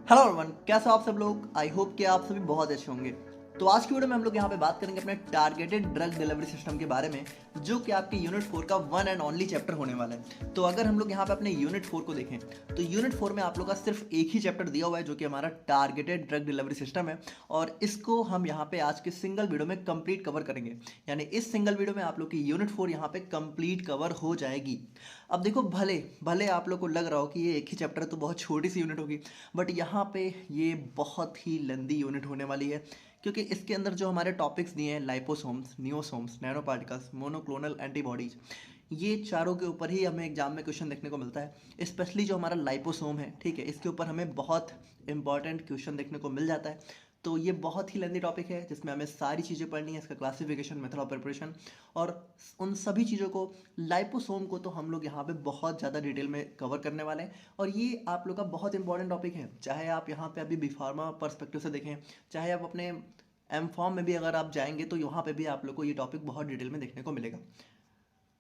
Hello everyone, कैसे हो आप सब लोग। आई होप कि आप सभी बहुत अच्छे होंगे। तो आज की वीडियो में हम लोग यहाँ पे बात करेंगे अपने टारगेटेड ड्रग डिलीवरी सिस्टम के बारे में, जो कि आपके यूनिट 4 का वन एंड ओनली चैप्टर होने वाला है। तो अगर हम लोग यहाँ पे अपने यूनिट 4 को देखें तो यूनिट 4 में आप लोग का सिर्फ एक ही चैप्टर दिया हुआ है, जो कि हमारा टारगेटेड ड्रग डिलीवरी सिस्टम है। और इसको हम यहाँ पे आज के सिंगल वीडियो में कंप्लीट कवर करेंगे, यानी इस सिंगल वीडियो में आप लोग की यूनिट 4 यहाँ पे कंप्लीट कवर हो जाएगी। अब देखो, भले भले आप लोग को लग रहा हो कि ये एक ही चैप्टर है तो बहुत छोटी सी यूनिट होगी, बट यहाँ पे ये बहुत ही लंबी यूनिट होने वाली है, क्योंकि इसके अंदर जो हमारे टॉपिक्स दिए हैं, liposomes, niosomes, nano particles, monoclonal antibodies, ये चारों के ऊपर ही हमें एग्जाम में क्वेश्चन देखने को मिलता है। स्पेशली जो हमारा लाइपोसोम है, ठीक है, इसके ऊपर हमें बहुत इंपॉर्टेंट क्वेश्चन देखने को मिल जाता है। तो ये बहुत ही लेंदी टॉपिक है, जिसमें हमें सारी चीज़ें पढ़नी है, इसका क्लासिफिकेशन, मेथड ऑफ प्रिपरेशन और उन सभी चीज़ों को। लाइपोसोम को तो हम लोग यहाँ पे बहुत ज़्यादा डिटेल में कवर करने वाले हैं, और ये आप लोग का बहुत इंपॉर्टेंट टॉपिक है। चाहे आप यहाँ पे अभी बी फार्मा पर्सपेक्टिव से देखें, चाहे आप अपने एम फॉर्म में भी अगर आप जाएंगे तो यहाँ पे भी आप लोग को ये टॉपिक बहुत डिटेल में देखने को मिलेगा।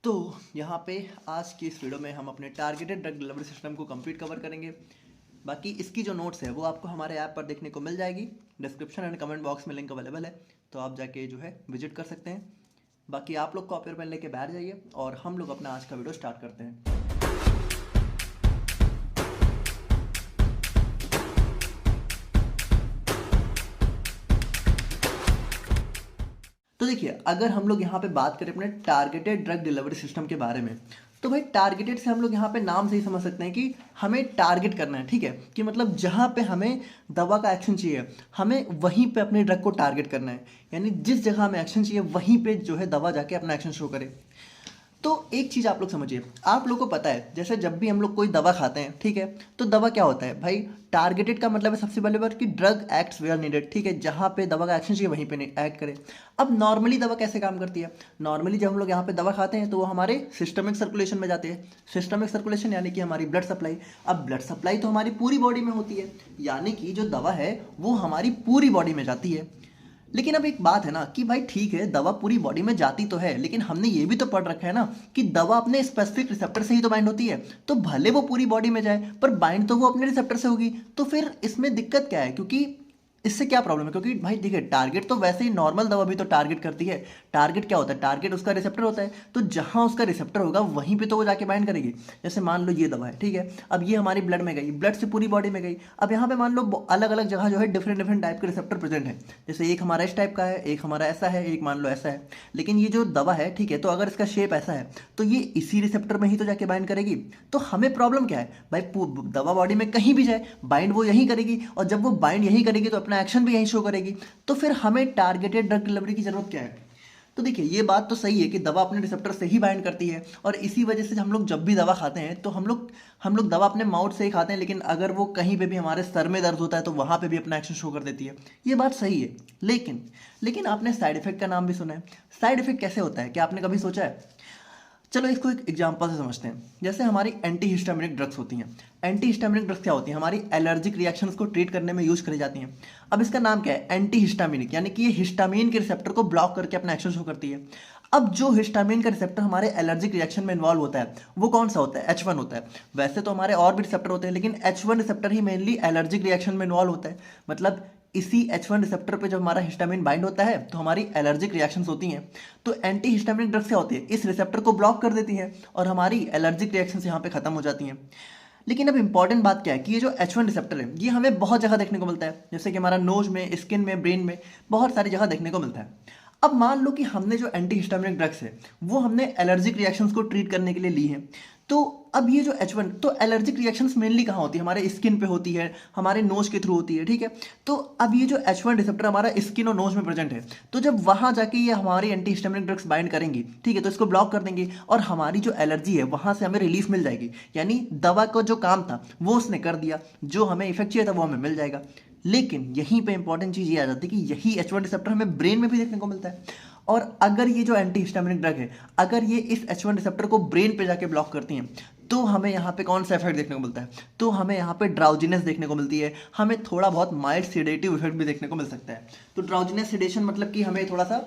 तो यहाँ पे आज की इस वीडियो में हम अपने टारगेटेड ड्रग डिलीवरी सिस्टम को कंप्लीट कवर करेंगे। बाकी इसकी जो नोट्स है वो आपको हमारे ऐप पर देखने को मिल जाएगी। डिस्क्रिप्शन एंड कमेंट बॉक्स में लिंक अवेलेबल है, तो आप जाके जो है विजिट कर सकते हैं। बाकी आप लोग कॉपी और पेन लेके बैठ जाइए और हम लोग अपना आज का वीडियो स्टार्ट करते हैं। तो देखिए, अगर हम लोग यहाँ पे बात करें अपने टारगेटेड ड्रग डिलीवरी सिस्टम के बारे में, तो भाई टारगेटेड से हम लोग यहाँ पे नाम से ही समझ सकते हैं कि हमें टारगेट करना है, ठीक है, कि मतलब जहाँ पे हमें दवा का एक्शन चाहिए, हमें वहीं पे अपने ड्रग को टारगेट करना है। यानी जिस जगह हमें एक्शन चाहिए वहीं पे जो है दवा जाके अपना एक्शन शो करे। तो एक चीज़ आप लोग समझिए, आप लोग को पता है, जैसे जब भी हम लोग कोई दवा खाते हैं, ठीक है, तो दवा क्या होता है भाई, टारगेटेड का मतलब है सबसे पहले बार कि ड्रग एक्ट्स वेयर नीडेड, ठीक है, जहाँ पे दवा का एक्शन चाहिए वहीं पे एक्ट करे। अब नॉर्मली दवा कैसे काम करती है, नॉर्मली जब हम लोग यहाँ पे दवा खाते हैं तो वो हमारे सिस्टमिक सर्कुलेशन में जाती है। सिस्टमिक सर्कुलेशन यानी कि हमारी ब्लड सप्लाई। अब ब्लड सप्लाई तो हमारी पूरी बॉडी में होती है, यानी कि जो दवा है वो हमारी पूरी बॉडी में जाती है। लेकिन अब एक बात है ना कि भाई ठीक है, दवा पूरी बॉडी में जाती तो है, लेकिन हमने ये भी तो पढ़ रखा है ना कि दवा अपने स्पेसिफिक रिसेप्टर से ही तो बाइंड होती है। तो भले वो पूरी बॉडी में जाए, पर बाइंड तो वो अपने रिसेप्टर से होगी। तो फिर इसमें दिक्कत क्या है, क्योंकि इससे क्या प्रॉब्लम है, क्योंकि भाई देखिए, टारगेट तो वैसे ही नॉर्मल दवा भी तो टारगेट करती है। टारगेट क्या होता है, टारगेट उसका रिसेप्टर होता है, तो जहां उसका रिसेप्टर होगा वहीं पे तो वो जाके बाइंड करेगी। जैसे मान लो ये दवा है, ठीक है, अब ये हमारी ब्लड में गई, ब्लड से पूरी बॉडी में गई। अब यहाँ पे मान लो अलग अलग जगह जो है डिफरेंट डिफरेंट टाइप के रिसेप्टर प्रेजेंट है। जैसे एक हमारा इस टाइप का है, एक हमारा ऐसा है, एक मान लो ऐसा है। लेकिन ये जो दवा है, ठीक है, तो अगर इसका शेप ऐसा है तो ये इसी रिसेप्टर में ही तो जाके बाइंड करेगी। तो हमें प्रॉब्लम क्या है भाई, दवा बॉडी में कहीं भी जाए, बाइंड वो यहीं करेगी, और जब वो बाइंड यहीं करेगी तो अपना एक्शन भी यहीं शो करेगी। तो फिर हमें टारगेटेड ड्रग डिलीवरी की जरूरत क्या है। तो देखिए, ये बात तो सही है कि दवा अपने रिसेप्टर से ही बाइंड करती है, और इसी वजह से हम लोग जब भी दवा खाते हैं तो हम लोग दवा अपने माउथ से ही खाते हैं। लेकिन अगर वो कहीं पे भी हमारे सर में दर्द होता है तो वहां पे भी अपना एक्शन शो कर देती है। ये बात सही है, लेकिन आपने साइड इफेक्ट का नाम भी सुना है। साइड इफेक्ट कैसे होता है, क्या आपने कभी सोचा है। चलो इसको एक एग्जांपल से समझते हैं। जैसे हमारी एंटी हिस्टामिनिक ड्रग्स होती हैं। एंटी हिस्टामिनिक ड्रग्स क्या होती हैं, हमारी एलर्जिक रिएक्शंस को ट्रीट करने में यूज करी जाती हैं। अब इसका नाम क्या है, एंटी हिस्टामिनिक, यानी कि ये हिस्टामिन के रिसेप्टर को ब्लॉक करके अपना एक्शन शो करती है। अब जो हिस्टामिन का रिसेप्टर हमारे एलर्जिक रिएक्शन में इन्वॉल्व होता है वो कौन सा होता है, H1 होता है। वैसे तो हमारे और भी रिसेप्टर होते हैं, लेकिन H1 रिसेप्टर ही मेनली एलर्जिक रिएक्शन में इन्वॉल्व होता है। मतलब इसी H1 रिसेप्टर पे जब हमारा हिस्टामिन बाइंड होता है तो हमारी एलर्जिक रिएक्शंस होती हैं। तो एंटी हिस्टामिनिक ड्रग्स क्या होती है, इस रिसेप्टर को ब्लॉक कर देती हैं और हमारी एलर्जिक रिएक्शंस यहाँ पे खत्म हो जाती हैं। लेकिन अब इंपॉर्टेंट बात क्या है कि ये जो H1 रिसेप्टर है ये हमें बहुत जगह देखने को मिलता है, जैसे कि हमारा नोज में, स्किन में, ब्रेन में, बहुत सारी जगह देखने को मिलता है। अब मान लो कि हमने जो एंटी हिस्टामिनिक ड्रग्स है वो हमने एलर्जिक रिएक्शंस को ट्रीट करने के लिए ली है। तो अब ये जो H1, तो एलर्जिक रिएक्शंस मेनली कहाँ होती है, हमारे स्किन पे होती है, हमारे नोज के थ्रू होती है, ठीक है। तो अब ये जो H1 रिसेप्टर हमारा स्किन और नोज में प्रेजेंट है, तो जब वहां जाके ये हमारी एंटी हिस्टामिनिक ड्रग्स बाइंड करेंगी, ठीक है, तो इसको ब्लॉक कर देंगे और हमारी जो एलर्जी है वहां से हमें रिलीफ मिल जाएगी। यानी दवा का जो काम था वो उसने कर दिया, जो हमें इफेक्ट चाहिए था वो हमें मिल जाएगा। लेकिन यहीं पे इंपॉर्टेंट चीज ये आ जाती है कि यही H1 रिसेप्टर हमें ब्रेन में भी देखने को मिलता है। और अगर ये जो एंटी हिस्टामिनिक ड्रग है, अगर ये इस H1 रिसेप्टर को ब्रेन पे जाके ब्लॉक करती हैं, तो हमें यहाँ पे कौन सा इफेक्ट देखने को मिलता है, तो हमें यहाँ पे ड्राउजीनेस देखने को मिलती है। हमें थोड़ा बहुत माइल्ड सेडेटिव इफेक्ट भी देखने को मिल सकता है। तो ड्राउजीनेस, सेडेशन मतलब कि हमें थोड़ा सा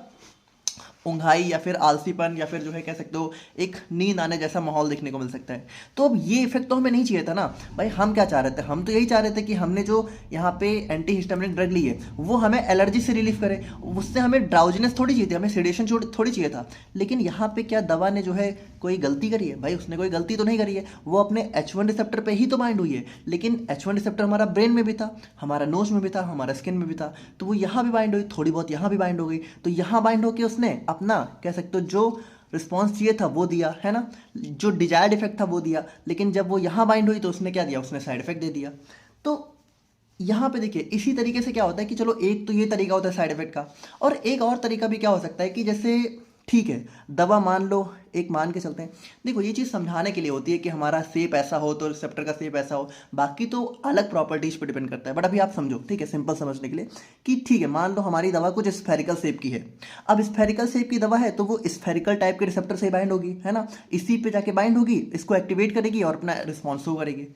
ऊंघाई या फिर आलसीपन या फिर जो है कह सकते हो एक नींद आने जैसा माहौल देखने को मिल सकता है। तो अब ये इफेक्ट तो हमें नहीं चाहिए था ना भाई। हम क्या चाह रहे थे, हम तो यही चाह रहे थे कि हमने जो यहाँ पे एंटी हिस्टामिनिक ड्रग ली है वो हमें एलर्जी से रिलीफ करे, उससे हमें ड्राउजीनेस थोड़ी चाहिए थी, हमें सेडेशन थोड़ी चाहिए था। लेकिन यहाँ पे क्या दवा ने जो है कोई गलती करी है भाई? उसने कोई गलती तो नहीं करी है, वो अपने H1 रिसेप्टर पे ही तो बाइंड हुई है। लेकिन H1 रिसेप्टर हमारा ब्रेन में भी था, हमारा नोज में भी था, हमारा स्किन में भी था, तो वो यहाँ भी बाइंड हुई, थोड़ी बहुत यहाँ भी बाइंड हो गई। तो यहाँ बाइंड होकर उसने अपना कह सकते हो जो रिस्पॉन्स चाहिए था वो दिया है ना, जो डिजायर्ड इफेक्ट था वो दिया। लेकिन जब वो यहाँ बाइंड हुई तो उसने क्या दिया, उसने साइड इफेक्ट दे दिया। तो यहाँ पे देखिए इसी तरीके से क्या होता है कि चलो एक तो ये तरीका होता है साइड इफेक्ट का, और एक और तरीका भी क्या हो सकता है कि जैसे ठीक है दवा मान लो, एक मान के चलते हैं, देखो ये चीज़ समझाने के लिए होती है कि हमारा शेप ऐसा हो तो रिसेप्टर का शेप ऐसा हो, बाकी तो अलग प्रॉपर्टीज पे डिपेंड करता है। बट अभी आप समझो, ठीक है, सिंपल समझने के लिए कि ठीक है मान लो हमारी दवा कुछ स्फेरिकल शेप की है। अब स्फेरिकल शेप की दवा है तो वो स्फेरिकल टाइप के रिसेप्टर से बाइंड होगी, है ना, इसी पे जाके बाइंड होगी, इसको एक्टिवेट करेगी और अपना रिस्पॉन्स शो करेगी।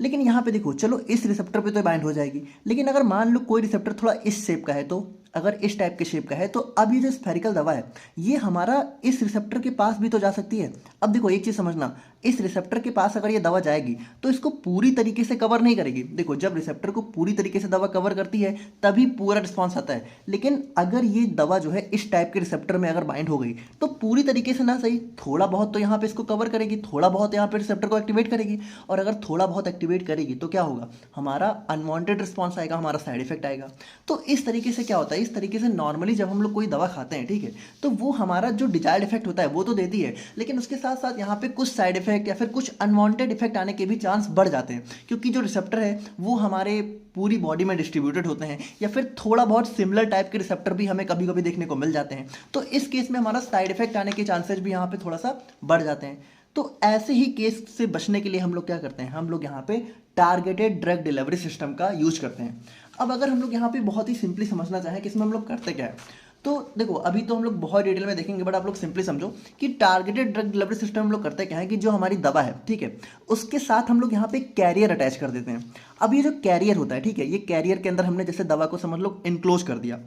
लेकिन यहाँ पे देखो चलो इस रिसेप्टर पे तो बाइंड हो जाएगी, लेकिन अगर मान लो कोई रिसेप्टर थोड़ा इस शेप का है, तो अगर इस टाइप के शेप का है तो अब ये जो स्फेरिकल दवा है ये हमारा इस रिसेप्टर के पास भी तो जा सकती है। अब देखो एक चीज़ समझना, इस रिसेप्टर के पास अगर ये दवा जाएगी तो इसको पूरी तरीके से कवर नहीं करेगी। देखो जब रिसेप्टर को पूरी तरीके से दवा कवर करती है तभी पूरा रिस्पॉन्स आता है। लेकिन अगर ये दवा जो है इस टाइप के रिसेप्टर में अगर बाइंड हो गई तो पूरी तरीके से ना सही, थोड़ा बहुत तो यहाँ पे इसको कवर करेगी, थोड़ा बहुत यहाँ पे रिसेप्टर को एक्टिवेट करेगी। और अगर थोड़ा बहुत एक्टिवेट करेगी तो क्या होगा, हमारा अनवांटेड रिस्पॉन्स आएगा, हमारा साइड इफेक्ट आएगा। तो इस तरीके से क्या होता है, इस तरीके से नॉर्मली जब हम लोग कोई दवा खाते हैं, ठीक है, तो वो हमारा जो डिजायर्ड इफेक्ट होता है वो तो देती है, लेकिन उसके साथ साथ यहाँ पे कुछ साइड इफेक्ट या फिर कुछ अनवांटेड इफेक्ट आने के भी चांस बढ़ जाते हैं, क्योंकि जो रिसेप्टर है वो हमारे पूरी बॉडी में डिस्ट्रीब्यूटेड होते हैं, या फिर थोड़ा बहुत सिमिलर टाइप के रिसेप्टर भी हमें कभी कभी देखने को मिल जाते हैं। तो इस केस में हमारा साइड इफेक्ट आने के चांसेस भी यहाँ पे थोड़ा सा बढ़ जाते हैं। तो ऐसे ही केस से बचने के लिए हम लोग क्या करते हैं, हम लोग यहाँ पे टारगेटेड ड्रग डिलीवरी सिस्टम का यूज करते हैं। अब अगर हम लोग यहाँ पे बहुत ही सिंपली समझना चाहें कि इसमें हम लोग करते क्या है, तो देखो अभी तो हम लोग बहुत डिटेल में देखेंगे, बट आप लोग सिंपली समझो कि टारगेटेड ड्रग डिलीवरी सिस्टम हम लोग करते क्या है कि जो हमारी दवा है, ठीक है, उसके साथ हम लोग यहाँ पे कैरियर अटैच कर देते हैं। अब ये जो कैरियर होता है, ठीक है, ये कैरियर के अंदर हमने जैसे दवा को समझ लो इनक्लोज कर दिया।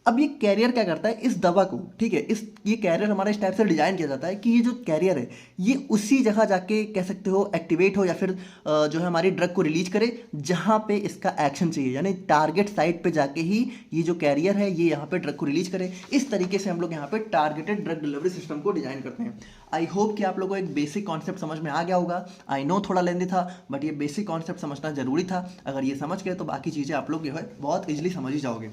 अब ये कैरियर क्या करता है, इस दवा को, ठीक है, इस ये कैरियर हमारा इस टाइप से डिजाइन किया जाता है कि ये जो कैरियर है ये उसी जगह जाके कह सकते हो एक्टिवेट हो, या फिर जो है हमारी ड्रग को रिलीज करे जहां पे इसका एक्शन चाहिए, यानी टारगेट साइट पे जाके ही ये जो कैरियर है ये यहाँ पे ड्रग को रिलीज करे। इस तरीके से हम लोग यहाँ पे टारगेटेड ड्रग डिलीवरी सिस्टम को डिजाइन करते हैं। आई होप कि आप लोगों को एक बेसिक कॉन्सेप्ट समझ में आ गया होगा। आई नो थोड़ा लेंदी था, बट ये बेसिक कॉन्सेप्ट समझना जरूरी था। अगर ये समझ गए तो बाकी चीज़ें आप लोग जो है बहुत ईजिली समझ ही जाओगे।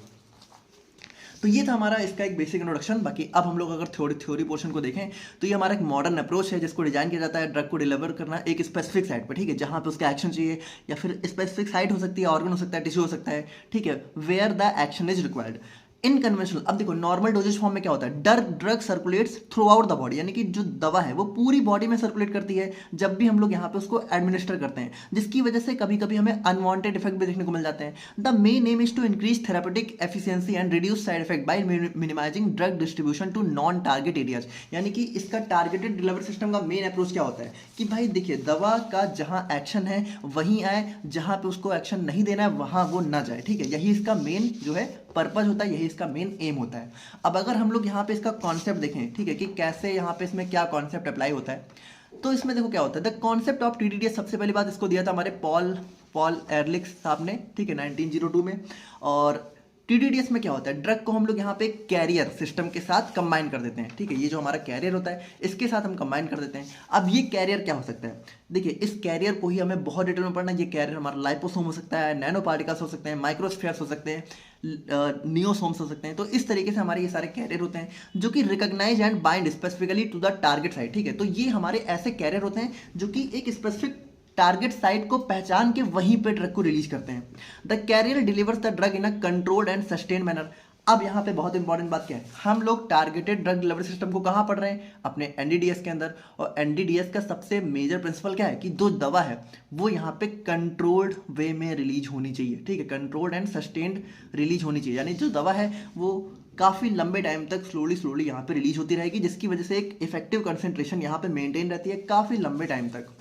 तो ये था हमारा इसका एक बेसिक इंट्रोडक्शन। बाकी अब हम लोग अगर थ्योरी पोर्शन को देखें तो ये हमारा एक मॉडर्न अप्रोच है जिसको डिजाइन किया जाता है ड्रग को डिलीवर करना एक स्पेसिफिक साइट पर, ठीक है, जहाँ पे उसका एक्शन चाहिए, या फिर स्पेसिफिक साइट हो सकती है, ऑर्गन हो सकता है, टिश्यू हो सकता है, ठीक है, where the action is required in conventional. अब देखो नॉर्मल डोजेज फॉर्म में क्या होता है, drug circulates throughout the body, यानी कि जो दवा है वो पूरी बॉडी में सर्कुलेट करती है जब भी हम लोग यहाँ पे उसको एडमिनिस्टर करते हैं, जिसकी वजह से कभी कभी हमें अनवांटेड इफेक्ट भी देखने को मिल जाते हैं। The main aim is to increase therapeutic efficiency and reduce side effect by minimising drug distribution to non target areas. यानी कि इसका टारगेटेड डिलीवरी सिस्टम का मेन अप्रोच क्या होता है कि भाई देखिए दवा का जहाँ एक्शन है वहीं आए, जहाँ पे उसको एक्शन नहीं देना है वहाँ वो ना जाए, ठीक है, यही इसका मेन जो है पर्पज होता है, यही इसका मेन एम होता है। अब अगर हम लोग यहाँ पे इसका कॉन्सेप्ट देखें, ठीक है, कि कैसे यहाँ पे इसमें क्या कॉन्सेप्ट अप्लाई होता है, तो इसमें देखो क्या होता है, द कॉन्सेप्ट ऑफ टीडीडीएस सबसे पहली बात इसको दिया था हमारे पॉल एरलिक्स साहब ने, ठीक है, 1902 में। और टीडीडीएस में क्या होता है, ड्रग को हम लोग यहाँ पे कैरियर सिस्टम के साथ कंबाइन कर देते हैं, ठीक है, ये जो हमारा कैरियर होता है इसके साथ हम कंबाइन कर देते हैं। अब ये कैरियर क्या हो सकता है, देखिए इस कैरियर को ही हमें बहुत डिटेल में पढ़ना है। ये कैरियर हमारा लाइपोसोम हो सकता है, नैनो पार्टिकल्स हो सकते हैं, माइक्रोस्फीयर्स हो सकते हैं, नियोसोम्स हो सकते हैं। तो इस तरीके से हमारे ये सारे कैरियर होते हैं जो कि recognise and bind specifically to the target site, ठीक है। तो ये हमारे ऐसे कैरियर होते हैं जो कि एक स्पेसिफिक टारगेट साइट को पहचान के वहीं पे ड्रग को रिलीज करते हैं। The carrier delivers the drug in a controlled and sustained manner. अब यहाँ पे बहुत इंपॉर्टेंट बात क्या है, हम लोग टारगेटेड ड्रग डिलीवरी सिस्टम को कहाँ पढ़ रहे हैं, अपने एनडीडीएस के अंदर। और एनडीडीएस का सबसे मेजर प्रिंसिपल क्या है कि जो दवा है वो यहाँ पे कंट्रोल्ड वे में रिलीज होनी चाहिए, ठीक है, कंट्रोल्ड एंड सस्टेन्ड रिलीज होनी चाहिए। यानी जो दवा है वो काफ़ी लंबे टाइम तक स्लोली यहाँ पे रिलीज होती रहेगी, जिसकी वजह से एक इफेक्टिव कंसेंट्रेशन यहाँ पे मेंटेन रहती है काफ़ी लंबे टाइम तक।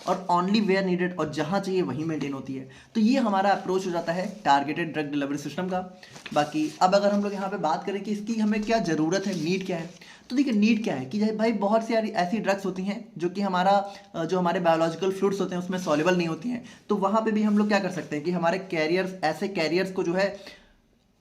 और ओनली वेयर नीडेड, और जहाँ चाहिए वहीं मेंटेन होती है। तो ये हमारा अप्रोच हो जाता है टारगेटेड ड्रग डिलीवरी सिस्टम का। बाकी अब अगर हम लोग यहाँ पे बात करें कि इसकी हमें क्या ज़रूरत है, नीड क्या है, तो देखिए नीड क्या है कि भाई बहुत सी ऐसी ड्रग्स होती हैं जो कि हमारा जो हमारे बायोलॉजिकल फ्लूइड्स होते हैं उसमें सॉल्युबल नहीं होती हैं। तो वहाँ पे भी हम लोग क्या कर सकते हैं कि हमारे कैरियर्स, ऐसे कैरियर्स को जो है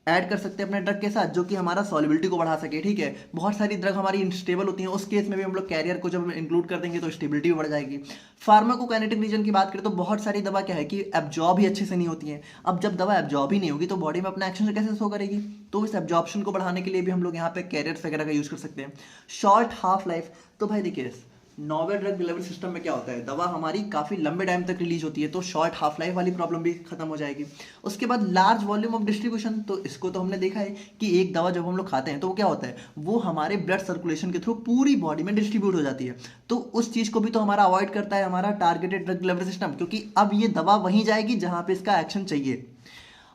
ऐड कर सकते हैं अपने ड्रग के साथ, जो कि हमारा सॉल्युबिलिटी को बढ़ा सके। ठीक है, बहुत सारी ड्रग हमारी इनस्टेबल होती हैं, उस केस में भी हम लोग कैरियर को जब इंक्लूड कर देंगे तो स्टेबिलिटी भी बढ़ जाएगी। फार्माकोकाइनेटिक रीजन की बात करें तो बहुत सारी दवा क्या है कि एब्जॉर्ब ही अच्छे से नहीं होती है। अब जब दवा एब्जॉर्ब ही नहीं होगी तो बॉडी में अपना एक्शन कैसे शो करेगी, तो इस एब्जॉर्प्शन को बढ़ाने के लिए भी हम लोग यहाँ पे कैरियर्स वगैरह का यूज कर सकते हैं। शॉर्ट हाफ लाइफ, तो भाई देखिए नॉवेल ड्रग डिलीवरी सिस्टम में क्या होता है, दवा हमारी काफ़ी लंबे टाइम तक रिलीज होती है, तो शॉर्ट हाफ लाइफ वाली प्रॉब्लम भी खत्म हो जाएगी। उसके बाद लार्ज वॉल्यूम ऑफ डिस्ट्रीब्यूशन, तो इसको तो हमने देखा है कि एक दवा जब हम लोग खाते हैं तो वो क्या होता है, वो हमारे ब्लड सर्कुलेशन के थ्रू पूरी बॉडी में डिस्ट्रीब्यूट हो जाती है। तो उस चीज़ को भी तो हमारा अवॉइड करता है हमारा टारगेटेड ड्रग डिलीवरी सिस्टम, क्योंकि अब ये दवा वहीं जाएगी जहाँ पे इसका एक्शन चाहिए।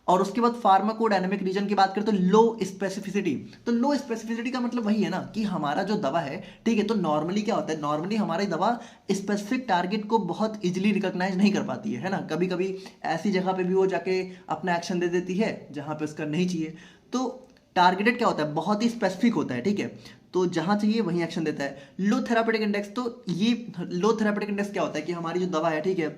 और उसके बाद फार्माकोडायनेमिक रीजन की बात करें तो लो स्पेसिफिसिटी, तो लो स्पेसिफिसिटी का मतलब वही है ना कि हमारा जो दवा है, ठीक है, तो नॉर्मली क्या होता है, नॉर्मली हमारी दवा स्पेसिफिक टारगेट को बहुत इजीली रिकॉग्नाइज नहीं कर पाती है ना, कभी कभी ऐसी जगह पे भी वो जाके अपना एक्शन दे देती है जहाँ पे उसका नहीं चाहिए। तो टारगेटेड क्या होता है, बहुत ही स्पेसिफिक होता है, ठीक है, तो जहाँ चाहिए वहीं एक्शन देता है। लो थेरापेटिक इंडेक्स, तो ये लो थेरापेटिक इंडेक्स क्या होता है कि हमारी जो दवा है, ठीक है,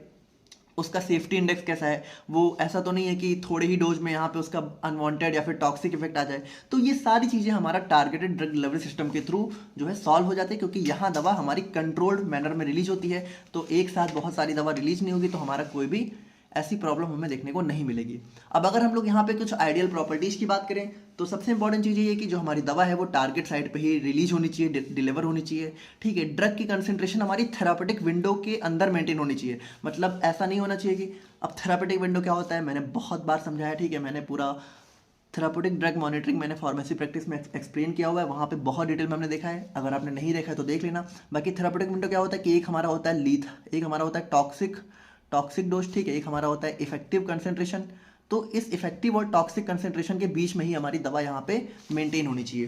उसका सेफ्टी इंडेक्स कैसा है, वो ऐसा तो नहीं है कि थोड़े ही डोज में यहाँ पे उसका अनवांटेड या फिर टॉक्सिक इफेक्ट आ जाए। तो ये सारी चीज़ें हमारा टारगेटेड ड्रग डिलीवरी सिस्टम के थ्रू जो है सॉल्व हो जाती है, क्योंकि यहाँ दवा हमारी कंट्रोल्ड मैनर में रिलीज होती है। तो एक साथ बहुत सारी दवा रिलीज नहीं होगी तो हमारा कोई भी ऐसी प्रॉब्लम हमें देखने को नहीं मिलेगी। अब अगर हम लोग यहाँ पे कुछ आइडियल प्रॉपर्टीज़ की बात करें तो सबसे इंपॉर्टेंट चीज़ ये है कि जो हमारी दवा है वो टारगेट साइट पे ही रिलीज होनी चाहिए, डिलीवर होनी चाहिए। ठीक है, ड्रग की कंसेंट्रेशन हमारी थेरापेटिक विंडो के अंदर मेंटेन होनी चाहिए, मतलब ऐसा नहीं होना चाहिए कि, अब थेरापेटिक विंडो क्या होता है मैंने बहुत बार समझाया, ठीक है, मैंने पूरा थेरापेटिक ड्रग मॉनिटरिंग मैंने फार्मेसी प्रैक्टिस में एक्सप्लेन किया हुआ है, वहाँ पे बहुत डिटेल में हमने देखा है, अगर आपने नहीं देखा है तो देख लेना। बाकी थेरापेटिक विंडो क्या होता है कि एक हमारा होता है लीथ, एक हमारा होता है टॉक्सिक डोज, ठीक है, एक हमारा होता है इफेक्टिव कंसेंट्रेशन। तो इस इफेक्टिव और टॉक्सिक कंसेंट्रेशन के बीच में ही हमारी दवा यहाँ पे मेंटेन होनी चाहिए।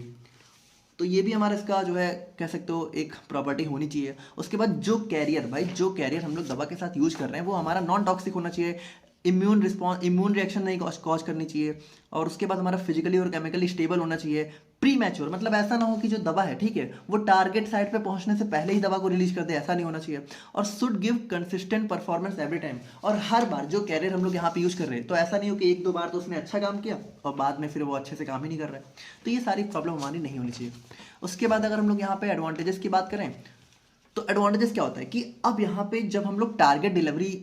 तो ये भी हमारा इसका जो है कह सकते हो एक प्रॉपर्टी होनी चाहिए। उसके बाद जो कैरियर, भाई जो कैरियर हम लोग दवा के साथ यूज कर रहे हैं वो हमारा नॉन टॉक्सिक होना चाहिए, इम्यून रिएक्शन नहीं कॉज करनी चाहिए, और उसके बाद हमारा फिजिकली और केमिकली स्टेबल होना चाहिए। प्री मैच्योर, मतलब ऐसा ना हो कि जो दवा है, ठीक है, वो टारगेट साइट पे पहुंचने से पहले ही दवा को रिलीज कर दे, ऐसा नहीं होना चाहिए। और should give consistent performance every time, और हर बार जो कैरियर हम लोग यहाँ पे यूज कर रहे हैं तो ऐसा नहीं हो कि एक दो बार तो उसने अच्छा काम किया और बाद में फिर वो अच्छे से काम ही नहीं कर रहा है। तो ये सारी प्रॉब्लम हमारी नहीं होनी चाहिए। उसके बाद अगर हम लोग यहाँ पे एडवांटेजेस की बात करें तो एडवांटेजेस क्या होता है कि अब यहाँ पे जब हम लोग टारगेट डिलीवरी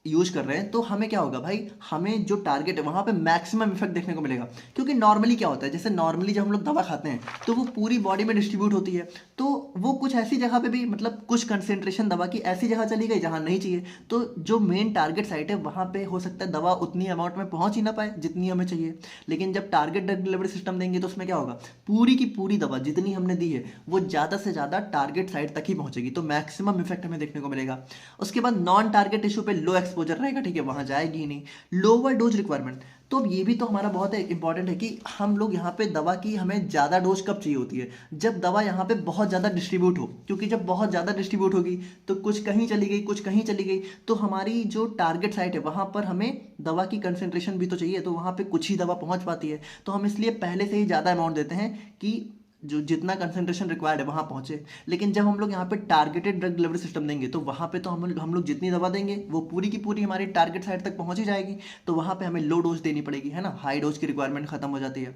यूज कर रहे हैं तो हमें क्या होगा भाई, हमें जो टारगेट है वहां पे मैक्सिमम इफेक्ट देखने को मिलेगा। क्योंकि नॉर्मली क्या होता है, जैसे नॉर्मली जब हम लोग दवा खाते हैं तो वो पूरी बॉडी में डिस्ट्रीब्यूट होती है, तो वो कुछ ऐसी जगह पे भी, मतलब कुछ कंसेंट्रेशन दवा की ऐसी जगह चली गई जहां नहीं चाहिए, तो जो मेन टारगेट साइट है वहां पे हो सकता है दवा उतनी अमाउंट में पहुंच ही ना पाए जितनी हमें चाहिए। लेकिन जब टारगेट ड्रग डिलीवरी सिस्टम देंगे तो उसमें क्या होगा, पूरी की पूरी दवा जितनी हमने दी है वो ज़्यादा से ज़्यादा टारगेट साइट तक ही पहुंचेगी, तो मैक्सिमम इफेक्ट हमें देखने को मिलेगा। उसके बाद नॉन टारगेट टिश्यू पे लो एक्सपोजर रहेगा, ठीक है, वहां जाएगी ही नहीं। लोअर डोज रिक्वायरमेंट, तो अब ये भी तो हमारा बहुत इंपॉर्टेंट है कि हम लोग यहाँ पे दवा की हमें ज़्यादा डोज कब चाहिए होती है, जब दवा यहाँ पे बहुत ज़्यादा डिस्ट्रीब्यूट हो, क्योंकि जब बहुत ज़्यादा डिस्ट्रीब्यूट होगी तो कुछ कहीं चली गई कुछ कहीं चली गई, तो हमारी जो टारगेट साइट है वहाँ पर हमें दवा की कंसेंट्रेशन भी तो चाहिए, तो वहाँ पे कुछ ही दवा पहुँच पाती है। तो हम इसलिए पहले से ही ज़्यादा अमाउंट देते हैं कि जो जितना कंसेंट्रेशन रिक्वायर्ड है वहाँ पहुँचे। लेकिन जब हम लोग यहाँ पे टारगेटेड ड्रग डिलीवरी सिस्टम देंगे तो वहाँ पे तो हम लोग जितनी दवा देंगे वो पूरी की पूरी हमारी टारगेट साइट तक पहुँच ही जाएगी, तो वहाँ पे हमें लो डोज देनी पड़ेगी, है ना, हाई डोज की रिक्वायरमेंट खत्म हो जाती है।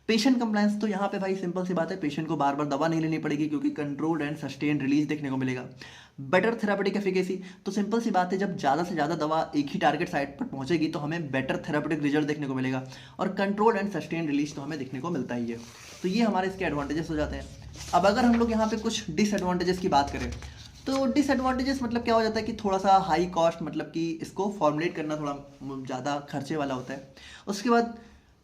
पेशेंट कंप्लायंस, तो यहाँ पे भाई सिंपल सी बात है, पेशेंट को बार बार दवा नहीं लेनी पड़ेगी क्योंकि कंट्रोल्ड एंड सस्टेन रिलीज देखने को मिलेगा। बेटर थेरापेटिक एफिकेसी, तो सिंपल सी बात है, जब ज़्यादा से ज़्यादा दवा एक ही टारगेट साइट पर पहुँचेगी तो हमें बेटर थेरापेटिक रिजल्ट देखने को मिलेगा, और कंट्रोल एंड सस्टेन रिलीज तो हमें देखने को मिलता ही है। तो ये हमारे इसके एडवांटेजेस हो जाते हैं। अब अगर हम लोग यहाँ पे कुछ डिसएडवांटेजेस की बात करें तो डिसएडवांटेजेस मतलब क्या हो जाता है कि थोड़ा सा हाई कॉस्ट, मतलब कि इसको फॉर्मुलेट करना थोड़ा ज़्यादा खर्चे वाला होता है। उसके बाद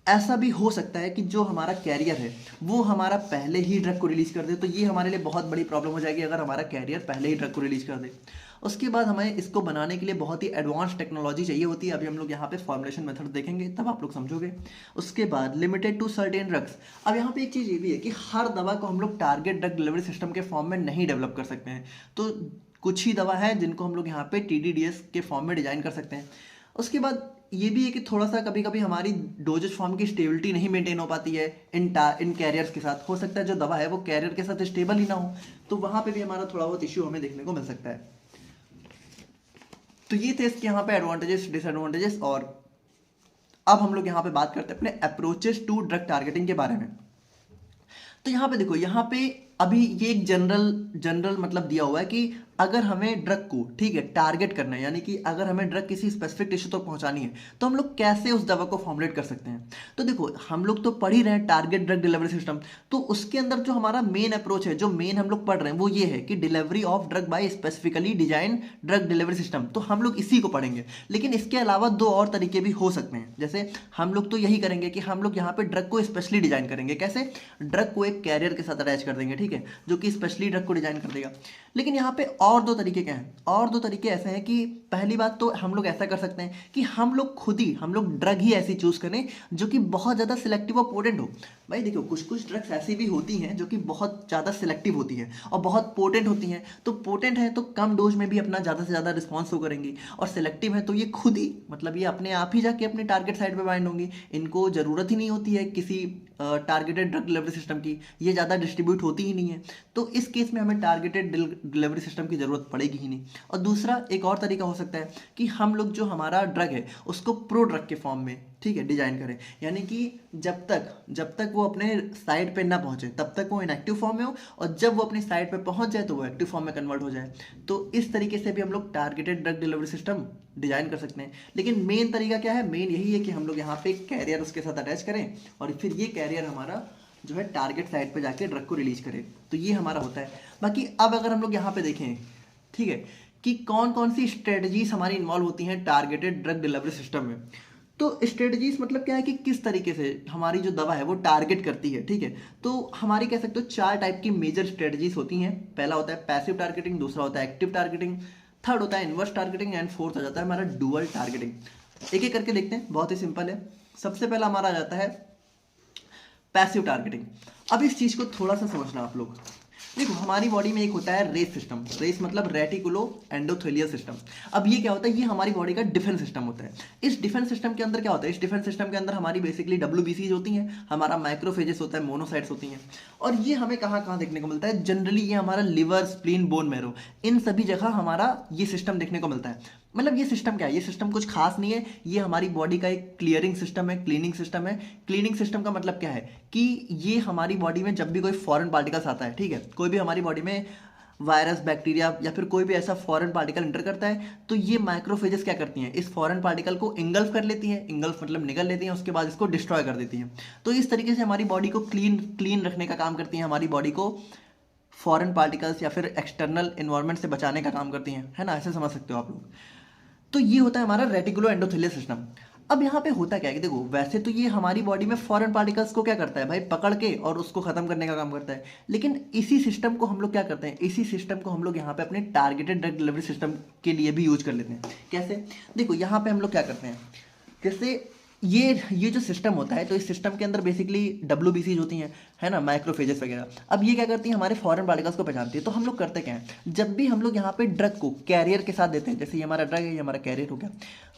ऐसा भी हो सकता है कि जो हमारा कैरियर है वो हमारा पहले ही ड्रग को रिलीज कर दे, तो ये हमारे लिए बहुत बड़ी प्रॉब्लम हो जाएगी अगर हमारा कैरियर पहले ही ड्रग को रिलीज कर दे। उसके बाद हमें इसको बनाने के लिए बहुत ही एडवांस टेक्नोलॉजी चाहिए होती है, अभी हम लोग यहाँ पे फॉर्मुलेशन मेथड देखेंगे तब आप लोग समझोगे। उसके बाद लिमिटेड टू सर्टेन ड्रग्स, अब यहाँ पे एक चीज़ ये भी है कि हर दवा को हम लोग टारगेट ड्रग डिलीवरी सिस्टम के फॉर्म में नहीं डेवलप कर सकते हैं, तो कुछ ही दवा है जिनको हम लोग यहाँ पे TDDS के फॉर्म में डिजाइन कर सकते हैं। उसके बाद ये भी है कि थोड़ा सा कभी कभी हमारी डोजेज फॉर्म की स्टेबिलिटी नहीं मेंटेन हो पाती है इन कैरियर्स के साथ। हो सकता है जो दवा है वो कैरियर के साथ स्टेबल ही ना हो, तो वहाँ पे भी हमारा थोड़ा बहुत इश्यू हमें देखने को मिल सकता है। तो ये थे इसके यहाँ पे एडवांटेजेस डिसएडवांटेजेस। और अब हम लोग यहाँ पे बात करते हैं अपने अप्रोचेस टू ड्रग टारगेटिंग के बारे में। तो यहाँ पे देखो, यहाँ पे अभी ये एक जनरल मतलब दिया हुआ है कि अगर हमें ड्रग को, ठीक है, टारगेट करना है, यानी कि अगर हमें ड्रग किसी स्पेसिफिक टिश्यू तक पहुंचानी है तो हम लोग कैसे उस दवा को फॉर्मुलेट कर सकते हैं। तो देखो, हम लोग तो पढ़ ही रहे हैं टारगेट ड्रग डिलीवरी सिस्टम, तो उसके अंदर जो हमारा मेन अप्रोच है, जो मेन हम लोग पढ़ रहे हैं वो ये है कि delivery of drug bye specifically design drug delivery system. तो हम लोग इसी को पढ़ेंगे, लेकिन इसके अलावा दो और तरीके भी हो सकते हैं। जैसे हम लोग तो यही करेंगे कि हम लोग यहाँ पे ड्रग को स्पेशली डिजाइन करेंगे। कैसे? ड्रग को एक कैरियर के साथ अटैच कर देंगे, ठीक है, जो कि स्पेशली ड्रग को डिजाइन कर देगा। लेकिन यहाँ पे और दो तरीके क्या हैं? और दो तरीके ऐसे हैं कि पहली बात तो हम लोग ऐसा कर सकते हैं कि हम लोग ड्रग ही ऐसी चूज करें जो कि बहुत ज़्यादा सिलेक्टिव और पोटेंट हो। भाई देखो, कुछ ड्रग्स ऐसी भी होती हैं जो कि बहुत ज़्यादा सिलेक्टिव होती हैं और बहुत पोटेंट होती हैं। तो पोटेंट है तो कम डोज में भी अपना ज़्यादा से ज़्यादा रिस्पॉन्स शो करेंगी, और सिलेक्टिव है तो ये खुद ही, मतलब ये अपने आप ही जाके अपने टारगेट साइड पे बाइंड होंगी। इनको ज़रूरत ही नहीं होती है किसी टारगेटेड ड्रग डिलीवरी सिस्टम की, ये ज़्यादा डिस्ट्रीब्यूट होती ही नहीं है। तो इस केस में हमें टारगेटेड डिलीवरी सिस्टम की ज़रूरत पड़ेगी ही नहीं। और दूसरा एक और तरीका हो सकता है कि हम लोग जो हमारा ड्रग है उसको प्रो ड्रग के फॉर्म में, ठीक है, डिजाइन करें। यानी कि जब तक वो अपने साइड पे ना पहुंचे तब तक वो इनएक्टिव फॉर्म में हो, और जब वो अपनी साइड पे पहुंच जाए तो वो एक्टिव फॉर्म में कन्वर्ट हो जाए। तो इस तरीके से भी हम लोग targeted drug delivery system design कर सकते हैं। लेकिन मेन तरीका क्या है? मेन यही है कि हम लोग यहाँ पे कैरियर उसके साथ अटैच करें और फिर ये कैरियर हमारा जो है टारगेट साइड पे जाके ड्रग को रिलीज करे। तो ये हमारा होता है। बाकी अब अगर हम लोग यहाँ पे देखें, ठीक है, कि कौन कौन सी स्ट्रेटजीज हमारी इन्वॉल्व होती हैं टारगेटेड ड्रग डिलीवरी सिस्टम में। तो स्ट्रेटजीज मतलब क्या है कि किस तरीके से हमारी जो दवा है वो टारगेट करती है, ठीक है। तो हमारी कह सकते हो 4 टाइप की मेजर स्ट्रेटजीज होती हैं। पहला होता है पैसिव टारगेटिंग, दूसरा होता है एक्टिव टारगेटिंग, थर्ड होता है इन्वर्स टारगेटिंग, एंड फोर्थ हो जाता है हमारा डुअल टारगेटिंग। एक एक करके देखते हैं, बहुत ही सिंपल है। सबसे पहला हमारा आ जाता है पैसिव टारगेटिंग। अब इस चीज को थोड़ा सा समझना आप लोग। देखो, हमारी बॉडी में एक होता है रेस सिस्टम, रेस मतलब रेटिकुलो एंडोथेलियल सिस्टम। अब ये क्या होता है? ये हमारी बॉडी का डिफेंस सिस्टम होता है। इस डिफेंस सिस्टम के अंदर क्या होता है? इस डिफेंस सिस्टम के अंदर हमारी बेसिकली WBCs होती हैं, हमारा माइक्रोफेजेस होता है, मोनोसाइट्स होती हैं। और ये हमें कहाँ कहाँ देखने को मिलता है? जनरली ये हमारा लिवर, स्प्लीन, बोन मैरो, इन सभी जगह हमारा ये सिस्टम देखने को मिलता है। मतलब ये सिस्टम क्या है? ये सिस्टम कुछ खास नहीं है, ये हमारी बॉडी का एक क्लियरिंग सिस्टम है, क्लीनिंग सिस्टम है। क्लीनिंग सिस्टम का मतलब क्या है कि ये हमारी बॉडी में जब भी कोई फॉरेन पार्टिकल्स आता है, ठीक है, कोई भी हमारी बॉडी में वायरस, बैक्टीरिया या फिर कोई भी ऐसा फॉरेन पार्टिकल एंटर करता है, तो ये माइक्रोफेजेस क्या करती हैं? इस फॉरेन पार्टिकल को इंगल्फ कर लेती हैं, इंगल्फ मतलब निगल लेती हैं, उसके बाद इसको डिस्ट्रॉय कर देती हैं। तो इस तरीके से हमारी बॉडी को क्लीन रखने का काम करती हैं, हमारी बॉडी को फॉरेन पार्टिकल्स या फिर एक्सटर्नल एनवायरनमेंट से बचाने का काम करती हैं, है ना? ऐसे समझ सकते हो आप लोग। तो ये होता है हमारा रेटिकुलो एंडोथेलियल सिस्टम। अब यहाँ पे होता क्या है कि देखो, वैसे तो ये हमारी बॉडी में फॉरेन पार्टिकल्स को क्या करता है भाई? पकड़ के और उसको खत्म करने का काम करता है। लेकिन इसी सिस्टम को हम लोग क्या करते हैं? इसी सिस्टम को हम लोग यहाँ पे अपने टारगेटेड ड्रग डिलीवरी सिस्टम के लिए भी यूज कर लेते हैं। कैसे? देखो, यहाँ पे हम लोग क्या करते हैं, जैसे ये जो सिस्टम होता है, तो इस सिस्टम के अंदर बेसिकली WBCs होती हैं, है ना, माइक्रोफेजेस वगैरह। अब ये क्या करती हैं? हमारे फॉरेन पार्टिकल्स को पहचानती है। तो हम लोग करते क्या है? जब भी हम लोग यहाँ पे ड्रग को कैरियर के साथ देते हैं, जैसे ये हमारा ड्रग है, ये हमारा कैरियर हो गया,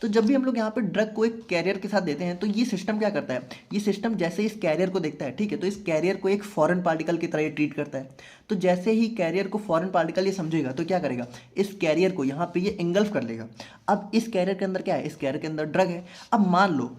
तो जब भी हम लोग यहाँ पे ड्रग को एक कैरियर के साथ देते हैं, तो ये सिस्टम क्या करता है? ये सिस्टम जैसे इस कैरियर को देखता है, ठीक है, तो इस कैरियर को एक फॉरेन पार्टिकल की तरह ये ट्रीट करता है। तो जैसे ही कैरियर को फॉरेन पार्टिकल ये समझेगा, तो क्या करेगा? इस कैरियर को यहाँ पे ये इंगल्फ कर लेगा। अब इस कैरियर के अंदर क्या है? इस कैरियर के अंदर ड्रग है। अब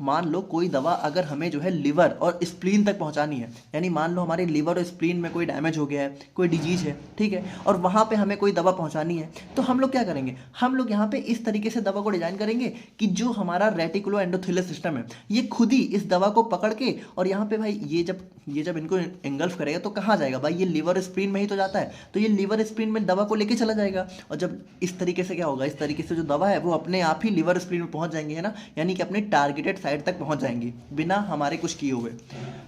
मान लो कोई दवा अगर हमें जो है लिवर और स्प्लीन तक पहुंचानी है, यानी मान लो हमारे लिवर और स्प्लीन में कोई डैमेज हो गया है, कोई डिजीज है, ठीक है, और वहां पे हमें कोई दवा पहुंचानी है, तो हम लोग क्या करेंगे? हम लोग यहाँ पे इस तरीके से दवा को डिजाइन करेंगे कि जो हमारा रेटिकुलो एंडोथेलियल सिस्टम है, ये खुद ही इस दवा को पकड़ के, और यहाँ पे भाई ये जब इनको एंगल्फ करेगा तो कहाँ जाएगा भाई? ये लिवर स्प्लीन में ही तो जाता है, तो ये लिवर स्प्लीन में दवा को लेके चला जाएगा। और जब इस तरीके से क्या होगा? इस तरीके से जो दवा है वो अपने आप ही लिवर स्प्लीन में पहुंच जाएंगे, है ना, यानी कि अपने टारगेटेड साइट तक पहुंच जाएंगी बिना हमारे कुछ किए हुए।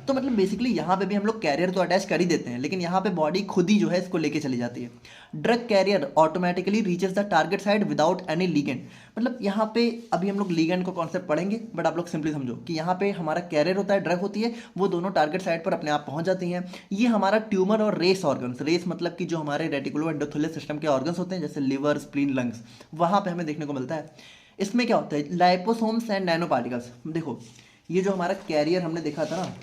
तो मतलब बेसिकली यहाँ पे भी हम लोग कैरियर तो अटैच कर ही देते हैं, लेकिन यहाँ पे बॉडी खुद ही जो है इसको लेके चली जाती है। Drug carrier automatically reaches the target side without any ligand. मतलब यहाँ पे अभी हम लोग लीगेंड को कॉन्सेप्ट पढ़ेंगे, बट आप लोग सिंपली समझो कि यहाँ पे हमारा कैरियर होता है, ड्रग होती है, वो दोनों टारगेट साइड पर पर अपने आप पहुंच जाती हैं। ये हमारा ट्यूमर और रेस ऑर्गन्स, रेस मतलब कि जो हमारे रेटिकुलो एंडोथेलियल सिस्टम के ऑर्गन्स होते हैं जैसे लिवर, स्प्लीन, लंग्स, वहाँ पे हमें देखने को मिलता है। इसमें क्या होता है, लाइपोसोम्स एंड नैनो पार्टिकल्स। देखो ये जो हमारा कैरियर हमने देखा था ना,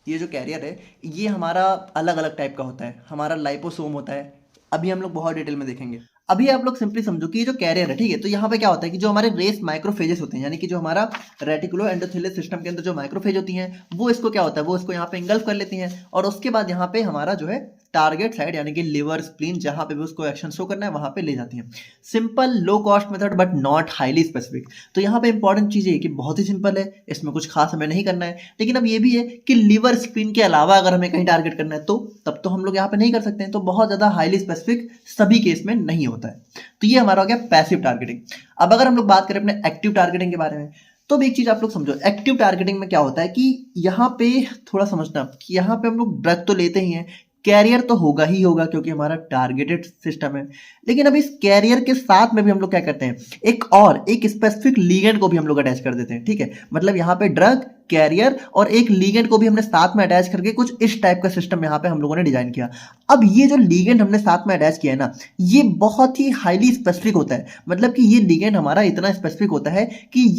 ये जो कैरियर है ये हमारा अलग अलग टाइप का होता है। हमारा लाइपोसोम होता है, अभी हम लोग बहुत डिटेल में देखेंगे। अभी आप लोग सिंपली समझो कि ये जो कैरियर है, ठीक है, तो यहाँ पे क्या होता है कि जो हमारे रेस माइक्रोफेजेस होते हैं, यानी कि जो हमारा रेटिकुलो एंडोथेलियल सिस्टम के अंदर जो माइक्रोफेज होती हैं वो इसको क्या होता है, वो इसको यहाँ पे इंगल्फ कर लेती हैं और उसके बाद यहाँ पे हमारा जो है टारगेट साइड यानी कि लिवर, स्प्लीन, जहाँ पे भी उसको एक्शन शो करना है वहाँ पे ले जाती हैं। Simple low cost method but not highly specific. तो यहाँ पे इंपॉर्टेंट चीज़ ये कि बहुत ही सिंपल है, इसमें कुछ खास हमें नहीं करना है। लेकिन अब ये भी है कि लिवर, स्प्लीन के अलावा अगर हमें कहीं टारगेट करना है तो तब तो हम लोग यहाँ पे नहीं कर सकते हैं। तो बहुत ज़्यादा हाईली स्पेसिफिक सभी केस में नहीं होता है। तो ये हमारा हो गया पैसिव टारगेटिंग। अब अगर हम लोग बात करें अपने एक्टिव टारगेटिंग के बारे में, तो भी एक चीज आप लोग समझो, एक्टिव टारगेटिंग में क्या होता है कि यहाँ पे थोड़ा समझना कि यहाँ पे हम लोग ड्रग तो लेते ही हैं, कैरियर तो होगा ही होगा क्योंकि हमारा टारगेटेड सिस्टम है। लेकिन अब इस कैरियर के साथ में भी हम लोग क्या करते हैं, एक स्पेसिफिक लीगेंड को भी हम लोग अटैच कर देते हैं, ठीक है। मतलब यहाँ पे ड्रग, कैरियर और एक लीगेंड को भी हमने साथ में अटैच करके कुछ इस टाइप का सिस्टम यहाँ पे हम लोगों ने डिजाइन किया। अब ये जो लीगेंड हमने साथ में अटैच किया है ना, ये बहुत ही हाईली स्पेसिफिक होता है। मतलब कि ये लीगेंड हमारा इतना स्पेसिफिक होता है कि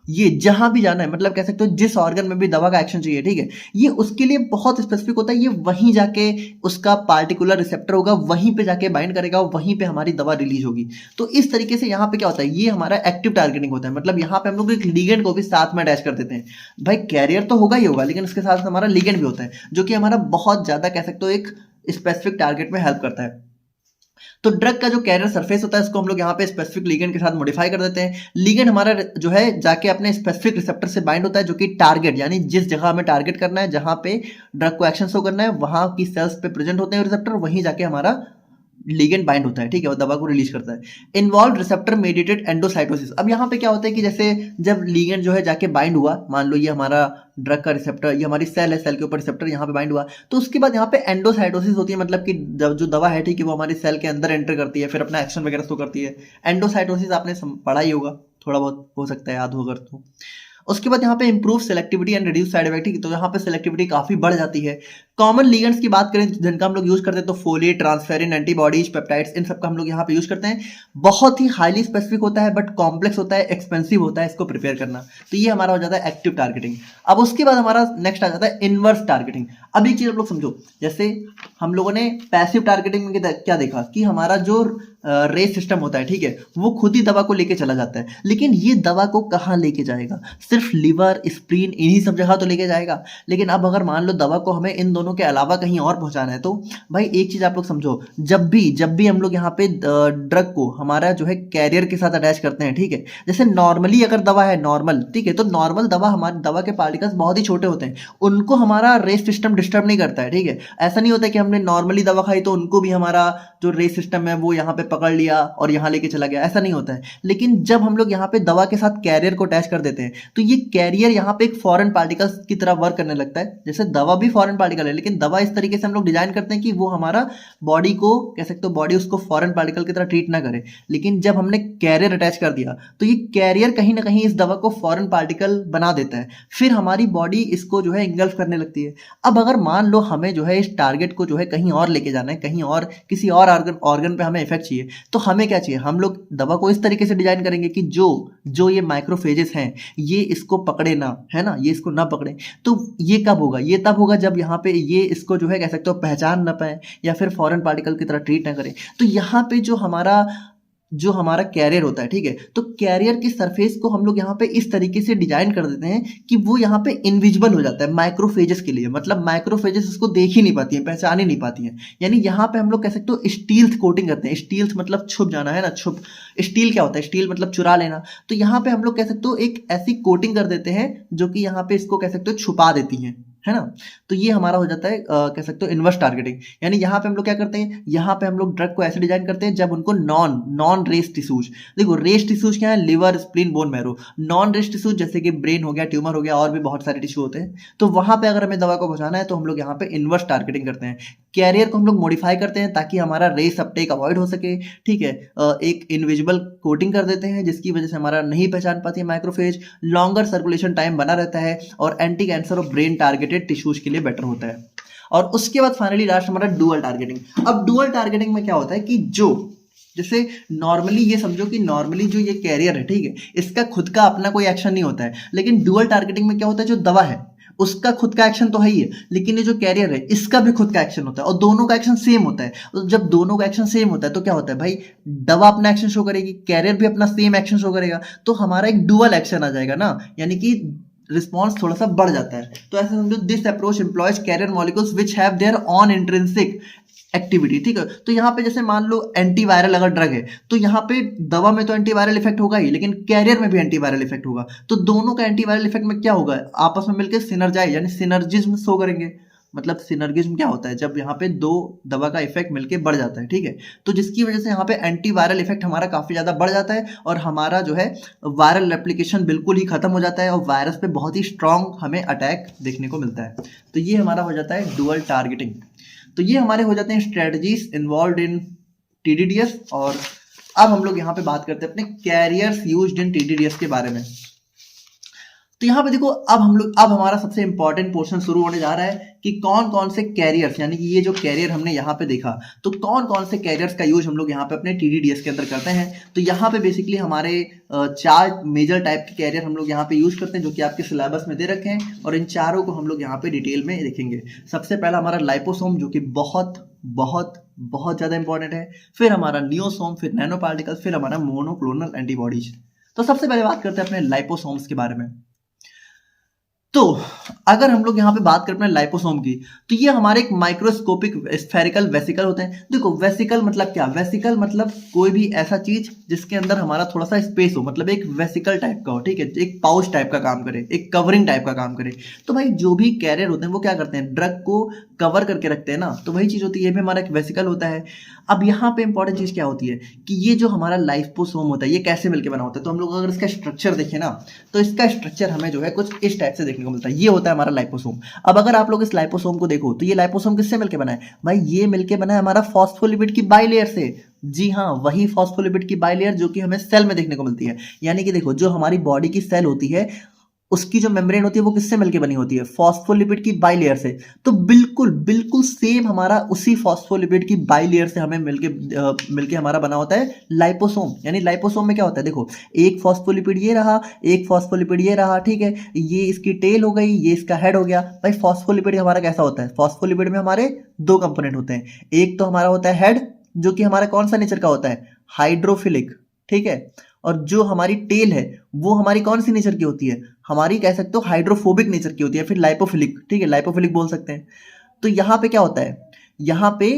ये जहां भी जाना है, मतलब कह सकते हो जिस ऑर्गन में भी दवा का एक्शन चाहिए, ठीक है, ये उसके लिए बहुत स्पेसिफिक होता है। ये वहीं जाके उसका पार्टिकुलर रिसेप्टर होगा, वहीं पे जाके बाइंड करेगा और वहीं पे हमारी दवा रिलीज होगी। तो इस तरीके से यहाँ पे क्या होता है, ये हमारा एक्टिव टारगेटिंग होता है। मतलब यहाँ पे हम लोग एक लीगेंड को भी साथ में अटैच कर देते हैं। भाई कैरियर तो होगा ही होगा, लेकिन उसके साथ हमारा लीगेंड भी होता है जो कि हमारा बहुत ज्यादा कह सकते हो एक स्पेसिफिक टारगेट में हेल्प करता है। तो ड्रग का जो कैरियर सरफेस होता है इसको हम लोग यहाँ पे स्पेसिफिक लिगेंड के साथ मॉडिफाई कर देते हैं। लिगेंड हमारा जो है जाके अपने स्पेसिफिक रिसेप्टर से बाइंड होता है जो कि टारगेट, यानी जिस जगह हमें टारगेट करना है, जहां पे ड्रग को एक्शन शो करना है, वहां की सेल्स पे प्रेजेंट होते हैं रिसेप्टर, वहीं जाके हमारा लिगेंड बाइंड होता है, ठीक है, और दवा को रिलीज करता है। Involve receptor mediated endocytosis. अब यहाँ पे क्या होता है कि जैसे जब लिगेंड जो है जाके बाइंड हुआ, मान लो ये हमारा ड्रग का रिसेप्टर, ये हमारी सेल है, सेल के ऊपर रिसेप्टर यहाँ पे बाइंड हुआ, तो उसके बाद यहाँ पे एंडोसाइटोसिस होती है। मतलब कि जो दवा है, ठीक है, वो हमारी सेल के अंदर एंटर करती है, फिर अपना एक्शन वगैरह शो करती है। एंडोसाइटोसिस आपने पढ़ा ही होगा, थोड़ा बहुत हो सकता है याद हो अगर तो। उसके बाद यहाँ पे improve selectivity and reduce side effect, तो यहाँ पे सेलेक्टिविटी काफी बढ़ जाती है। कॉमन लिगेंड्स की बात करें जिनका हम लोग यूज करते हैं तो फोलेट, ट्रांसफेरिन, एंटीबॉडीज, पेप्टाइड्स, इन सब का हम लोग यहाँ पे यूज करते हैं। बहुत ही हाईली स्पेसिफिक होता है बट कॉम्प्लेक्स होता है, एक्सपेंसिव होता है इसको प्रिपेयर करना। तो ये हमारा हो जाता है एक्टिव टारगेटिंग। अब उसके बाद हमारा नेक्स्ट आ जाता है इनवर्स टारगेटिंग। अब एक चीज आप लोग समझो, जैसे हम लोगों ने पैसिव टारगेटिंग में क्या देखा कि हमारा जो रेस सिस्टम होता है, ठीक है, वो खुद ही दवा को लेके चला जाता है। लेकिन ये दवा को कहाँ लेके जाएगा, सिर्फ लिवर, स्प्लीन, इन्हीं सब जगह तो लेके जाएगा। लेकिन अब अगर मान लो दवा को हमें इन दोनों के अलावा कहीं और पहुंचाना है, तो भाई एक चीज आप लोग समझो, जब भी हम लोग यहाँ पे ड्रग को हमारा जो है कैरियर के साथ अटैच करते हैं, ठीक है, जैसे नॉर्मली अगर दवा है नॉर्मल, ठीक है, तो नॉर्मल दवा, हमारी दवा के पार्टिकल्स बहुत ही छोटे होते हैं, उनको हमारा रेस सिस्टम डिस्टर्ब नहीं करता है, ठीक है। ऐसा नहीं होता है कि हमने नॉर्मली दवा खाई तो उनको भी हमारा जो रेस सिस्टम है वो यहाँ पे पकड़ लिया और यहाँ लेके चला गया, ऐसा नहीं होता है। लेकिन जब हम लोग यहाँ पे दवा के साथ कैरियर को अटैच कर देते हैं तो ये कैरियर यहाँ पे एक फॉरेन पार्टिकल्स की तरह वर्क करने लगता है। जैसे दवा भी फॉरेन पार्टिकल है, लेकिन दवा इस तरीके से हम लोग डिजाइन करते हैं कि वो हमारा बॉडी को, कह सकते हो बॉडी उसको फॉरेन पार्टिकल की तरह ट्रीट ना करे। लेकिन जब हमने कैरियर अटैच कर दिया तो ये कैरियर कहीं ना कहीं इस दवा को फॉरेन पार्टिकल बना देता है, फिर हमारी बॉडी इसको जो है इंगल्फ करने लगती है। अब अगर मान लो हमें जो है इस टारगेट को जो है कहीं और लेके जाना है, कहीं और किसी और ऑर्गन पे हमें इफेक्ट चाहिए, तो हमें क्या चाहिए, हम लोग दवा को इस तरीके से डिजाइन करेंगे कि जो ये माइक्रोफेजेस हैं ये इसको पकड़े ना, है ना, ये इसको ना पकड़े। तो ये कब होगा, ये तब होगा जब यहाँ पे ये इसको जो है कह सकते हो पहचान ना पाए या फिर फॉरेन पार्टिकल की तरह ट्रीट ना करे। तो यहाँ पे जो हमारा कैरियर होता है, ठीक है, तो कैरियर की सरफेस को हम लोग यहाँ पे इस तरीके से डिजाइन कर देते हैं कि वो यहाँ पे इनविजिबल हो जाता है माइक्रोफेजेस के लिए। मतलब माइक्रोफेजेस उसको देख ही नहीं पाती हैं, पहचान ही नहीं पाती हैं। यानी यहाँ पे हम लोग कह सकते हो स्टील्थ कोटिंग करते हैं। स्टील्थ मतलब छुप जाना, है ना, स्टील क्या होता है, स्टील मतलब चुरा लेना। तो यहाँ पे हम लोग कह सकते हो एक ऐसी कोटिंग कर देते हैं जो कि यहाँ पे इसको कह सकते हो छुपा देती है ना। तो ये हमारा हो जाता है कह सकते हो इनवर्स टारगेटिंग। यानी यहाँ पे हम लोग क्या करते हैं, यहाँ पे हम लोग ड्रग को ऐसे डिजाइन करते हैं जब उनको नॉन रेस टिश्यूज, देखो रेस टिश्यूज क्या है, liver, spleen, bone marrow. Non RES tissues जैसे कि ब्रेन हो गया, ट्यूमर हो गया, और भी बहुत सारे टिश्यू होते हैं, तो वहां पे अगर हमें दवा को पहुंचाना है तो हम लोग यहाँ पे इनवर्स टारगेटिंग करते हैं। कैरियर को हम लोग मॉडिफाई करते हैं ताकि हमारा रेस अपटेक अवॉइड हो सके, ठीक है। एक इनविजिबल कोटिंग कर देते हैं जिसकी वजह से हमारा नहीं पहचान पाती है माइक्रोफेज, लॉन्गर सर्कुलेशन टाइम बना रहता है और एंटी कैंसर और ब्रेन टारगेटेड टिश्यूज के लिए बेटर होता है। और उसके बाद फाइनली लास्ट हमारा डुअल टारगेटिंग। अब डुअल टारगेटिंग में क्या होता है कि जो जैसे नॉर्मली ये समझो कि नॉर्मली जो ये कैरियर है, ठीक है, इसका खुद का अपना कोई एक्शन नहीं होता है, लेकिन डुअल टारगेटिंग में क्या होता है, जो दवा है उसका खुद का एक्शन तो है ही है, लेकिन ये जो कैरियर है इसका भी खुद का एक्शन होता है और दोनों का एक्शन सेम होता है। तो जब दोनों का एक्शन सेम होता है तो क्या होता है भाई, दवा अपना एक्शन शो करेगी, कैरियर भी अपना सेम एक्शन शो करेगा, तो हमारा एक डुअल एक्शन आ जाएगा ना, यानी कि रिस्पॉन्स थोड़ा सा बढ़ जाता है। तो ऐसे समझो, this approach employs carrier molecules which have their own intrinsic activity, ठीक है। तो यहाँ पे जैसे मान लो एंटीवायरल अगर ड्रग है तो यहाँ पे दवा में तो एंटीवायरल इफेक्ट होगा ही, लेकिन कैरियर में भी एंटीवायरल इफेक्ट होगा। तो दोनों का एंटीवायरल इफेक्ट में क्या होगा, आपस में मिलकर सिनर्जाइज यानी सिनर्जिज्म शो करेंगे। मतलब सिनर्गिज्म क्या होता है, जब यहाँ पे दो दवा का इफेक्ट मिलके बढ़ जाता है, ठीक है। तो जिसकी वजह से यहाँ पे एंटीवायरल इफेक्ट हमारा काफी ज्यादा बढ़ जाता है और हमारा जो है वायरल रेप्लिकेशन बिल्कुल ही खत्म हो जाता है और वायरस पे बहुत ही स्ट्रांग हमें अटैक देखने को मिलता है। तो ये हमारा हो जाता है डुअल टारगेटिंग। तो ये हमारे हो जाते हैं स्ट्रेटजीज इन्वॉल्व इन TDDS। और अब हम लोग यहाँ पे बात करते हैं अपने कैरियर्स यूज्ड इन TDDS के बारे में। तो यहाँ पे देखो, अब हमारा सबसे इंपॉर्टेंट पोर्शन शुरू होने जा रहा है कि कौन कौन से कैरियर्स, यानी कि ये जो कैरियर हमने यहाँ पे देखा, तो कौन कौन से कैरियर्स का यूज हम लोग यहाँ पे अपने TDDS के अंदर करते हैं। तो यहाँ पे बेसिकली हमारे 4 मेजर टाइप के कैरियर हम लोग यहाँ पे यूज करते हैं जो कि आपके सिलेबस में दे रखे हैं और इन चारों को हम लोग यहाँ पे डिटेल में देखेंगे। सबसे पहला हमारा लाइपोसोम जो कि बहुत बहुत बहुत ज्यादा इंपॉर्टेंट है, फिर हमारा नियोसोम, फिर नैनो पार्टिकल, फिर हमारा मोनोक्लोनल एंटीबॉडीज। तो सबसे पहले बात करते हैं अपने लाइपोसोम्स के बारे में। तो अगर हम लोग यहाँ पे बात करते हैं लाइपोसोम की, तो ये हमारे एक माइक्रोस्कोपिक स्फेरिकल वेसिकल होते हैं। देखो वेसिकल मतलब क्या, वेसिकल मतलब कोई भी ऐसा चीज जिसके अंदर हमारा थोड़ा सा स्पेस हो, मतलब एक वेसिकल टाइप का हो, ठीक है, एक पाउच टाइप का काम करे, एक कवरिंग टाइप का काम करे। तो भाई जो भी कैरियर होते हैं वो क्या करते हैं, ड्रग को कवर करके रखते हैं ना, तो वही चीज होती है, ये भी हमारा एक वेसिकल होता है। अब यहाँ पे इंपॉर्टेंट चीज क्या होती है कि ये जो हमारा लाइपोसोम होता है ये कैसे मिलकर बना होता है। तो हम लोग अगर इसका स्ट्रक्चर देखें ना, तो इसका स्ट्रक्चर हमें जो है कुछ इस टाइप से देखने को मिलता है। ये होता है हमारा लाइपोसोम। अब अगर आप लोग इस लाइपोसोम को देखो तो ये लाइपोसोम किससे मिलकर बना है भाई, ये मिलकर बना है हमारा फॉस्फोलिपिड की बाइलेयर से। जी हाँ, वही फॉस्फोलिपिड की बाइलेयर जो कि हमें सेल में देखने को मिलती है। यानी कि देखो, जो हमारी बॉडी की सेल होती है उसकी जो मेम्ब्रेन होती है वो किससे मिलके बनी होती है, फॉस्फोलिपिड की बाइलेयर से। तो बिल्कुल बिल्कुल सेम हमारा उसी फॉस्फोलिपिड की बाइलेयर से हमें मिलके हमारा बना होता है लाइपोसोम। यानी लाइपोसोम में क्या होता है, देखो एक फॉस्फोलिपिड ये रहा, एक फॉस्फोलिपिड ये रहा, ठीक है, ये इसकी टेल हो गई, ये इसका हेड हो गया। भाई फॉस्फोलिपिड हमारा कैसा होता है, फॉस्फोलिपिड में हमारे 2 कंपोनेंट होते हैं। एक तो हमारा होता है हेड जो कि हमारा कौन सा नेचर का होता है, हाइड्रोफिलिक, ठीक है, और जो हमारी टेल है वो हमारी कौन सी नेचर की होती है, हमारी कह सकते हो हाइड्रोफोबिक नेचर की होती है, फिर लाइपोफिलिक, ठीक है, लाइपोफिलिक बोल सकते हैं। तो यहाँ पे क्या होता है, यहाँ पे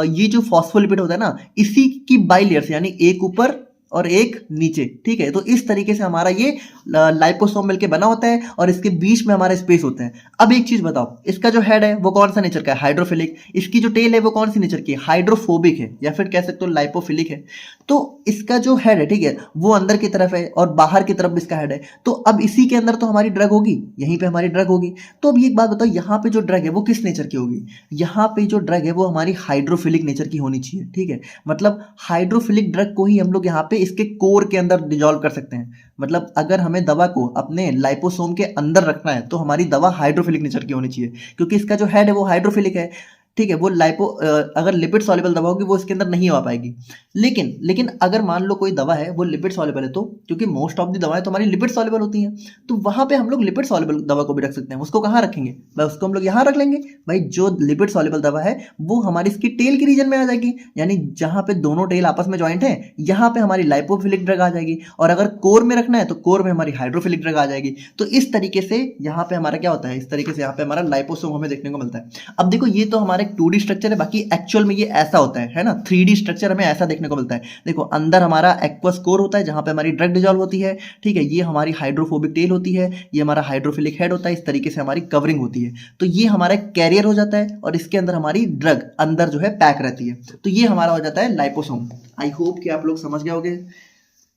ये जो फॉस्फोलिपिड होता है ना, इसी की बाइलेयर्स, यानी एक ऊपर और एक नीचे, ठीक है। तो इस तरीके से हमारा ये लाइपोसोम मिलके बना होता है और इसके बीच में हमारा स्पेस होता है। अब एक चीज बताओ, इसका जो हेड है वो कौन सा नेचर का है, हाइड्रोफिलिक। इसकी जो टेल है वो कौन सी नेचर की है, हाइड्रोफोबिक है, या फिर कह सकते हो लाइपोफिलिक है। तो इसका जो हेड है, ठीक है, वो अंदर की तरफ है और बाहर की तरफ भी इसका हेड है। तो अब इसी के अंदर तो हमारी ड्रग होगी, यहीं पे हमारी ड्रग होगी। तो अब ये एक बात बताओ, यहाँ पे जो ड्रग है वो किस नेचर की होगी, यहाँ पे जो ड्रग है वो हमारी हाइड्रोफिलिक नेचर की होनी चाहिए, ठीक है। मतलब हाइड्रोफिलिक ड्रग को ही हम लोग यहाँ पे इसके कोर के अंदर डिजॉल्व कर सकते हैं। मतलब अगर हमें दवा को अपने लाइपोसोम के अंदर रखना है तो हमारी दवा हाइड्रोफिलिक नेचर की होनी चाहिए, क्योंकि इसका जो हेड है वो हाइड्रोफिलिक है, ठीक है। वो अगर लिपिड सॉल्युबल दवा होगी वो इसके अंदर नहीं आ पाएगी। लेकिन अगर मान लो कोई दवा है वो लिपिड सॉल्युबल है, तो क्योंकि मोस्ट ऑफ द दवाएं तो हमारी लिपिड सॉल्युबल होती हैं, तो वहां पे हम लोग लिपिड सॉल्युबल दवा को भी रख सकते हैं। उसको कहाँ रखेंगे भाई, उसको हम लोग यहाँ रख लेंगे। भाई जो लिपिड सॉल्युबल दवा है वो हमारी इसकी टेल के रीजन में आ जाएगी, यानी जहां पे दोनों टेल आपस में ज्वाइंट है यहाँ पे हमारी लाइपोफिलिक ड्रग आ जाएगी। और अगर कोर में रखना है तो कोर में हमारी हाइड्रोफिलिक ड्रग आ जाएगी। तो इस तरीके से यहाँ पे हमारा क्या होता है, इस तरीके से यहाँ पे हमारा लाइपोसोम हमें देखने को मिलता है। अब देखो, ये तो हमारा एक 2D स्ट्रक्चर है, बाकी एक्चुअल में ये ऐसा होता है ना, 3D स्ट्रक्चर हमें ऐसा देखने को मिलता है। देखो अंदर हमारा एक्वस कोर होता है जहां पे हमारी ड्रग डिजॉल्व होती है, ठीक है, ये हमारी हाइड्रोफोबिक टेल होती है, ये हमारा हाइड्रोफिलिक हेड होता है, इस तरीके से हमारी कवरिंग होती है। तो ये हमारा कैरियर हो जाता है और इसके अंदर हमारी ड्रग अंदर जो है पैक रहती है। तो ये हमारा हो जाता है लाइपोसोम। आई होप कि आप लोग समझ गए होंगे।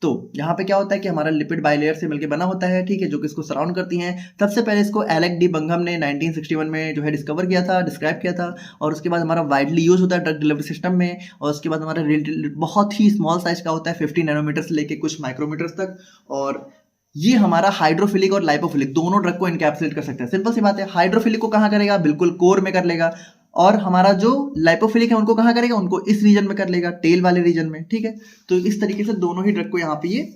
तो यहाँ पे क्या होता है कि हमारा लिपिड बाइलेयर से मिलकर बना होता है, ठीक है, जो कि इसको सराउंड करती हैं। सबसे पहले इसको एलेक डी बंघम ने 1961 में जो है डिस्कवर किया था, डिस्क्राइब किया था, और उसके बाद हमारा वाइडली यूज होता है ड्रग डिलीवरी सिस्टम में। और उसके बाद हमारा बहुत ही स्मॉल साइज का होता है, 50 नैनोमीटर से लेके कुछ माइक्रोमीटर्स तक, और ये हमारा हाइड्रोफिलिक और लाइपोफिलिक दोनों ड्रग को इनकैप्सुलेट कर सकता है। सिंपल सी बात है, हाइड्रोफिलिक को कहाँ करेगा, बिल्कुल कोर में कर लेगा, और हमारा जो लाइपोफिलिक है उनको कहाँ करेगा, उनको इस रीजन में कर लेगा, टेल वाले रीजन में, ठीक है। तो इस तरीके से दोनों ही ड्रग को यहाँ पे ये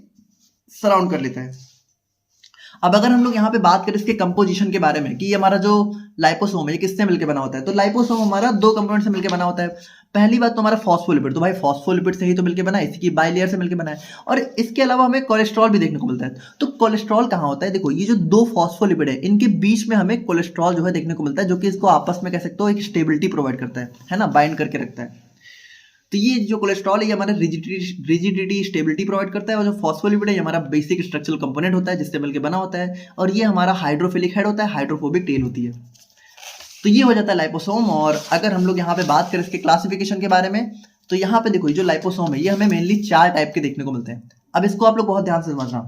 सराउंड कर लेता है। अब अगर हम लोग यहाँ पे बात करें इसके कंपोजिशन के बारे में कि ये हमारा जो लाइपोसोम है ये किससे मिलकर बना होता है, तो लाइपोसोम हमारा दो कंपोनेंट से मिलकर बना होता है। पहली बात तो हमारा फॉस्फोलिपिड, तो भाई फॉस्फोलिपिड से ही तो मिलकर बना है, इसकी बाइलेयर से मिलकर बना है। और इसके अलावा हमें कोलेस्ट्रॉल भी देखने को मिलता है। तो कोलेस्ट्रॉल कहाँ होता है, देखो ये जो दो फॉस्फोलिपिड है इनके बीच में हमें कोलेस्ट्रॉल जो है देखने को मिलता है, जो कि इसको आपस में कह सकते हो एक स्टेबिलिटी प्रोवाइड करता है ना, बाइंड करके रखता है। तो ये जो कोलेस्ट्रॉल है ये हमारा रिजिडिटी स्टेबिलिटी प्रोवाइड करता है, और जो फॉस्फोलिपिड है ये हमारा बेसिक स्ट्रक्चरल कंपोनेंट होता है जिससे मिलकर बना होता है, और ये हमारा हाइड्रोफिलिक हेड होता है, हाइड्रोफोबिक टेल होती है। तो ये हो जाता है लाइपोसोम। और अगर हम लोग यहाँ पे बात करें इसके क्लासिफिकेशन के बारे में, तो यहाँ पे देखो ये जो लाइपोसोम है ये हमें मेनली 4 टाइप के देखने को मिलते हैं। अब इसको आप लोग बहुत ध्यान से समझना।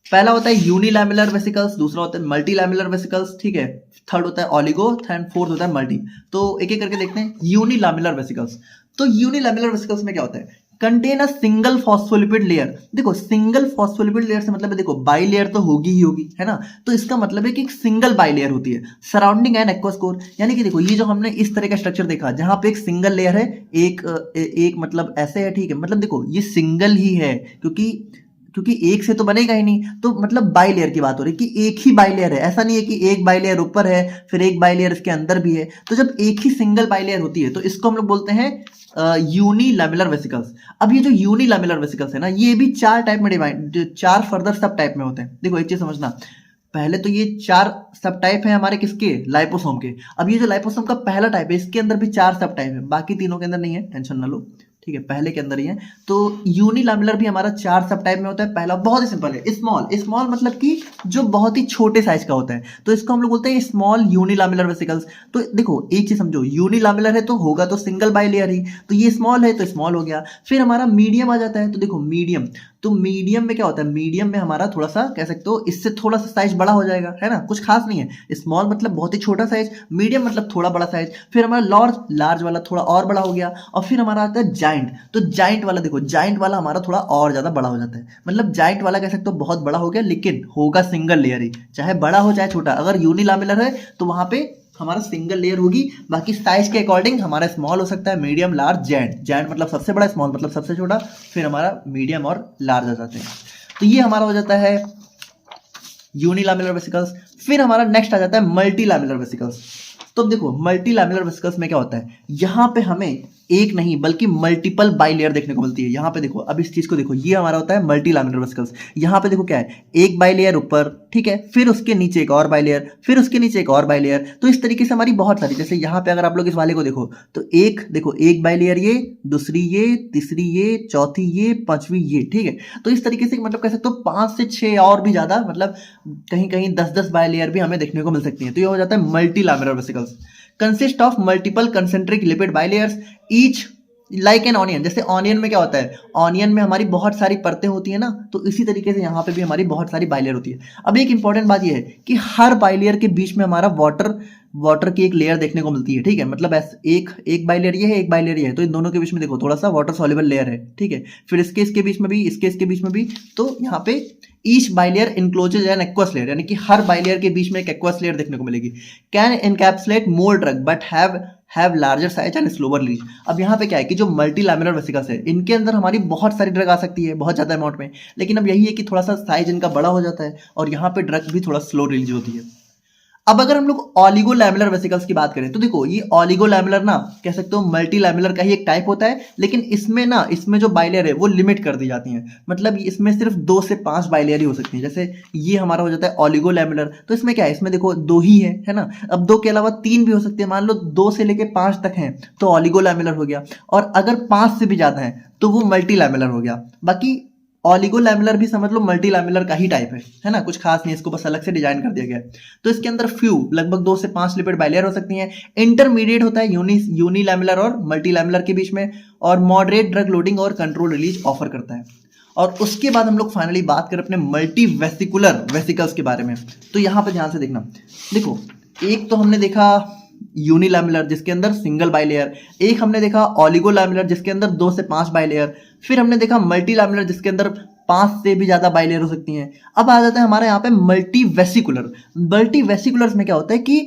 पहला होता है यूनिलैमेलर वेसिकल्स, दूसरा होता है मल्टीलैमेलर वेसिकल्स, ठीक है, थर्ड होता है ऑलिगो, एंड फोर्थ होता है मल्टी। तो एक एक करके देखते हैं। यूनिलैमेलर वेसिकल्स, तो यूनिलैमेलर वेसिकल्स में क्या होता है, contain a single phospholipid layer. देखो सिंगल फॉस्फोलिपिड लेयर से मतलब है, देखो बाई लेयर तो होगी ही होगी, है ना, तो इसका मतलब है कि एक सिंगल बाई लेयर होती है सराउंडिंग एन एक्वस कोर। यानी कि देखो ये जो हमने इस तरह का स्ट्रक्चर देखा जहां पे एक सिंगल लेयर है, एक मतलब ऐसे है, ठीक है, मतलब देखो ये सिंगल ही है क्योंकि एक से तो बनेगा ही नहीं, तो मतलब बाई लेयर की बात हो रही है कि एक ही बाई लेयर है, ऐसा नहीं है कि एक बाई लेयर ऊपर है फिर एक बाई लेयर इसके अंदर भी है। तो जब एक ही सिंगल बाई लेयर होती है तो इसको हम लोग बोलते हैं यूनिलैमेलर वेसिकल्स। अब ये जो यूनिलैमेलर वेसिकल्स है ना ये भी 4 टाइप में डिवाइड, 4 फर्दर सब टाइप में होते हैं। देखो एक चीज समझना, पहले तो ये 4 सब टाइप है हमारे किसके, लाइपोसोम के। अब ये जो लाइपोसोम का पहला टाइप है इसके अंदर भी 4 सब टाइप है, बाकी तीनों के अंदर नहीं है, टेंशन ना लो, ठीक है, पहले के अंदर ही है। तो यूनिलैमेलर भी हमारा 4 सब टाइप में होता है। पहला बहुत ही सिंपल है, स्मॉल मतलब कि जो बहुत ही छोटे साइज का होता है, तो इसको हम लोग बोलते हैं स्मॉल यूनिलैमेलर वेसिकल्स। तो देखो एक चीज समझो, यूनिलैमेलर है तो होगा तो सिंगल बाई लेयर ही, तो ये स्मॉल है तो स्मॉल हो गया। फिर हमारा मीडियम आ जाता है, तो देखो मीडियम, तो मीडियम में क्या होता है, मीडियम में हमारा थोड़ा सा कह सकते हो इससे थोड़ा सा साइज बड़ा हो जाएगा, है ना, कुछ खास नहीं है। स्मॉल मतलब बहुत ही छोटा साइज, मीडियम मतलब थोड़ा बड़ा साइज, फिर हमारा लार्ज वाला थोड़ा और बड़ा हो गया, और फिर हमारा आता है जाइंट। तो जाइंट वाला देखो, जाइंट वाला हमारा थोड़ा और ज्यादा बड़ा हो जाता है, मतलब जाइंट वाला कह सकते हो बहुत बड़ा हो गया, लेकिन होगा सिंगल लेयर ही, चाहे बड़ा हो चाहे छोटा। अगर यूनिलैमेलर है तो वहां पे हमारा सिंगल लेयर होगी, बाकी साइज के अकॉर्डिंग हमारा स्मॉल हो सकता है, मीडियम, लार्ज, जायंट मतलब सबसे बड़ा, स्मॉल मतलब सबसे छोटा, फिर हमारा मीडियम और लार्ज आ जाते हैं। तो ये हमारा हो जाता है यूनिलैमेलर वेसिकल्स। फिर हमारा नेक्स्ट आ जाता है मल्टीलैमेलर वेसिकल्स। तो देखो मल्टीलैमेलर वेसिकल्स में क्या होता है, यहाँ पे हमें एक नहीं बल्कि मल्टीपल बाई लेयर देखने को मिलती है। यहाँ पे देखो, अब इस चीज को देखो, ये हमारा होता है मल्टीलैमेलर वेसिकल्स। यहाँ पे देखो क्या है, एक बाई लेयर ऊपर, ठीक है, फिर उसके नीचे एक और बाई लेयर, फिर उसके नीचे एक और बाई लेयर। तो इस तरीके से हमारी बहुत सारी, जैसे यहाँ पे अगर आप लोग इस वाले को देखो तो देखो एक बाई लेयर ये, दूसरी ये, तीसरी ये, चौथी ये, पांचवी ये, ठीक है। तो इस तरीके से मतलब कह सकते हो 5 से 6 और भी ज्यादा, मतलब कहीं कहीं 10-10 बाई लेयर भी हमें देखने को मिल सकती है। तो ये हो जाता है multilamellar vesicles. Consist of multiple concentric lipid bilayers each like an onion. जैसे ऑनियन में क्या होता है, ऑनियन में हमारी बहुत सारी परतें होती है ना, तो इसी तरीके से यहाँ पे भी हमारी बहुत सारी बाइलेयर होती है। अब एक इंपॉर्टेंट बात ये है कि हर बाइलेयर के बीच में हमारा वाटर की एक लेयर देखने को मिलती है, ठीक है, मतलब एक बाइलेयर ये है, एक बाइलेयर ये है, तो इन दोनों के बीच में देखो थोड़ा सा वाटर सॉल्युबल लेयर है, ठीक है। फिर इसके बीच में भी, इसके बीच में भी, तो यहाँ पे each bilayer encloses an aqueous layer, यानी कि हर बाइलेयर के बीच में एक एक्वस लेयर देखने को मिलेगी। Can encapsulate more drug but have larger size and slower release. अब यहाँ पे क्या है कि जो मल्टीलैमेलर वेसिकल्स है इनके अंदर हमारी बहुत सारी ड्रग आ सकती है, बहुत ज्यादा अमाउंट में, लेकिन अब यही है कि थोड़ा सा साइज इनका बड़ा हो जाता है और यहाँ पे ड्रग भी थोड़ा स्लो रिलीज होती है। अब अगर हम लोग ऑलिगोलैमेलर वेसिकल्स की बात करें तो देखो ये ऑलिगोलैमेलर ना कह सकते हो मल्टीलैमेलर का ही एक टाइप होता है, लेकिन इसमें जो बाइलेयर है वो लिमिट कर दी जाती हैं, मतलब इसमें सिर्फ 2 से 5 बाइलेयर ही हो सकती हैं। जैसे ये हमारा हो जाता है ऑलिगोलैमेलर, तो इसमें क्या है, इसमें देखो 2 ही है ना। अब 2 के अलावा 3 भी हो सकते हैं, मान लो 2 से लेके 5 तक हैं तो ऑलिगोलैमेलर हो गया, और अगर 5 से भी ज्यादा है तो वो मल्टीलैमेलर हो गया। बाकी ऑलिगोलैमेलर भी समझ लो मल्टीलैमेलर का ही टाइप है ना, कुछ खास नहीं, इसको बस अलग से डिजाइन कर दिया गया है। तो इसके अंदर लगभग 2 से 5 लिपिड बाइलेयर हो सकती हैं। इंटरमीडिएट होता है यूनिलैमेलर और मल्टीलैमेलर के बीच में, और मॉडरेट ड्रग लोडिंग और कंट्रोल रिलीज ऑफर करता है। और उसके बाद हम लोग फाइनली बात करें अपने मल्टी वेसिकुलर वेसिकल्स के बारे में। तो यहाँ पे ध्यान से देखना, देखो एक तो हमने देखा यूनिलैमिलर जिसके अंदर सिंगल बाइलेयर, एक हमने देखा ऑलिगोलैमिलर जिसके अंदर 2 से 5 बाइलेयर, फिर हमने देखा मल्टीलैमिलर जिसके अंदर 5 से भी ज़्यादा बाइलेयर हो सकती हैं। अब आ जाता है हमारे यहाँ पे मल्टी वेसिकुलर। मल्टी वेसिकुलर्स में क्या होता है कि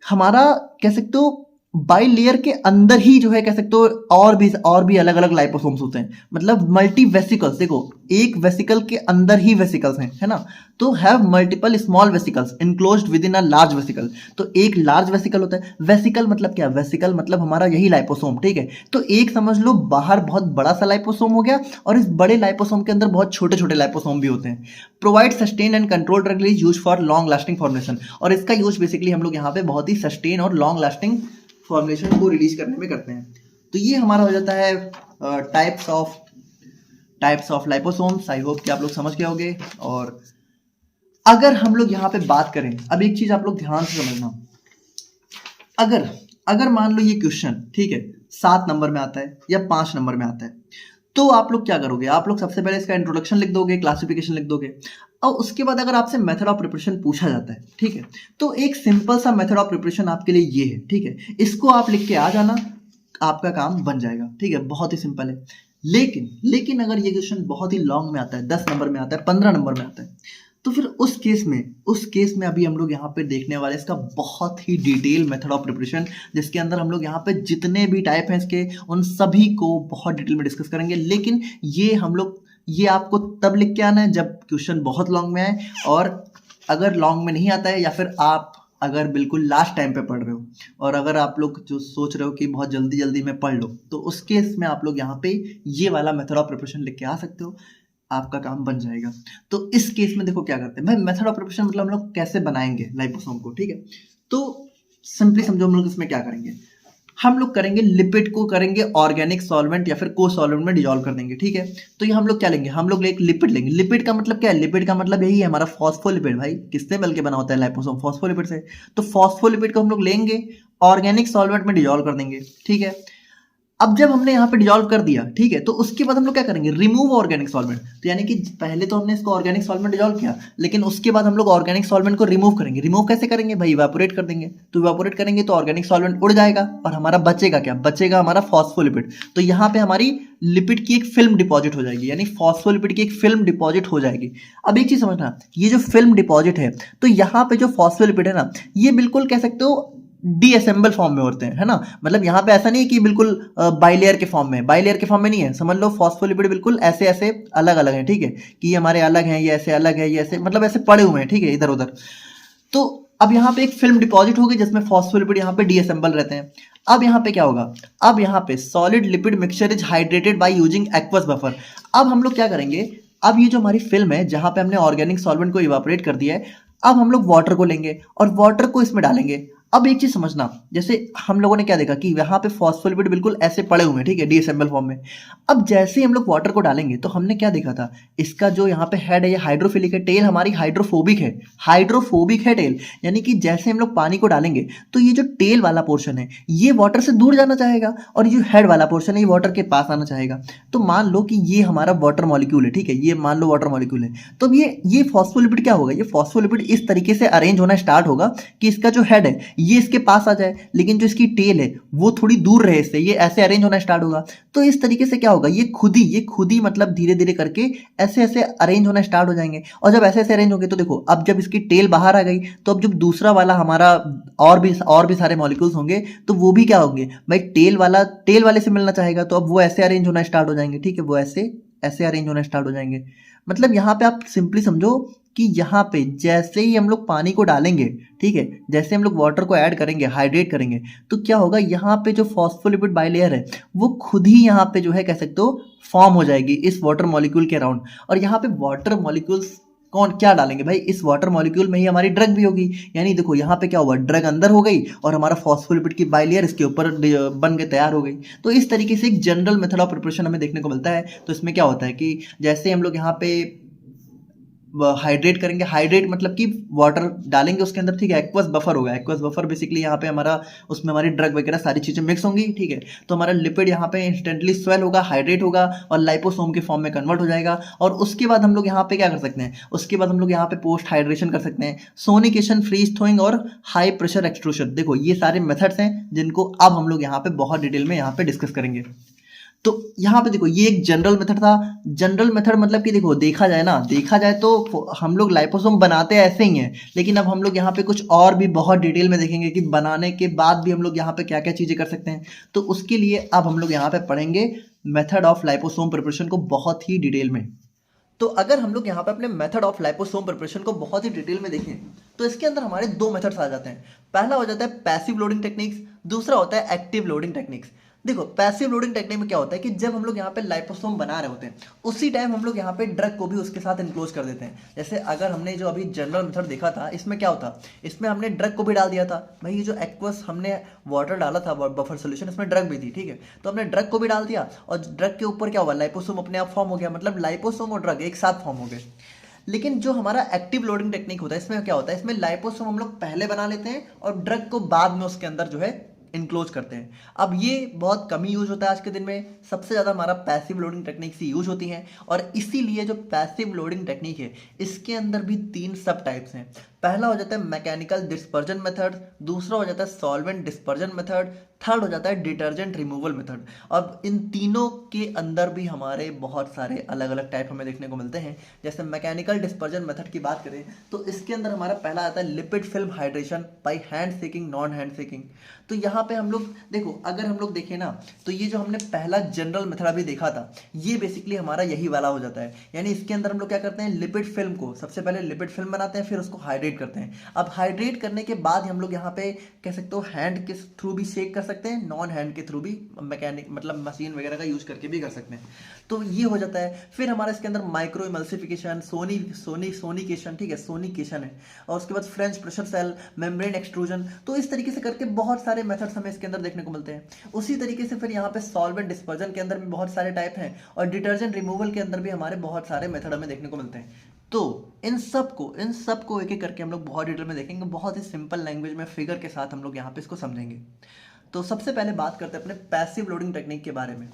हमारा कह सकते हो बाई लेयर के अंदर ही जो है कह सकते हो और भी अलग अलग लाइपोसोम्स होते हैं, मतलब मल्टी वेसिकल्स। देखो एक वेसिकल के अंदर ही वेसिकल्स हैं, है ना, तो have multiple small vesicles enclosed with in a large vesicle. तो एक लार्ज वेसिकल होता है। वेसिकल मतलब क्या? वेसिकल मतलब हमारा यही लाइपोसोम, ठीक है। तो एक समझ लो बाहर बहुत बड़ा सा लाइपोसोम हो गया और इस बड़े लाइपोसोम के अंदर बहुत छोटे छोटे लाइपोसोम भी होते हैं। Provide sustain and control drug release use for long lasting formation. और इसका यूज बेसिकली हम लोग यहाँ पे बहुत ही सस्टेन और लॉन्ग लास्टिंग फॉर्मुलेशन को रिलीज करने में करते हैं। तो ये हमारा हो जाता है types of liposomes. I hope कि आप लोग समझ गए होंगे। और अगर हम लोग यहाँ पे बात करें, अब एक चीज आप लोग ध्यान से समझना, अगर मान लो ये क्वेश्चन, ठीक है, 7 नंबर में आता है या 5 नंबर में आता है, तो आप लोग क्या करोगे? आप लोग सबसे पहले इसका इंट्रोडक्शन लिख दोगे, क्लासिफिकेशन लिख दोगे, और उसके बाद अगर आपसे मेथड ऑफ प्रिपरेशन पूछा जाता है, ठीक है, तो एक सिंपल सा मेथड ऑफ प्रिपरेशन आपके लिए ये है, ठीक है, इसको आप लिख के आ जाना, आपका काम बन जाएगा, ठीक है, बहुत ही सिंपल है। लेकिन अगर ये क्वेश्चन बहुत ही लॉन्ग में आता है, 10 नंबर में आता है, 15 नंबर में आता है, तो फिर उस केस में अभी हम लोग यहाँ पे देखने वाले इसका बहुत ही डिटेल मेथड ऑफ प्रिपरेशन, जिसके अंदर हम लोग यहाँ पे जितने भी टाइप हैं इसके उन सभी को बहुत डिटेल में डिस्कस करेंगे। लेकिन ये आपको तब लिख के आना है जब क्वेश्चन बहुत लॉन्ग में आए, और अगर लॉन्ग में नहीं आता है या फिर आप अगर बिल्कुल लास्ट टाइम पे पढ़ रहे हो और अगर आप लोग जो सोच रहे हो कि बहुत जल्दी जल्दी में पढ़ लो, तो उस केस में आप लोग यहाँ पे ये वाला मेथड ऑफ प्रिपरेशन लिख के आ सकते हो, आपका काम बन जाएगा। तो इस केस में देखो क्या करते हैं भाई, मेथड ऑफ प्रिपरेशन मतलब हम लोग कैसे बनाएंगे लाइपोसोम को, ठीक है। तो सिंपली समझो हम लोग इसमें क्या करेंगे, हम लोग करेंगे लिपिड को करेंगे ऑर्गेनिक सॉल्वेंट या फिर को सॉल्वेंट में डिजोल्व कर देंगे, ठीक है। तो ये हम लोग क्या लेंगे, हम लोग एक लिपिड लेंगे। लिपिड का मतलब क्या है? लिपिड का मतलब यही है हमारा फॉस्फोलिपिड। भाई किससे मिलकर बना होता है लाइपोसोम? फॉस्फोलिपिड से। तो फॉस्फोलिपिड को हम लोग लेंगे, ऑर्गेनिक सॉल्वेंट में डिजोल्व कर देंगे, ठीक है। अब जब हमने यहाँ पे डिजोल्व कर दिया, ठीक है, तो उसके बाद हम लोग क्या करेंगे, रिमूव ऑर्गेनिक सॉल्वेंट। तो यानी कि पहले तो हमने इसको ऑर्गेनिक सॉल्वेंट डिजोल्व किया, लेकिन उसके बाद हम लोग ऑर्गेनिक सॉल्वेंट को रिमूव करेंगे। रिमूव कैसे करेंगे भाई? इवेपोरेट कर देंगे। तो इवेपोरेट करेंगे तो ऑर्गेनिक सॉल्वेंट उड़ जाएगा और हमारा बचेगा क्या? बचेगा हमारा फॉस्फोलिपिड। तो यहाँ पे हमारी लिपिड की एक फिल्म डिपॉजिट हो जाएगी, यानी फॉस्फोलिपिड की एक फिल्म डिपॉजिट हो जाएगी। अब एक चीज समझना, ये जो फिल्म डिपॉजिट है, तो यहाँ पे जो फॉस्फोलिपिड है ना, ये बिल्कुल कह सकते हो डीअसेंबल फॉर्म में होते हैं, है ना। मतलब यहाँ पे ऐसा नहीं है कि बिल्कुल बाइलेयर के फॉर्म में, बाइलेयर के फॉर्म में नहीं है। समझ लो फॉस्फोलिपिड बिल्कुल ऐसे ऐसे अलग अलग हैं, ठीक है, कि ये हमारे अलग हैं, ये ऐसे अलग है, ये ऐसे मतलब ऐसे पड़े हुए हैं, ठीक है, इधर उधर। तो अब यहाँ पे एक फिल्म डिपॉजिट होगी जिसमें फॉस्फोलिपिड यहाँ पे डीअसेंबल रहते हैं। अब यहाँ पे क्या होगा, अब यहाँ पे solid lipid mixture is hydrated by using aqueous buffer. अब हम लोग क्या करेंगे, अब ये जो हमारी फिल्म है जहाँ पे हमने ऑर्गेनिक सॉल्वेंट को इवापोरेट कर दिया है, अब हम लोग वाटर को लेंगे और वाटर को इसमें डालेंगे। अब एक चीज समझना, जैसे हम लोगों ने क्या देखा कि यहाँ पे फॉस्फोलिपिड बिल्कुल ऐसे पड़े हुए हैं, ठीक है, डीअसेंबल फॉर्म में। अब जैसे ही हम लोग वाटर को डालेंगे तो हमने क्या देखा था, इसका जो यहाँ पे हेड है ये हाइड्रोफिलिक है, टेल हमारी हाइड्रोफोबिक है, हाइड्रोफोबिक है टेल। यानी कि जैसे हम लोग पानी को डालेंगे तो ये जो टेल वाला पोर्शन है ये वाटर से दूर जाना चाहेगा और ये जो हेड वाला पोर्शन है ये वाटर के पास आना चाहेगा। तो मान लो कि ये हमारा वाटर मॉलिक्यूल है, ठीक है, ये मान लो वाटर मॉलिक्यूल है। तो ये फॉस्फोलिपिड क्या होगा, ये फॉस्फोलिपिड इस तरीके से अरेंज होना स्टार्ट होगा कि इसका जो हेड है ये इसके पास आ जाए, लेकिन जो इसकी टेल है वो थोड़ी दूर रहे इससे, ये ऐसे अरेंज होना स्टार्ट होगा। तो इस तरीके से क्या होगा, ये खुद ही मतलब धीरे धीरे करके ऐसे ऐसे अरेंज होना स्टार्ट हो जाएंगे। और जब ऐसे ऐसे अरेंज होंगे तो देखो, अब जब इसकी टेल बाहर आ गई तो अब जब दूसरा वाला हमारा और भी सारे मॉलिक्यूल्स होंगे तो वो भी क्या होंगे भाई, टेल वाले से मिलना चाहेगा, तो अब वो ऐसे अरेंज होना स्टार्ट हो जाएंगे, ठीक है, वो ऐसे अरेंज होना स्टार्ट हो जाएंगे। मतलब यहाँ पे आप सिंपली समझो कि यहाँ पे जैसे ही हम लोग पानी को डालेंगे, ठीक है, जैसे हम लोग वाटर को ऐड करेंगे, हाइड्रेट करेंगे, तो क्या होगा, यहाँ पे जो फॉस्फोलिपिड बाइलेयर है वो खुद ही यहाँ पे जो है कह सकते हो फॉर्म हो जाएगी इस वाटर मॉलिक्यूल के अराउंड। और यहाँ पे वाटर मॉलिक्यूल्स कौन क्या डालेंगे भाई, इस वाटर मॉलिक्यूल में ही हमारी ड्रग भी होगी। यानी देखो यहाँ पे क्या हुआ, ड्रग अंदर हो गई और हमारा फॉस्फोलिपिड की बाइलेयर इसके ऊपर बन के तैयार हो गई। तो इस तरीके से एक जनरल मेथड ऑफ प्रिपरेशन हमें देखने को मिलता है। तो इसमें क्या होता है कि जैसे हम लोग यहाँ पे हाइड्रेट करेंगे। हाइड्रेट मतलब कि वाटर डालेंगे उसके अंदर, ठीक है। एक्वस बफर होगा। एक्वस बफर बेसिकली यहाँ पे हमारा, उसमें हमारी ड्रग वगैरह सारी चीज़ें मिक्स होंगी, ठीक है। तो हमारा लिपिड यहाँ पे इंस्टेंटली स्वेल होगा, हाइड्रेट होगा और लाइपोसोम के फॉर्म में कन्वर्ट हो जाएगा। और उसके बाद हम लोग यहाँ पे क्या कर सकते हैं, उसके बाद हम लोग यहाँ पे पोस्ट हाइड्रेशन कर सकते हैं, सोनिकेशन, फ्रीज थ्रोइंग और हाई प्रेशर एक्सट्रूशन। देखो ये सारे मेथड्स हैं जिनको अब हम लोग यहाँ पे बहुत डिटेल में यहाँ पे डिस्कस करेंगे। तो यहाँ पे देखो ये एक जनरल मेथड था। जनरल मेथड मतलब कि देखो देखा जाए ना, देखा जाए तो हम लोग लाइपोसोम बनाते ऐसे ही हैं, लेकिन अब हम लोग यहाँ पे कुछ और भी बहुत डिटेल में देखेंगे कि बनाने के बाद भी हम लोग यहाँ पे क्या क्या चीज़ें कर सकते हैं। तो उसके लिए अब हम लोग यहाँ पे पढ़ेंगे मेथड ऑफ लाइपोसोम प्रिपरेशन को बहुत ही डिटेल में। तो अगर हम लोग यहाँ पे अपने मेथड ऑफ लाइपोसोम प्रिपरेशन को बहुत ही डिटेल में देखें तो इसके अंदर हमारे दो मेथड्स आ जाते हैं। पहला हो जाता है पैसिव लोडिंग टेक्निक्स, दूसरा होता है एक्टिव लोडिंग टेक्निक्स। देखो पैसिव लोडिंग टेक्निक में क्या होता है कि जब हम लोग यहाँ पे लाइपोसोम बना रहे होते हैं उसी टाइम हम लोग यहाँ पे ड्रग को भी उसके साथ इनक्लोज कर देते हैं। जैसे अगर हमने जो अभी जनरल मेथड देखा था, इसमें क्या होता, इसमें हमने ड्रग को भी डाल दिया था। भाई ये जो एक्वस हमने वाटर डाला था बफर सोल्यूशन, इसमें ड्रग भी थी, ठीक है। तो हमने ड्रग को भी डाल दिया और ड्रग के ऊपर क्या हुआ, लाइपोसोम अपने आप फॉर्म हो गया। मतलब लाइपोसोम और ड्रग एक साथ फॉर्म हो गए। लेकिन जो हमारा एक्टिव लोडिंग टेक्निक होता है इसमें क्या होता है, इसमें लाइपोसोम हम लोग पहले बना लेते हैं और ड्रग को बाद में उसके अंदर जो है इनक्लोज करते हैं। अब ये बहुत कम ही यूज होता है आज के दिन में, सबसे ज़्यादा हमारा पैसिव लोडिंग टेक्निक से यूज होती हैं। और इसीलिए जो पैसिव लोडिंग टेक्निक है इसके अंदर भी 3 सब टाइप्स हैं। पहला हो जाता है मैकेनिकल डिस्पर्जन मेथड, दूसरा हो जाता है सॉल्वेंट डिस्पर्जन मेथड, थर्ड हो जाता है डिटर्जेंट रिमूवल मेथड। अब इन तीनों के अंदर भी हमारे बहुत सारे अलग अलग टाइप हमें देखने को मिलते हैं। जैसे मैकेनिकल डिस्पर्जन मेथड की बात करें तो इसके अंदर हमारा पहला आता है lipid film hydration by hand shaking, non hand shaking. तो यहाँ पे हम लोग देखो, अगर हम लोग देखें ना तो ये जो हमने पहला जनरल मेथड अभी देखा था ये बेसिकली हमारा यही वाला हो जाता है। यानी इसके अंदर हम लोग क्या करते हैं, लिपिड फिल्म को सबसे पहले लिपिड फिल्म बनाते हैं, फिर उसको हाइड्रेट करते हैं। अब हाइड्रेट करने के बाद हम लोग यहाँ पे कह सकते हो हैंड के थ्रू भी शेक कर सकते हैं, नॉन हैंड के थ्रू भी मैकेनिक मतलब मशीन वगैरह का यूज करके भी कर सकते हैं। तो ये हो जाता है। फिर हमारा इसके अंदर माइक्रो इमल्सिफिकेशन, सोनिकेशन, ठीक है, सोनिकेशन है। और उसके बाद French pressure cell, membrane extrusion. तो इस तरीके से करके बहुत सारे मेथड्स हमें इसके अंदर देखने को मिलते हैं। उसी तरीके से फिर यहाँ पे सॉल्वेंट डिस्पर्जन के अंदर भी बहुत सारे टाइप हैं और डिटर्जेंट रिमूवल के अंदर भी हमारे बहुत सारे मेथड हमें देखने को मिलते हैं। तो इन सब को एक एक करके हम लोग बहुत डिटेल में देखेंगे, बहुत ही सिंपल लैंग्वेज में फिगर के साथ हम लोग यहाँ पे इसको समझेंगे। तो सबसे पहले बात करते हैं अपने पैसिव लोडिंग टेक्निक के बारे में।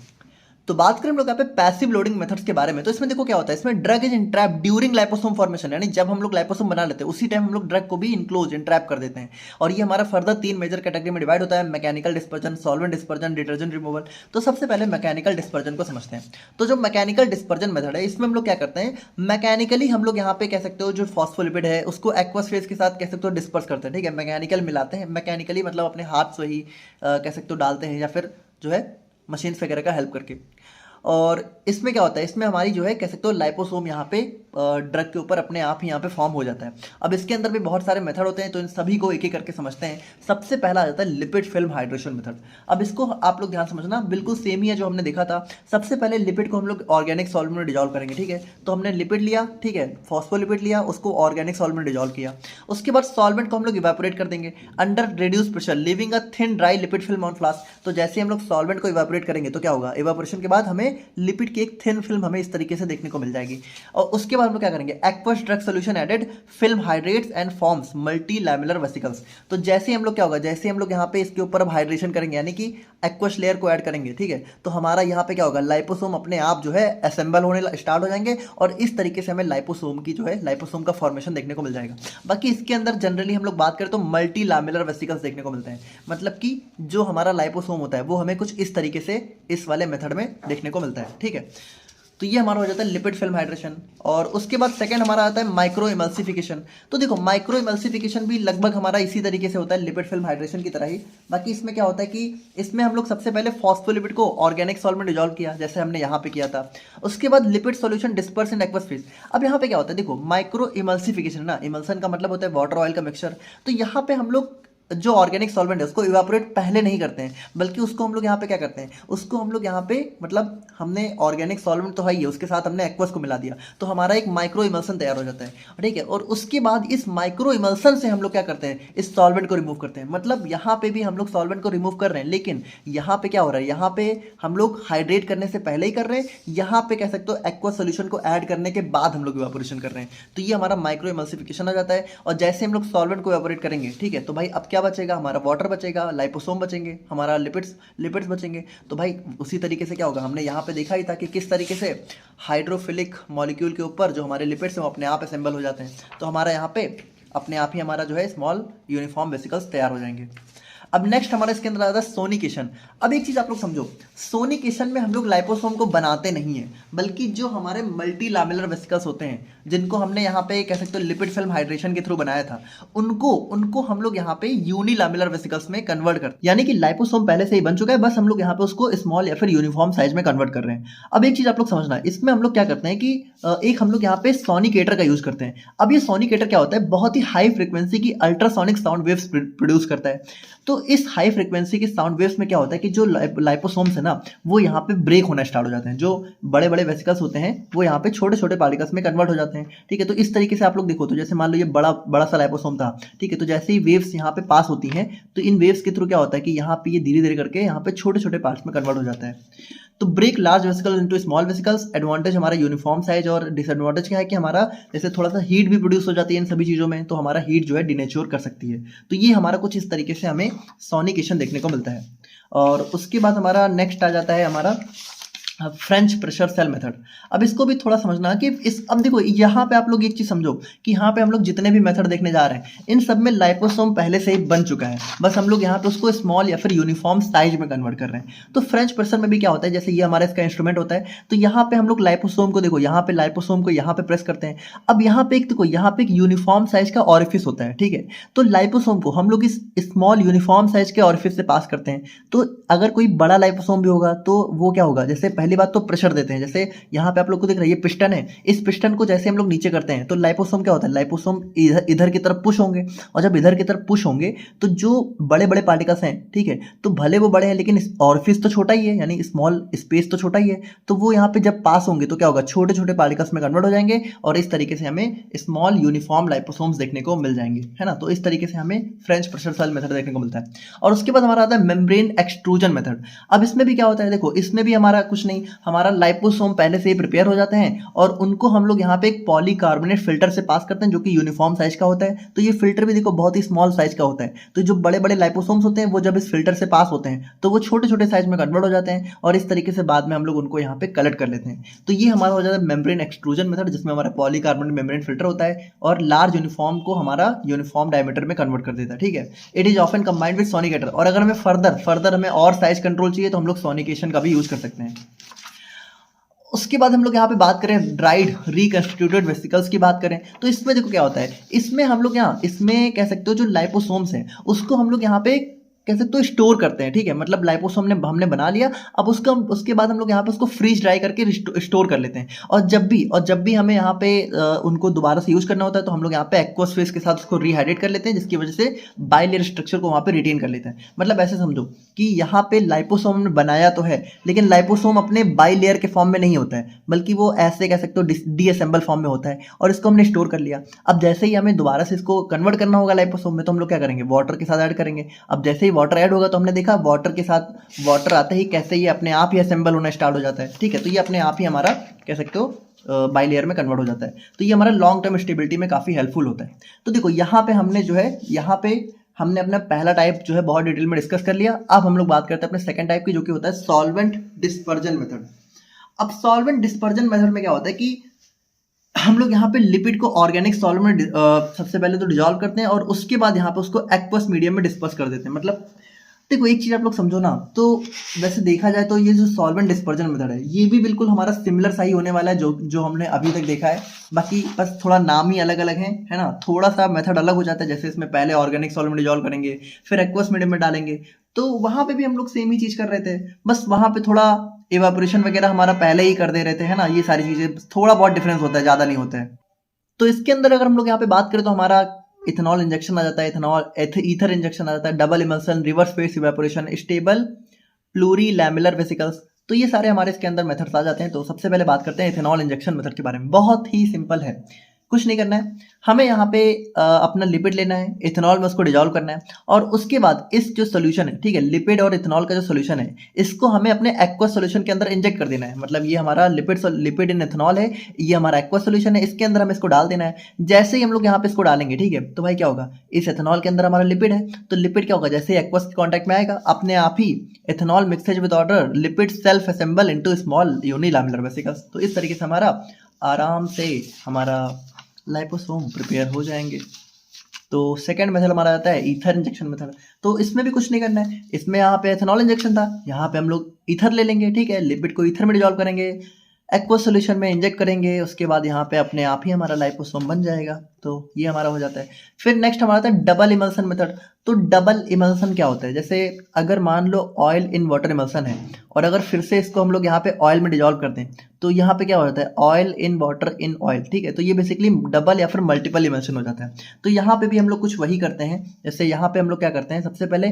तो बात करें हम लोग यहाँ पे पैसिव लोडिंग मेथड्स के बारे में, तो इसमें देखो क्या होता है, इसमें drug is entrap during liposome formation, यानी जब हम लोग लाइपोसोम बना लेते हैं उसी टाइम हम लोग ड्रग को भी इनक्लोज इंट्रैप कर देते हैं। और ये हमारा फर्दर 3 मेजर कैटेगरी में डिवाइड होता है, mechanical dispersion, solvent dispersion, detergent removal. तो सबसे पहले मैकेनिकल डिस्पर्जन को समझते हैं। तो जो मैकेनिकल डिस्पर्जन मेथड है इसमें हम लोग क्या करते हैं, मैकेनिकली हम लोग यहाँ पे कह सकते हो जो फॉस्फोलिपिड है उसको एक्वस फेज के साथ कह सकते हो डिस्पर्स करते हैं, ठीक है। मैकेनिकल मिलाते हैं, मैकेनिकली मतलब अपने हाथ से ही कह सकते हो डालते हैं या फिर जो है मशीन वगैरह का हेल्प करके। और इसमें क्या होता है, इसमें हमारी जो है कह सकते हो लाइपोसोम यहाँ पे ड्रग के ऊपर अपने आप ही यहाँ पे फॉर्म हो जाता है। अब इसके अंदर भी बहुत सारे मेथड होते हैं, तो इन सभी को एक एक करके समझते हैं। सबसे पहला आ जाता है लिपिड फिल्म हाइड्रेशन मेथड। अब इसको आप लोग ध्यान समझना, बिल्कुल सेम ही है जो हमने देखा था। सबसे पहले लिपिड को हम लोग ऑर्गेनिक सॉल्वेंट में डिजॉल्व करेंगे, ठीक है। तो हमने लिपिड लिया, ठीक है, फॉस्फोलिपिड लिया, उसको ऑर्गेनिक सॉल्वेंट में डिजॉल्व किया। उसके बाद सॉल्वेंट को हम लोग इवेपोरेट कर देंगे under reduce pressure, living a thin dry lipid film on flask. तो जैसे हम लोग सॉल्वेंट को इवेपोरेट करेंगे तो क्या होगा, इवेपोरेशन के बाद हमें लिपिड की एक थिन फिल्म हमें इस तरीके से देखने को मिल जाएगी। और उसके बाद हम लोग क्या करेंगे, aqueous drug solution added, film hydrates and forms multi lamellar vesicles. तो जैसे हम लोग क्या होगा, जैसे हम लोग यहाँ पे इसके ऊपर अब हाइड्रेशन करेंगे यानी कि एक्वस लेयर को ऐड करेंगे, ठीक है। तो हमारा यहाँ पे क्या होगा, लाइपोसोम अपने आप जो है असेंबल होने स्टार्ट हो जाएंगे और इस तरीके से हमें लाइपोसोम की जो है लाइपोसोम का फॉर्मेशन देखने को मिल जाएगा। बाकी इसके अंदर जनरली हम लोग बात करें तो मल्टी लैमेलर वेसिकल्स देखने को मिलते हैं। मतलब कि जो हमारा लाइपोसोम होता है वो हमें कुछ इस तरीके से इस वाले मेथड में देखने को मिलता है, ठीक है। तो ये हमारा हो जाता है लिपिड फिल्म हाइड्रेशन। और उसके बाद सेकंड हमारा आता है माइक्रो इमल्सिफिकेशन। तो देखो माइक्रो इमल्सिफिकेशन भी लगभग हमारा इसी तरीके से होता है लिपिड फिल्म हाइड्रेशन की तरह ही। बाकी इसमें क्या होता है कि इसमें हम लोग सबसे पहले फॉस्फोलिपिड को ऑर्गेनिक सॉल्वेंट में डिजॉल्व किया जैसे हमने यहाँ पे किया था। उसके बाद lipid solution disperse in aqueous phase. अब यहाँ पे क्या होता है, देखो माइक्रो इमल्सिफिकेशन ना, इमल्सन का मतलब होता है वाटर ऑयल का मिक्सचर। तो यहाँ पे हम लोग जो ऑर्गेनिक सॉल्वेंट है उसको इवापोरेट पहले नहीं करते हैं, बल्कि उसको हम लोग यहाँ पे क्या करते हैं, उसको हम लोग यहाँ पे मतलब हमने ऑर्गेनिक सॉल्वेंट तो है ही है, उसके साथ हमने एक्वस को मिला दिया तो हमारा एक माइक्रो इमल्सन तैयार हो जाता है, ठीक है। और उसके बाद इस माइक्रो इमल्सन से हम लोग क्या करते हैं, इस सॉल्वेंट को रिमूव करते हैं। मतलब यहाँ पे भी हम लोग सॉल्वेंट को रिमूव कर रहे हैं, लेकिन यहाँ पे क्या हो रहा है, यहाँ पे हम लोग हाइड्रेट करने से पहले ही कर रहे हैं, यहाँ पे कह सकते हो एक्वस सोल्यूशन को ऐड करने के बाद हम लोग इवापोरेशन कर रहे हैं। तो ये हमारा माइक्रो इमल्सिफिकेशन हो जाता है। और जैसे हम लोग सॉल्वेंट को इवापोरेट करेंगे, ठीक है, तो भाई अब क्या बचेगा, हमारा वाटर बचेगा, लाइपोसोम बचेंगे, हमारा लिपिड्स लिपिड्स बचेंगे। तो भाई उसी तरीके से क्या होगा, हमने यहाँ पे देखा ही था कि किस तरीके से हाइड्रोफिलिक मॉलिक्यूल के ऊपर जो हमारे लिपिड्स हैं वो अपने आप असेंबल हो जाते हैं। तो हमारा यहाँ पे अपने आप ही हमारा जो है स्मॉल यूनिफॉर्म वेसिकल्स तैयार हो जाएंगे। अब नेक्स्ट हमारा इसके अंदर आता है सोनिकेशन। अब एक चीज आप लोग समझो, सोनिकेशन में हम लोग लाइपोसोम को बनाते नहीं है, बल्कि जो हमारे मल्टी लैमेलर वेसिकल्स होते हैं, जिनको हमने यहाँ पे कह सकते हो लिपिड फिल्म हाइड्रेशन के थ्रू बनाया था, उनको उनको हम लोग यहाँ पे यूनी लैमेलर वेसिकल्स में कन्वर्ट करते, यानी कि लाइपोसोम पहले से ही बन चुका है, बस हम लोग यहाँ पे उसको स्मॉल या फिर यूनिफॉर्म साइज में कन्वर्ट कर रहे हैं। अब एक चीज आप लोग समझना है, इसमें हम लोग क्या करते हैं कि एक हम लोग यहाँ पे सोनिकेटर का यूज करते हैं। अब ये सोनिकेटर क्या होता है, बहुत ही हाई फ्रिक्वेंसी की अल्ट्रासोनिक साउंड वेव्स प्रोड्यूस करता है। तो इस हाई फ्रिक्वेंसी की साउंड वेव्स में क्या होता है कि जो लाइपोसोम्स है ना, वो यहाँ पे ब्रेक होना स्टार्ट हो जाते हैं। जो बड़े बड़े वेसिकल्स होते हैं वो यहाँ पे छोटे छोटे पार्टिकल्स में कन्वर्ट हो जाते हैं, ठीक है। तो इस तरीके से आप लोग देखो, तो जैसे मान लो ये बड़ा बड़ा सा लाइपोसोम था, ठीक है, तो जैसे ही वेव्स यहाँ पे पास होती हैं, तो इन वेव्स के थ्रू क्या होता है कि यहाँ पे ये धीरे धीरे करके यहाँ पे छोटे छोटे पार्ट्स में कन्वर्ट हो जाता है। तो break large vesicles into small vesicles. Advantage हमारा यूनिफॉर्म साइज, और डिसएडवांटेज क्या है कि हमारा जैसे थोड़ा सा हीट भी प्रोड्यूस हो जाती है इन सभी चीज़ों में, तो हमारा हीट जो है डिनेचर कर सकती है। तो ये हमारा कुछ इस तरीके से हमें सोनिकेशन देखने को मिलता है। और उसके बाद हमारा नेक्स्ट आ जाता है हमारा फ्रेंच प्रेशर सेल मेथड। अब इसको भी थोड़ा समझना कि अब देखो यहाँ पे आप लोग एक चीज समझो कि यहाँ पे हम लोग जितने भी मेथड देखने जा रहे हैं, इन सब में लाइपोसोम पहले से ही बन चुका है, बस हम लोग यहाँ पे उसको स्मॉल या फिर यूनिफॉर्म साइज में कन्वर्ट कर रहे हैं। तो फ्रेंच प्रेशर में भी क्या होता है, जैसे ये हमारा इसका इंस्ट्रूमेंट होता है, तो यहाँ पे हम लोग लाइपोसोम को देखो, यहाँ पे लाइपोसोम को यहाँ पे प्रेस करते हैं। अब यहाँ पे एक देखो, यहाँ पे एक यूनिफॉर्म साइज का ऑरिफिस होता है, ठीक है। तो लाइपोसोम को हम लोग इस स्मॉल यूनिफॉर्म साइज के ऑरिफिस से पास करते हैं। तो अगर कोई बड़ा लाइपोसोम भी होगा तो वो क्या होगा, जैसे पहली बात तो प्रेशर देते हैं। जैसे यहाँ पे आप लोग को दिख रहा है ये पिस्टन है, इस पिस्टन को जैसे हम लोग नीचे करते हैं तो लाइपोसोम क्या होता है, लाइपोसोम इधर की तरफ पुश होंगे, और जब इधर की तरफ पुश होंगे तो जो बड़े बड़े पार्टिकल्स हैं, ठीक है, तो भले वो बड़े हैं लेकिन ऑरिफिस तो छोटा ही है, यानी स्मॉल स्पेस तो छोटा ही है, तो वो यहाँ पे जब पास होंगे तो क्या होगा, छोटे छोटे पार्टिकल्स में कन्वर्ट हो जाएंगे, और इस तरीके से हमें स्मॉल यूनिफॉर्म लाइपोसोम्स देखने को मिल जाएंगे, है ना। तो इस तरीके से हमें फ्रेंच प्रेशर सेल मेथड देखने को मिलता है। और उसके बाद हमारा आता है मेम्ब्रेन एक्सट्रूजन मेथड। अब इसमें भी क्या होता है, देखो इसमें भी हमारा कुछ नहीं, हमारा लाइपोसोम पहले से ही प्रिपेयर हो जाते हैं, और उनको हम लोग यहाँ पे एक पॉलीकार्बोनेट फिल्टर से पास करते हैं जो कि यूनिफॉर्म साइज का होता है। तो ये फिल्टर भी देखो बहुत ही स्मॉल साइज का होता है। तो जो बड़े बड़े लाइपोसोम्स होते हैं वो जब इस फिल्टर से पास होते हैं तो वो छोटे छोटे साइज में कन्वर्ट हो जाते हैं, और इस तरीके से बाद में हम लोग उनको यहाँ पे कलेक्ट कर लेते हैं। तो ये हमारा हो जाता है मेम्ब्रेन एक्सट्रूजन मेथड, जिसमें हमारा पॉलीकार्बोनेट मेम्ब्रेन फिल्टर होता है और लार्ज यूनिफॉर्म को हमारा यूनिफॉर्म डायमीटर में कन्वर्ट कर देता है, ठीक है। It is often combined with sonicator. और अगर हमें फर्दर हमें और साइज कंट्रोल चाहिए तो हम लोग सोनिकेशन का भी यूज कर सकते हैं। उसके बाद हम लोग यहाँ पे बात करें ड्राइड रिकंस्टिट्यूटेड वेसिकल्स की बात करें, तो इसमें देखो क्या होता है, इसमें हम लोग यहाँ इसमें कह सकते हो जो लाइपोसोम्स हैं उसको हम लोग यहाँ पे कह सकते हो स्टोर करते हैं, ठीक है। मतलब लाइपोसोम ने हमने बना लिया, अब उसके बाद हम लोग यहाँ पे उसको फ्रीज ड्राई करके स्टोर कर लेते हैं। और जब भी हमें यहाँ पे उनको दोबारा से यूज करना होता है तो हम लोग यहाँ पे एक्वस फेस के साथ उसको रिहाइड्रेट कर लेते हैं, जिसकी वजह से बाइलेयर स्ट्रक्चर को वहाँ पे रिटेन कर लेते हैं। मतलब ऐसे समझो कि यहाँ पे लाइपोसोम ने बनाया तो है, लेकिन लाइपोसोम अपने बाइलेयर के फॉर्म में नहीं होता है, बल्कि वो ऐसे कह सकते हो डीअसेंबल फॉर्म में होता है, और इसको हमने स्टोर कर लिया। अब जैसे ही हमें दोबारा से इसको कन्वर्ट करना होगा लाइपोसोम में, तो हम लोग क्या करेंगे, वाटर के साथ ऐड करेंगे। अब जैसे ही वाटर ऐड होगा तो हमने देखा वाटर के साथ वाटर आते ही कैसे ये अपने आप ही असेंबल होना स्टार्ट हो जाता है, ठीक है। तो ये अपने आप ही हमारा कह सकते हो बाइलेयर में कन्वर्ट हो जाता है। तो ये हमारा लॉन्ग टर्म स्टेबिलिटी में काफ़ी हेल्पफुल होता है। तो देखो यहाँ पे हमने जो है यहाँ पे हमने अपना पहला टाइप जो है बहुत डिटेल में डिस्कस कर लिया। अब हम लोग बात करते हैं अपने सेकंड टाइप की, जो कि होता है सॉल्वेंट डिस्पर्जन मेथड। अब सॉल्वेंट डिस्पर्जन मेथड में क्या होता है कि हम लोग यहाँ पे लिपिड को ऑर्गेनिक सॉल्वेंट में सबसे पहले तो डिजॉल्व करते हैं, और उसके बाद यहाँ पे उसको एक्वस मीडियम में डिस्पर्स कर देते हैं। मतलब देखो एक चीज आप लोग समझो ना, तो वैसे देखा जाए तो ये जो सॉल्वेंट डिस्पर्जन मेथड है ये भी बिल्कुल हमारा सिमिलर सा ही होने वाला है जो हमने अभी तक देखा है। बाकी बस थोड़ा नाम ही अलग अलग है ना, थोड़ा सा मेथड अलग हो जाता है। जैसे इसमें पहले ऑर्गेनिक सॉल्वेंट डिजॉल्व करेंगे, फिर एक्वस मीडियम में डालेंगे, तो वहां पे भी हम लोग सेम ही चीज कर रहे थे, बस वहां पे थोड़ा इवापोरेशन वगैरह हमारा पहले ही कर दे रहे थे, है ना। ये सारी चीजें थोड़ा बहुत डिफरेंस होता है, ज्यादा नहीं होता है। तो इसके अंदर अगर हम लोग यहाँ पे बात करें तो हमारा इथेनॉल इंजेक्शन आ जाता है, ईथर इंजेक्शन आ जाता है, double emulsion, reverse phase evaporation, stable plurilamellar vesicles. तो ये सारे हमारे इसके अंदर मेथड्स आ जाते हैं। तो सबसे पहले बात करते हैं इथेनॉल इंजेक्शन मेथड के बारे में। बहुत ही सिंपल है, कुछ नहीं करना है, हमें यहाँ पे अपना लिपिड लेना है, इथेनॉल में उसको डिजोल्व करना है, और उसके बाद इस जो सोल्यूशन है, ठीक है, लिपिड और इथेनॉल का जो सोल्यूशन है, इसको हमें अपने एक्वस सोल्यूशन के अंदर इंजेक्ट कर देना है। मतलब ये हमारा लिपिड इन इथेनॉल है, ये हमारा एक्वस सोल्यूशन है, इसके अंदर हमें इसको डाल देना है। जैसे ही हम लोग यहाँ पे इसको डालेंगे, ठीक है, तो भाई क्या होगा, इस इथेनॉल के अंदर हमारा लिपिड है, तो लिपिड क्या होगा, जैसे एक्वस के कॉन्टैक्ट में आएगा, अपने आप ही ethanol mixes with water, lipid self assemble into small unilamellar vesicles. तो इस तरीके से हमारा आराम से हमारा लाइपोसोम प्रिपेयर हो जाएंगे। तो सेकंड मेथड हमारा आता है ईथर इंजेक्शन मेथड। तो इसमें भी कुछ नहीं करना है, इसमें यहाँ पे एथेनॉल इंजेक्शन था, यहाँ पे हम लोग ईथर ले लेंगे, ठीक है, लिपिड को ईथर में डिजॉल्व करेंगे, एक्वस सोल्यूशन में इंजेक्ट करेंगे, उसके बाद यहाँ पे अपने आप ही हमारा लाइपोसोम बन जाएगा। तो ये हमारा हो जाता है। फिर नेक्स्ट हमारा था डबल इमल्सन मेथड। तो डबल इमल्सन क्या होता है, जैसे अगर मान लो ऑयल इन वाटर इमल्सन है, और अगर फिर से इसको हम लोग यहाँ पे ऑयल में डिजॉल्व करते हैं, तो यहाँ पे क्या हो जाता है, oil in water in oil, ठीक है। तो ये बेसिकली डबल या फिर मल्टीपल इमल्सन हो जाता है। तो यहाँ पे भी हम लोग कुछ वही करते हैं, जैसे यहाँ पे हम लोग क्या करते हैं, सबसे पहले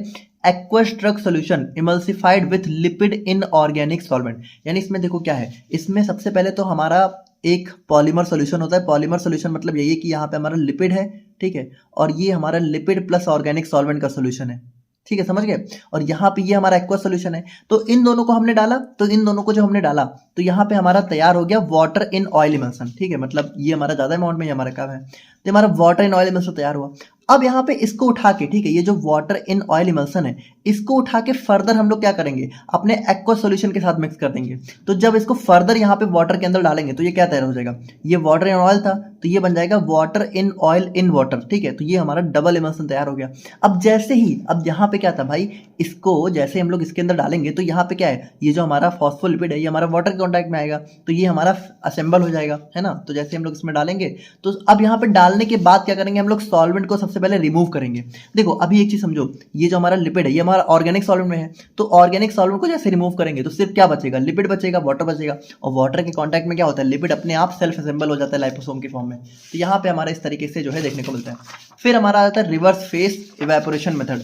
aqueous drug solution emulsified with lipid in organic solvent. यानी इसमें देखो क्या है, इसमें सबसे पहले तो हमारा एक पॉलीमर सोल्यूशन होता है। पॉलीमर सोल्यूशन मतलब यही है कि यहाँ पे हमारा लिपिड है, ठीक है, और ये हमारा लिपिड प्लस ऑर्गेनिक सॉल्वेंट का सोल्यूशन है, ठीक है, समझ गए। और यहाँ पे ये हमारा एक्वस सोल्यूशन है। तो इन दोनों को हमने डाला, तो इन दोनों को जो हमने डाला, तो यहाँ पे हमारा तैयार हो गया वाटर इन ऑयल इमल्सन, ठीक है, मतलब ये हमारा ज्यादा अमाउंट में ये हमारा कम है, तो हमारा वाटर इन ऑयल इमल्सन तैयार हुआ। अब यहाँ पे इसको उठा के, ठीक है, ये जो वाटर इन ऑयल इमल्सन है, इसको उठा के फर्दर हम लोग क्या करेंगे, अपने एक्वस सॉल्यूशन के साथ मिक्स कर देंगे। तो जब इसको फर्दर यहाँ पे वाटर के अंदर डालेंगे, तो ये क्या तैयार हो जाएगा, ये वाटर इन ऑयल था, तो ये बन जाएगा water in oil in water, ठीक है। तो ये हमारा डबल इमल्सन तैयार हो गया। अब जैसे ही, अब यहाँ पे क्या था भाई, इसको जैसे हम लोग इसके अंदर डालेंगे, तो यहाँ पे क्या है, ये जो हमारा फॉस्फोलिपिड है, ये हमारा वाटर के कॉन्टैक्ट में आएगा, तो ये हमारा असेंबल हो जाएगा, है ना। तो जैसे हम लोग इसमें डालेंगे, तो अब यहाँ पे डालने के बाद क्या करेंगे, हम लोग सॉल्वेंट को सबसे पहले रिमूव करेंगे। देखो अभी एक चीज समझो, ये जो हमारा लिपिड है, ये हमारा ऑर्गेनिक सॉल्वेंट में है, तो ऑर्गेनिक सॉल्वेंट को जैसे रिमूव करेंगे, तो सिर्फ क्या बचेगा, लिपिड बचेगा, वाटर बचेगा, और वाटर के कांटेक्ट में क्या होता है, लिपिड अपने आप सेल्फ असेंबल हो जाता है लाइपोसोम की फॉर्म में। तो यहाँ पे हमारा इस तरीके से जो है देखने को मिलता है। फिर हमारा आता है रिवर्स फेस इवेपोरेशन मेथड।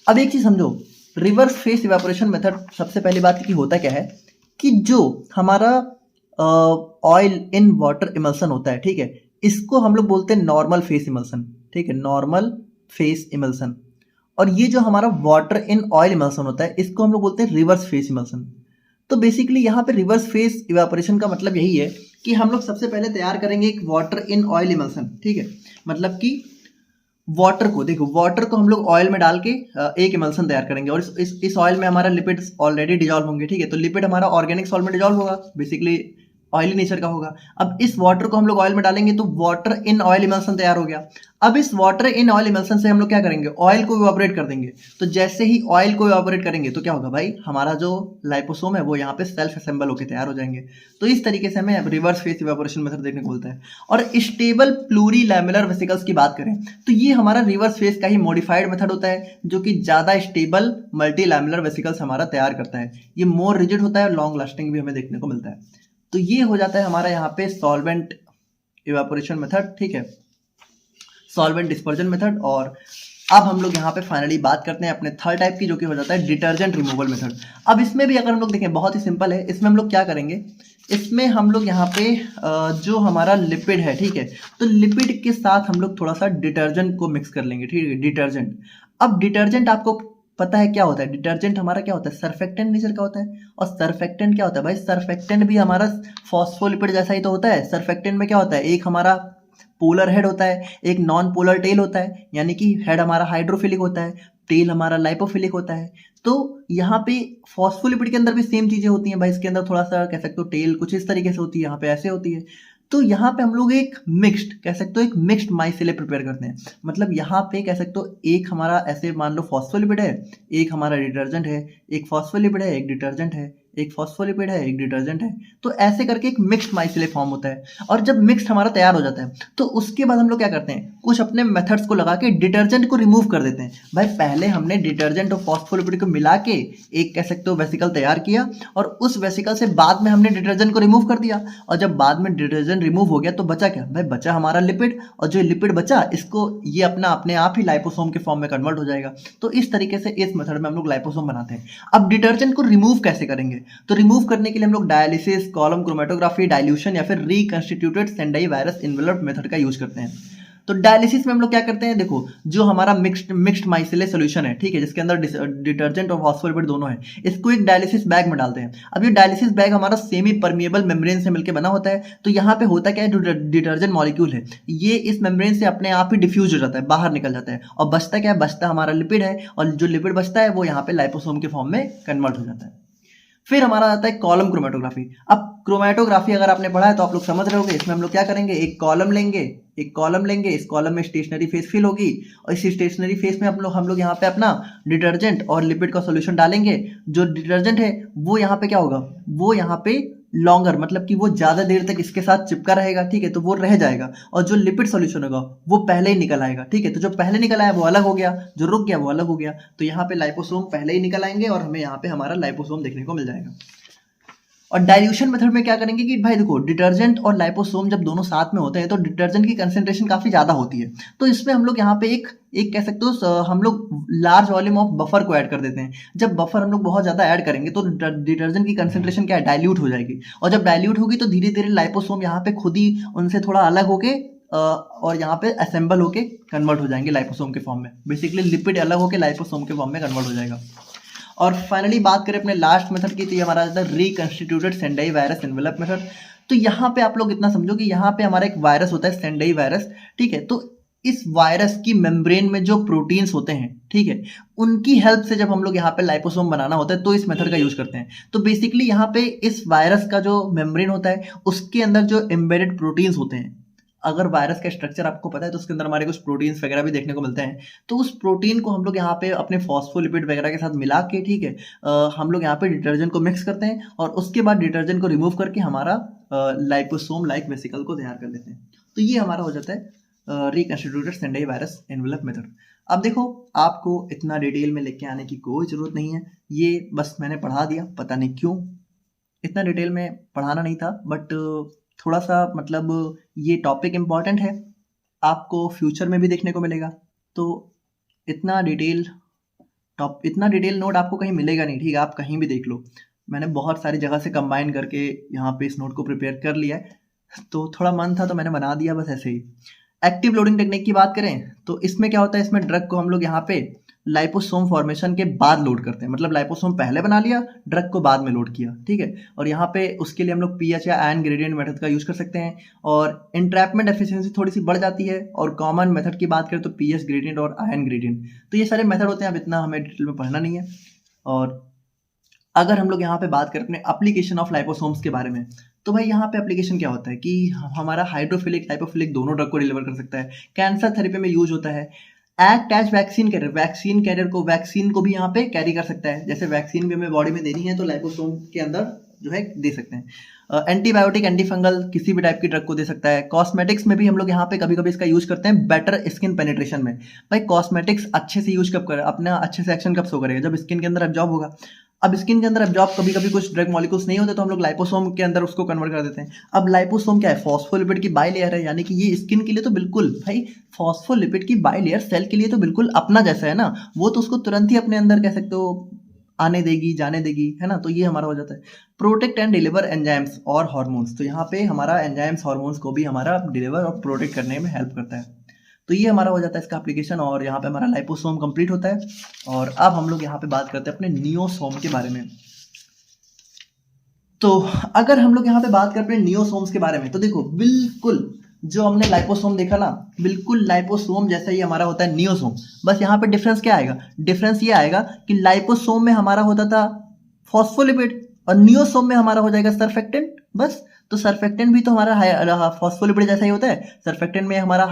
अब एक चीज समझो, रिवर्स फेस इवेपोरेशन मेथड सबसे पहली बात की होता क्या है, कि जो हमारा ऑयल इन वाटर इमल्सन होता है, ठीक है, इसको हम लोग बोलते हैं नॉर्मल फेस इमल्सन, ठीक है, नॉर्मल फेस इमल्सन। और ये जो हमारा वाटर इन ऑयल इमल्सन होता है, इसको हम लोग बोलते हैं रिवर्स फेस इमल्सन। तो बेसिकली यहाँ पे रिवर्स फेस इवेपोरेशन का मतलब यही है कि हम लोग सबसे पहले तैयार करेंगे एक वाटर इन ऑयल इमल्सन, ठीक है, मतलब कि वाटर को, देखो वाटर को हम लोग ऑयल में डाल के एक इमल्सन तैयार करेंगे, और इस ऑयल में हमारा लिपिड्स ऑलरेडी डिजॉल्व होंगे, ठीक है। तो लिपिड हमारा ऑर्गेनिक सॉल्ट में डिजॉल्व होगा, बेसिकली ऑयली नेचर का होगा। अब इस वाटर को हम लोग ऑयल में डालेंगे, तो वाटर इन ऑयल इमल्सन तैयार हो गया। अब इस वाटर इन ऑयल इमल्सन से हम लोग क्या करेंगे, ऑयल को इवापोरेट कर देंगे। तो जैसे ही ऑयल को इवापोरेट करेंगे, तो क्या होगा भाई, हमारा जो लाइपोसोम है वो यहाँ पे सेल्फ असेंबल होकर तैयार हो जाएंगे। तो इस तरीके से हमें रिवर्स फेस इवापोरेशन मेथड देखने को मिलता है। और स्टेबल प्लूरी लैमिलर वेसिकल्स की बात करें, तो ये हमारा रिवर्स फेस का ही मॉडिफाइड मेथड होता है, जो कि ज्यादा स्टेबल मल्टी लैमिलर वेसिकल्स हमारा तैयार करता है। ये मोर रिजिड होता है और लॉन्ग लास्टिंग भी हमें देखने को मिलता है। तो ये हो जाता है हमारा यहाँ पे सॉल्वेंट इवेपोरेशन मेथड, ठीक है, सॉल्वेंट डिस्पर्जन मेथड। और अब हम लोग यहाँ पे फाइनली बात करते हैं अपने थर्ड टाइप की, जो कि हो जाता है डिटर्जेंट रिमूवल मेथड। अब इसमें भी अगर हम लोग देखें, बहुत ही सिंपल है। इसमें हम लोग क्या करेंगे, इसमें हम लोग यहाँ पे जो हमारा लिपिड है, ठीक है, तो लिपिड के साथ हम लोग थोड़ा सा डिटर्जेंट को मिक्स कर लेंगे, ठीक है, डिटर्जेंट। अब डिटर्जेंट आपको पता है क्या होता है, डिटर्जेंट हमारा क्या होता है, सरफेक्टेंट नेचर का होता है। और सरफेक्टेंट क्या होता है भाई, सरफेक्टेंट भी हमारा फॉस्फोलिपिड जैसा ही तो होता है। सरफेक्टेंट में क्या होता है, एक हमारा पोलर हेड होता है, एक नॉन पोलर टेल होता है, यानी कि हेड हमारा हाइड्रोफिलिक होता है, टेल हमारा लाइपोफिलिक होता है। तो यहाँ पे फॉस्फोलिपिड के अंदर भी सेम चीजें होती हैं भाई, इसके अंदर थोड़ा सा कह सकते हो टेल कुछ इस तरीके से होती है, यहाँ पे ऐसे होती है। तो यहाँ पे हम लोग एक मिक्स्ड कह सकते हो, एक मिक्स्ड माइसेले प्रिपेयर करते हैं। मतलब यहाँ पे कह सकते हो, एक हमारा ऐसे मान लो फॉस्फोलिपिड है, एक हमारा डिटर्जेंट है, एक फॉस्फोलिपिड है, एक डिटर्जेंट है, एक फॉस्फोलिपिड है, एक डिटर्जेंट है। तो ऐसे करके एक मिक्स्ड माइसिले फॉर्म होता है। और जब मिक्स्ड हमारा तैयार हो जाता है तो उसके बाद हम लोग क्या करते हैं, कुछ अपने मेथड्स को लगा के डिटर्जेंट को रिमूव कर देते हैं। भाई पहले हमने डिटर्जेंट और फॉस्फोलिपिड को मिला के एक कह सकते हो वेसिकल तैयार किया, और उस वेसिकल से बाद में हमने डिटर्जेंट को रिमूव कर दिया। और जब बाद में डिटर्जेंट रिमूव हो गया तो बचा क्या भाई, बचा हमारा लिपिड। और जो लिपिड बचा इसको ये अपने आप ही लाइपोसोम के फॉर्म में कन्वर्ट हो जाएगा। तो इस तरीके से इस मेथड में हम लोग लाइपोसोम बनाते हैं। अब डिटर्जेंट को रिमूव कैसे करेंगे, तो रिमूव करने के लिए हम लोग डायलिसिस, कॉलम क्रोमेटोग्राफी, डाइल्यूशन या फिर रिकंस्टिट्यूटेड सेंडाई वायरस इन्वेलप मेथड का यूज करते हैं। तो डायलिसिस में हम लोग क्या करते हैं, देखो जो हमारा मिक्स्ड माइसिले सॉल्यूशन है, ठीक है, जिसके अंदर डिटर्जेंट और फॉस्फोलिपिड दोनों है, इसको एक डायलिसिस बैग में डालते हैं। अब ये डायलिसिस बैग हमारा सेमी परमिएबल मेम्ब्रेन से मिलकर बना होता है। तो यहाँ पे होता क्या है, जो डिटर्जेंट मॉलिक्यूल है ये इस मेम्ब्रेन से अपने आप ही डिफ्यूज हो जाता है, बाहर निकल जाता है, और बचता क्या है, बचता हमारा लिपिड है। और जो लिपिड बचता है वो यहाँ पे लाइपोसोम के फॉर्म में कन्वर्ट हो जाता है। फिर हमारा आता है कॉलम क्रोमेटोग्राफी। अब क्रोमेटोग्राफी अगर आपने पढ़ा है तो आप लोग समझ रहे होंगे। इसमें हम लोग क्या करेंगे, एक कॉलम लेंगे, इस कॉलम में स्टेशनरी फेस फिल होगी, और इस स्टेशनरी फेस में हम लोग यहाँ पे अपना डिटर्जेंट और लिपिड का सॉल्यूशन डालेंगे। जो डिटर्जेंट है वो यहाँ पे क्या होगा, वो यहाँ पे लॉन्गर, मतलब कि वो ज़्यादा देर तक इसके साथ चिपका रहेगा, ठीक है, तो वो रह जाएगा। और जो लिपिड सॉल्यूशन होगा वो पहले ही निकल आएगा, ठीक है। तो जो पहले निकल आया वो अलग हो गया, जो रुक गया वो अलग हो गया। तो यहाँ पे लाइपोसोम पहले ही निकल आएंगे और हमें यहाँ पे हमारा लाइपोसोम देखने को मिल जाएगा। और डाइल्यूशन मेथड में क्या करेंगे कि भाई देखो, डिटर्जेंट और लाइपोसोम जब दोनों साथ में होते हैं तो डिटर्जेंट की कंसेंट्रेशन काफ़ी ज़्यादा होती है। तो इसमें हम लोग यहाँ पे एक कह सकते हो, हम लोग लार्ज वॉल्यूम ऑफ बफर को ऐड कर देते हैं। जब बफर हम लोग बहुत ज़्यादा ऐड करेंगे तो डिटर्जेंट की कंसेंट्रेशन क्या है, डाइल्यूट हो जाएगी। और जब डाइल्यूट होगी तो धीरे धीरे लाइपोसोम यहाँ पे खुद ही उनसे थोड़ा अलग होके और यहाँ पे असेंबल होके कन्वर्ट हो जाएंगे लाइपोसोम के फॉर्म में। बेसिकली लिपिड अलग होके लाइपोसोम के फॉर्म में कन्वर्ट हो जाएगा। और फाइनली बात करें अपने लास्ट मेथड की, तो ये हमारा आता है रिकंस्टिट्यूटेड सेंडाई वायरस एनवेलप मेथड। तो यहाँ पे आप लोग इतना समझो कि यहाँ पे हमारा एक वायरस होता है सेंडाई वायरस, ठीक है। तो इस वायरस की मेम्ब्रेन में जो प्रोटीन्स होते हैं, ठीक है, उनकी हेल्प से जब हम लोग यहाँ पे लाइपोसोम बनाना होता है तो इस मेथड का यूज करते हैं। तो बेसिकली यहाँ पे इस वायरस का जो मेम्ब्रेन होता है उसके अंदर जो एम्बेडेड प्रोटीन्स होते हैं, अगर वायरस का स्ट्रक्चर आपको पता है तो उसके अंदर हमारे कुछ प्रोटीन्स वगैरह भी देखने को मिलते हैं। तो उस प्रोटीन को हम लोग यहाँ पे अपने फॉस्फोलिपिड वगैरह के साथ मिला के, ठीक है, हम लोग यहाँ पे डिटर्जेंट को मिक्स करते हैं और उसके बाद डिटर्जेंट को रिमूव करके हमारा लाइपोसोम लाइक वेसिकल को तैयार कर देते हैं। तो ये हमारा हो जाता है रिकंस्टिट्यूटेड सेंडाई वायरस एनवेलप मेथड। अब देखो, आपको इतना डिटेल में लेके आने की कोई ज़रूरत नहीं है, ये बस मैंने पढ़ा दिया। पता नहीं क्यों इतना डिटेल में पढ़ाना नहीं था, बट थोड़ा सा मतलब ये टॉपिक इम्पॉर्टेंट है, आपको फ्यूचर में भी देखने को मिलेगा। तो इतना डिटेल नोट आपको कहीं मिलेगा नहीं, ठीक है, आप कहीं भी देख लो। मैंने बहुत सारी जगह से कंबाइन करके यहाँ पे इस नोट को प्रिपेयर कर लिया है, तो थोड़ा मन था तो मैंने बना दिया बस ऐसे ही। एक्टिव लोडिंग टेक्निक की बात करें तो इसमें क्या होता है, इसमें ड्रग को हम लोग यहाँ पे लाइपोसोम फॉर्मेशन के बाद लोड करते हैं। मतलब लाइपोसोम पहले बना लिया, ड्रग को बाद में लोड किया, ठीक है। और यहाँ पे उसके लिए हम लोग पीएच या आयन ग्रेडियंट मेथड का यूज कर सकते हैं, और इंट्रैपमेंट एफिशिएंसी थोड़ी सी बढ़ जाती है। और कॉमन मेथड की बात करें तो पीएच ग्रेडियंट और आयन ग्रेडियंट। तो ये सारे मेथड होते हैं, अब इतना हमें डिटेल में पढ़ना नहीं है। और अगर हम लोग यहाँ पे बात करें अपने एप्लीकेशन ऑफ लाइपोसोम्स के बारे में, तो भाई यहाँ पे एप्लीकेशन क्या होता है कि हमारा हाइड्रोफिलिक लाइपोफिलिक दोनों ड्रग को डिलीवर कर सकता है। कैंसर थेरेपी में यूज होता है। एक्ट एज वैक्सीन वैक्सीन को भी यहाँ पे कैरी कर सकता है। जैसे वैक्सीन भी हमें बॉडी में देनी है तो लाइपोसोम के अंदर जो है दे सकते हैं। एंटीबायोटिक, एंटीफंगल किसी भी टाइप की ड्रग को दे सकता है। कॉस्मेटिक्स में भी हम लोग यहाँ पे कभी कभी इसका यूज करते हैं बेटर स्किन पेनिट्रेशन में। भाई कॉस्मेटिक्स अच्छे से यूज कब करें, अपना अच्छे से एक्शन कब शो करेगा, जब स्किन के अंदर एब्जॉर्ब होगा। अब स्किन के अंदर एब्जॉर्ब कभी कभी कुछ ड्रग मॉलिक्यूल्स नहीं होते तो हम लोग लाइपोसोम के अंदर उसको कन्वर्ट कर देते हैं। अब लाइपोसोम क्या है, फॉस्फोलिपिड की बाई लेयर है, यानी कि ये स्किन के लिए तो बिल्कुल भाई फॉस्फोलिपिड की बाई लेयर सेल के लिए तो बिल्कुल अपना जैसा है ना, वो तो उसको तुरंत ही अपने अंदर कह सकते हो आने देगी, जाने देगी, है ना। तो ये हमारा हो जाता है। प्रोटेक्ट एंड डिलीवर एंजाइम्स और हार्मोन्स, तो यहाँ पे हमारा एंजाइम्स हार्मोन्स को भी हमारा डिलीवर और प्रोटेक्ट करने में हेल्प करता है। तो ये हमारा हो जाता है इसका एप्लीकेशन, और यहाँ पे हमारा लाइपोसोम कंप्लीट होता है। और अब हम लोग यहाँ पे बात करते हैं अपने नियोसोम के बारे में। तो अगर हम लोग यहाँ पे बात करें अपने नियोसोम्स के बारे में, तो देखो बिल्कुल जो हमने लाइपोसोम देखा ना, बिल्कुल लाइपोसोम जैसा ही हमारा होता है नियोसोम। बस यहाँ पे डिफरेंस क्या आएगा, डिफरेंस ये आएगा कि लाइपोसोम में हमारा होता था फॉस्फोलिपिड और नियोसोम में हमारा हो जाएगा सर्फेक्टेंट। बस तो सर्फेक्टेंट भी तो हमारा फॉस्फोलिपिड जैसा ही होता है। सर्फेक्टेंट में हमारा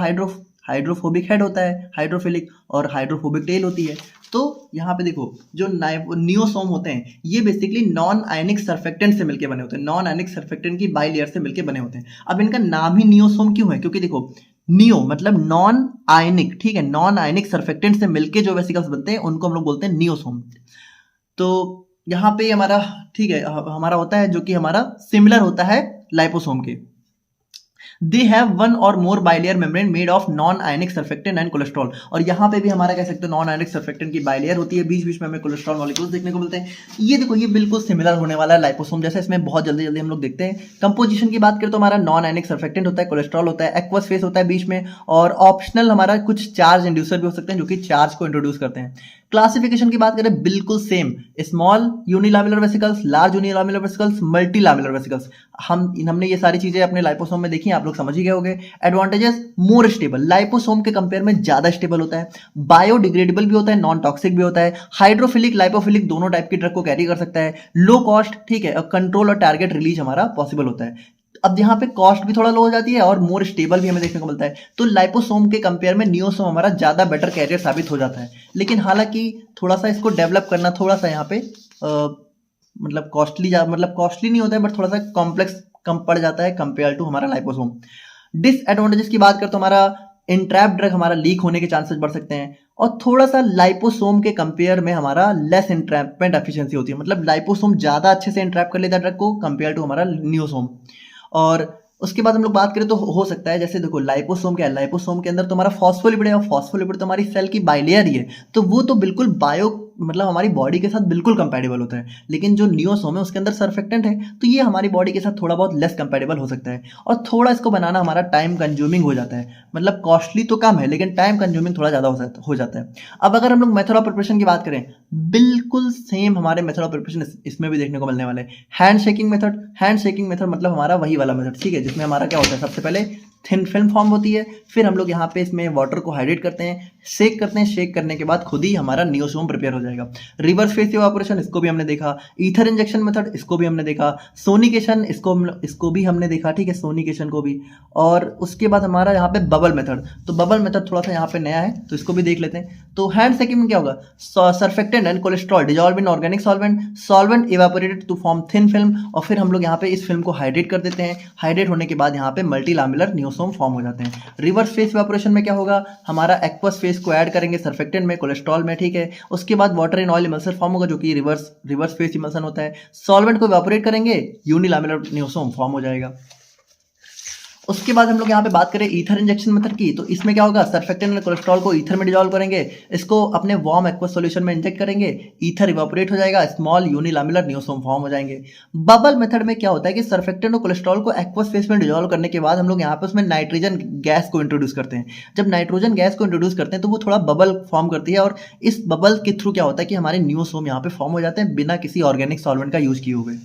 हाइड्रोफोबिक हेड होता है हाइड्रोफिलिक, और हाइड्रोफोबिक टेल होती है। तो यहाँ पे देखो जो नियोसोम होते हैं ये बेसिकली नॉन आयनिक सर्फेक्टेंट से मिलकर बने होते हैं, नॉन आयनिक सर्फेक्टेंट की बाइलेयर से मिलकर बने होते हैं। अब इनका नाम ही नियोसोम क्यों है, क्योंकि देखो नियो मतलब नॉन आयनिक, ठीक है, नॉन आयनिक सर्फेक्टेंट से मिलके जो वेसिकल्स बनते हैं उनको हम लोग बोलते हैं नियोसोम। तो यहाँ पे हमारा, ठीक है, हमारा होता है जो कि हमारा सिमिलर होता है लाइपोसोम के। दे हैव वन और more bilayer membrane made of non ionic surfactant and cholesterol. और यहाँ पे भी हमारा कह सकते हैं नॉन आयनिक सर्फेक्टेंट की बाइलेयर होती है, बीच बीच में हमें कोलेस्ट्रॉल मॉलिक्यूल्स देखने को मिलते हैं। ये देखो ये बिल्कुल सिमिलर होने वाला है लाइपोसोम जैसे, इसमें बहुत जल्दी जल्दी हम लोग देखते हैं। कंपोजिशन की बात करें तो हमारा नॉन आयनिक सर्फेक्टेंट होता है, कोलेस्ट्रॉल होता है, एक्वस फेस होता है बीच में, और ऑप्शनल हमारा कुछ चार्ज इंड्यूसर भी हो सकते हैं जो कि चार्ज को इंट्रोड्यूस करते हैं। क्लासिफिकेशन की बात करें बिल्कुल same, small unilamellar vesicles, large unilamellar vesicles, multi lamellar vesicles. हमने ये सारी चीजें अपने लाइपोसोम में देखी, आप लोग समझ ही गए होंगे। एडवांटेजेस, मोर स्टेबल, लाइपोसोम के कंपेयर में ज्यादा स्टेबल होता है, बायोडिग्रेडेबल भी होता है, नॉन टॉक्सिक भी होता है, हाइड्रोफिलिक लाइपोफिलिक दोनों टाइप की ड्रग को कैरी कर सकता है, लो कॉस्ट, ठीक है, कंट्रोल और टारगेट रिलीज हमारा पॉसिबल होता है। अब यहाँ पे कॉस्ट भी थोड़ा लो हो जाती है और मोर स्टेबल भी हमें देखने को मिलता है। तो लाइपोसोम के कंपेयर में नियोसोम हमारा ज्यादा बेटर कैरियर साबित हो जाता है। लेकिन हालांकि थोड़ा सा इसको डेवलप करना थोड़ा सा यहाँ पे मतलब कॉस्टली नहीं होता है, बट थोड़ा सा कॉम्प्लेक्स कम पड़ जाता है कंपेयर टू हमारा लाइपोसोम। डिसएडवांटेजेस की बात करें तो हमारा इंट्रैप ड्रग हमारा लीक होने के चांसेस बढ़ सकते हैं, और थोड़ा सा लाइपोसोम के कंपेयर में हमारा लेस इंट्रैपमेंट एफिशिएंसी होती है, मतलब लाइपोसोम ज्यादा अच्छे से इंट्रैप कर लेता है ड्रग को कंपेयर टू हमारा नियोसोम। और उसके बाद हम लोग बात करें तो हो सकता है, जैसे देखो लाइपोसोम क्या है, लाइपोसोम के अंदर तो हमारा फॉस्फोलिपिड है, और फॉस्फोलिपिड तो हमारी सेल की बाइलेयर ही है, तो वो तो बिल्कुल मतलब हमारी बॉडी के साथ बिल्कुल कंपैटिबल होता है। लेकिन जो नियोसोम है उसके अंदर सर्फेक्टेंट है, तो ये हमारी बॉडी के साथ थोड़ा बहुत लेस कंपैटिबल हो सकता है, और थोड़ा इसको बनाना हमारा टाइम कंज्यूमिंग हो जाता है। मतलब कॉस्टली तो कम है लेकिन टाइम कंज्यूमिंग थोड़ा ज़्यादा हो जाता है। अब अगर हम लोग मेथड ऑफ प्रिपरेशन की बात करें, बिल्कुल सेम हमारे मेथड ऑफ प्रिपरेशन इसमें भी देखने को मिलने वाले हैं। हैंड शेकिंग मेथड मतलब हमारा वही वाला मेथड, ठीक है, जिसमें हमारा क्या होता है, सबसे पहले थिन फिल्म फॉर्म होती है, फिर हम लोग यहाँ पे इसमें वाटर को हाइड्रेट करते हैं, शेक करते हैं, शेक करने के बाद खुद ही हमारा नियोसोम प्रिपेयर हो जाएगा। रिवर्स फेस इवापोरेशन, इसको भी हमने देखा। ईथर इंजेक्शन मेथड, इसको भी हमने देखा। सोनिकेशन, इसको भी हमने देखा, ठीक है, सोनिकेशन को भी। और उसके बाद हमारा यहाँ पे बबल मेथड, तो बबल मेथड थोड़ा सा यहाँ पे नया है तो इसको भी देख लेते हैं। तो हैंड शेकिंग में क्या होगा, surfactant and cholesterol dissolve in organic solvent evaporated to form thin film, और फिर हम लोग यहाँ पे इस फिल्म को हाइड्रेट कर देते हैं। हाइड्रेट होने के बाद यहाँ पे मल्टी लैमेलर नियोसोम फॉर्म हो जाते हैं। रिवर्स फेस इवापोरेशन में क्या होगा, हमारा एक्वस फेस को ऐड करेंगे सर्फेक्टेंट में, कोलेस्ट्रॉल में, ठीक है। उसके बाद water in oil emulsion form होगा जो कि रिवर्स फेस इमल्सन होता है। सॉल्वेंट को इवापोरेट करेंगे, यूनिलैमेलर नियोसोम फॉर्म हो जाएगा। उसके बाद हम लोग यहाँ पे बात करें ईथर इंजेक्शन मेथड की, तो इसमें क्या होगा, सर्फेक्टेंट और कोलेस्ट्रॉल को ईथर में डिजॉल्व करेंगे, इसको अपने वार्म एक्वस सॉल्यूशन में इंजेक्ट करेंगे, ईथर इवापोरेट हो जाएगा, स्मॉल यूनिलैमेलर नियोसोम फॉर्म हो जाएंगे। बबल मेथड में क्या होता है कि सर्फेक्टेंट और कोलेस्ट्रॉल को एक्वस फेस में डिजॉल्व करने के बाद हम लोग यहाँ पे उसमें नाइट्रोजन गैस को इंट्रोड्यूस करते हैं। जब नाइट्रोजन गैस को इंट्रोड्यूस करते हैं तो वो थोड़ा बबल फॉर्म करती है, और इस बबल के थ्रू क्या होता है कि हमारे नियोसोम यहाँ पे फॉर्म हो जाते हैं बिना किसी ऑर्गेनिक सॉल्वेंट का यूज किए हुए।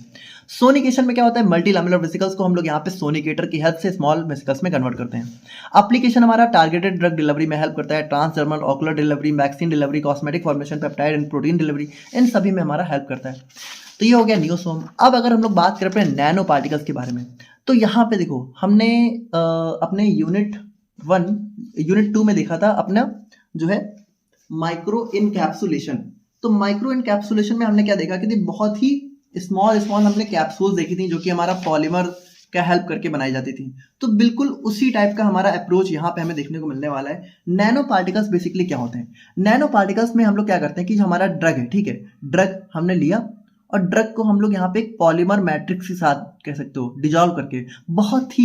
सोनिकेशन में क्या होता है, मल्टी लैमेलर वेसिकल्स को हम लोग यहाँ पे सोनिकेटर की हेल्प से स्मॉल वेसिकल्स में कन्वर्ट करते हैं। एप्लीकेशन हमारा टारगेटेड ड्रग डिलीवरी में हेल्प करता है, transdermal, ocular delivery, vaccine delivery, cosmetic formation, peptide and protein delivery, इन सभी में हमारा हेल्प करता है। तो ये हो गया नियोसोम। अब अगर हम लोग बात करें अपने नैनो पार्टिकल्स के बारे में, तो यहाँ पे देखो हमने अपने यूनिट 2 में देखा था अपना जो है माइक्रो इनकैप्सुलेशन। तो माइक्रो इनकैप्सुलेशन में हमने क्या देखा कि बहुत ही स्मॉल हमने कैप्सूल्स देखी थी जो कि हमारा पॉलीमर का हेल्प करके बनाई जाती थी। तो बिल्कुल उसी टाइप का हमारा अप्रोच यहाँ पे हमें देखने को मिलने वाला है। नैनो पार्टिकल्स बेसिकली क्या होते हैं, नैनो पार्टिकल्स में हम लोग क्या करते हैं कि जो हमारा ड्रग है, ठीक है, ड्रग हमने लिया और ड्रग को हम लोग यहाँ पे एक पॉलीमर मैट्रिक्स के साथ कह सकते हो डिजॉल्व करके बहुत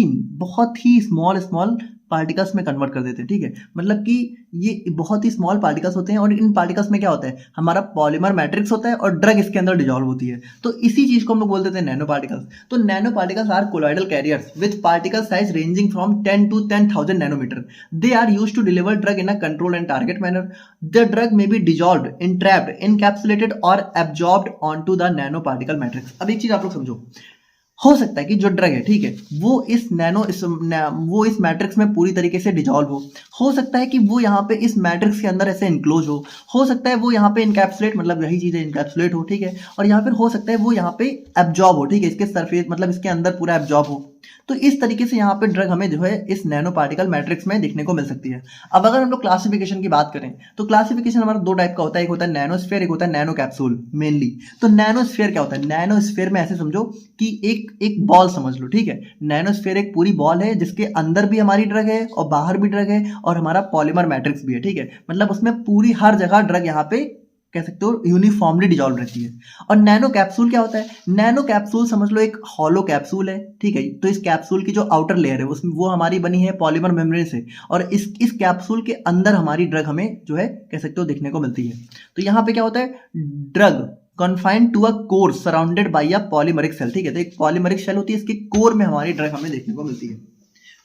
ही स्मॉल पार्टिकल्स में कन्वर्ट कर देते हैं, ठीक है। मतलब कि ये बहुत ही स्मॉल पार्टिकल्स होते हैं और इन पार्टिकल्स में क्या होता है, हमारा पॉलीमर मैट्रिक्स होता है और ड्रग इसके अंदर डिजॉल्व होती है। तो इसी चीज को हम लोग बोल देते हैं नैनो पार्टिकल्स। तो nano particles are colloidal carriers with particle size ranging from 10 to 10,000 nanometre. They are used to deliver drug in a control and target manner. The drug may be dissolved, entrapped, encapsulated और absorbed onto the nano particle matrix। अब एक चीज आप लोग समझो, हो सकता है कि जो ड्रग है, ठीक है, वो इस मैट्रिक्स में पूरी तरीके से डिजॉल्व हो सकता है कि वो यहाँ पे इस मैट्रिक्स के अंदर ऐसे इनक्लोज हो सकता है वो यहाँ पे इनकैप्सुलेट, मतलब यही चीज है इनकैप्सुलेट हो, ठीक है, और यहाँ फिर हो सकता है वो यहाँ पे एब्जॉर्ब हो, ठीक है, इसके सरफेस मतलब इसके अंदर पूरा एब्जॉर्ब हो। तो इस तरीके से यहाँ पे ड्रग हमें जो है इस नैनो पार्टिकल मैट्रिक्स में देखने को मिल सकती है। अब अगर हम लोग क्लासिफिकेशन की बात करें तो क्लासिफिकेशन हमारा दो टाइप का होता है, एक होता है नैनोस्फेयर, एक होता है नैनो कैप्सूल मेनली। तो नैनोस्फेयर क्या होता है? नैनोस्फेयर में ऐसे समझो कि एक बॉल समझ लो, ठीक है। नैनोस्फेयर एक पूरी बॉल है जिसके अंदर भी हमारी ड्रग है और बाहर भी ड्रग है और हमारा पॉलीमर मैट्रिक्स भी है, ठीक है। मतलब उसमें पूरी हर जगह ड्रग यहाँ पे कह सकते हो यूनिफॉर्मली डिजॉल्व रहती है। और नैनो कैप्सूल क्या होता है? नैनो कैप्सूल समझ लो एक हॉलो कैप्सूल है, ठीक है। तो इस कैप्सूल की जो आउटर लेयर है उसमें वो हमारी बनी है पॉलीमर मेम्ब्रेन से, और इस कैप्सूल के अंदर हमारी ड्रग हमें जो है कह सकते हो देखने को मिलती है। तो यहाँ पे क्या होता है? Drug confined to a core surrounded by a polymeric shell, ठीक है। तो एक पॉलीमरिक सेल होती है, इसके कोर में हमारी ड्रग हमें देखने को मिलती है।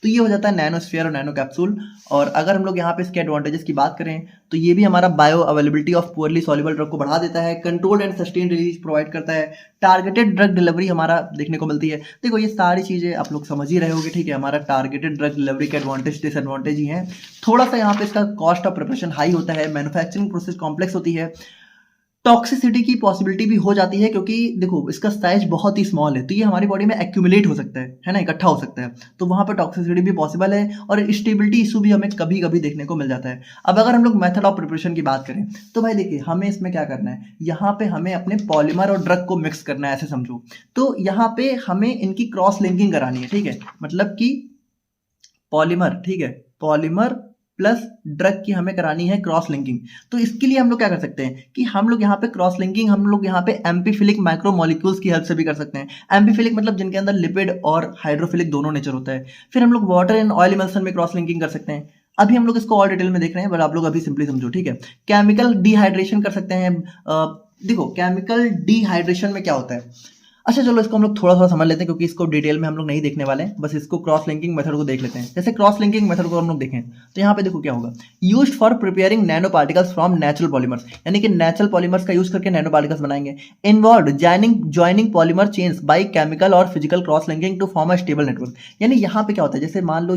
तो ये हो जाता है नैनोस्फीयर और नैनो कैप्सूल। और अगर हम लोग यहाँ पे इसके एडवांटेजेस की बात करें तो ये भी हमारा bio availability of poorly soluble drug को बढ़ा देता है, controlled and sustain release provide करता है, टारगेटेड ड्रग डिलीवरी हमारा देखने को मिलती है। देखो ये सारी चीज़ें आप लोग समझ ही रहे होगे, ठीक है। हमारा टारगेटेड ड्रग डिलीवरी के एडवांटेज डिसएडवांटेज ही हैं। थोड़ा सा यहाँ पे इसका कॉस्ट ऑफ प्रिपरेशन हाई होता है, मैन्युफैक्चरिंग प्रोसेस कॉम्प्लेक्स होती है, टॉक्सिसिटी की पॉसिबिलिटी भी हो जाती है क्योंकि देखो इसका साइज बहुत ही स्मॉल है, तो ये हमारी बॉडी में एक्यूमुलेट हो सकता है ना, इकट्ठा हो सकता है। तो वहाँ पर टॉक्सिसिटी भी पॉसिबल है और स्टेबिलिटी इशू भी हमें कभी कभी देखने को मिल जाता है। अब अगर हम लोग मेथड ऑफ प्रिपरेशन की बात करें तो भाई देखिए हमें इसमें क्या करना है, यहाँ पे हमें अपने पॉलीमर और ड्रग को मिक्स करना है, ऐसे समझो। तो यहाँ पे हमें इनकी क्रॉस लिंकिंग करानी है, ठीक है। मतलब कि पॉलीमर, ठीक है, पॉलीमर प्लस ड्रग की हमें करानी है क्रॉस लिंकिंग। तो इसके लिए हम लोग क्या कर सकते हैं कि हम लोग यहाँ पे क्रॉस लिंकिंग हम लोग यहाँ पे एम्पीफिलिक माइक्रोमोलिक्यूल्स की हेल्प से भी कर सकते हैं। एम्पीफिलिक मतलब जिनके अंदर लिपिड और हाइड्रोफिलिक दोनों नेचर होता है। फिर हम लोग वाटर एंड ऑयल इमल्सन में क्रॉस लिंकिंग कर सकते हैं। अभी हम लोग इसको और डिटेल में देख रहे हैं, बट आप लोग अभी सिंपली समझो, ठीक है। केमिकल डिहाइड्रेशन कर सकते हैं। देखो केमिकल डिहाइड्रेशन में क्या होता है, अच्छा चलो इसको हम लोग थोड़ा थोड़ा समझ लेते हैं क्योंकि इसको डिटेल में हम लोग नहीं देखने वाले हैं, बस इसको क्रॉस लिंकिंग मेथड को देख लेते हैं। जैसे क्रॉस लिंकिंग मेथड को हम लोग देखें तो यहाँ पे देखो क्या होगा, used for preparing nano particles from natural polymers, यानी कि नेचुरल पॉलीमर्स का यूज करके नैनो पार्टिकल्स बनाएंगे। Involve joining polymer chains by chemical और physical cross linking to form a stable network. यानी यहाँ पे क्या होता है, जैसे मान लो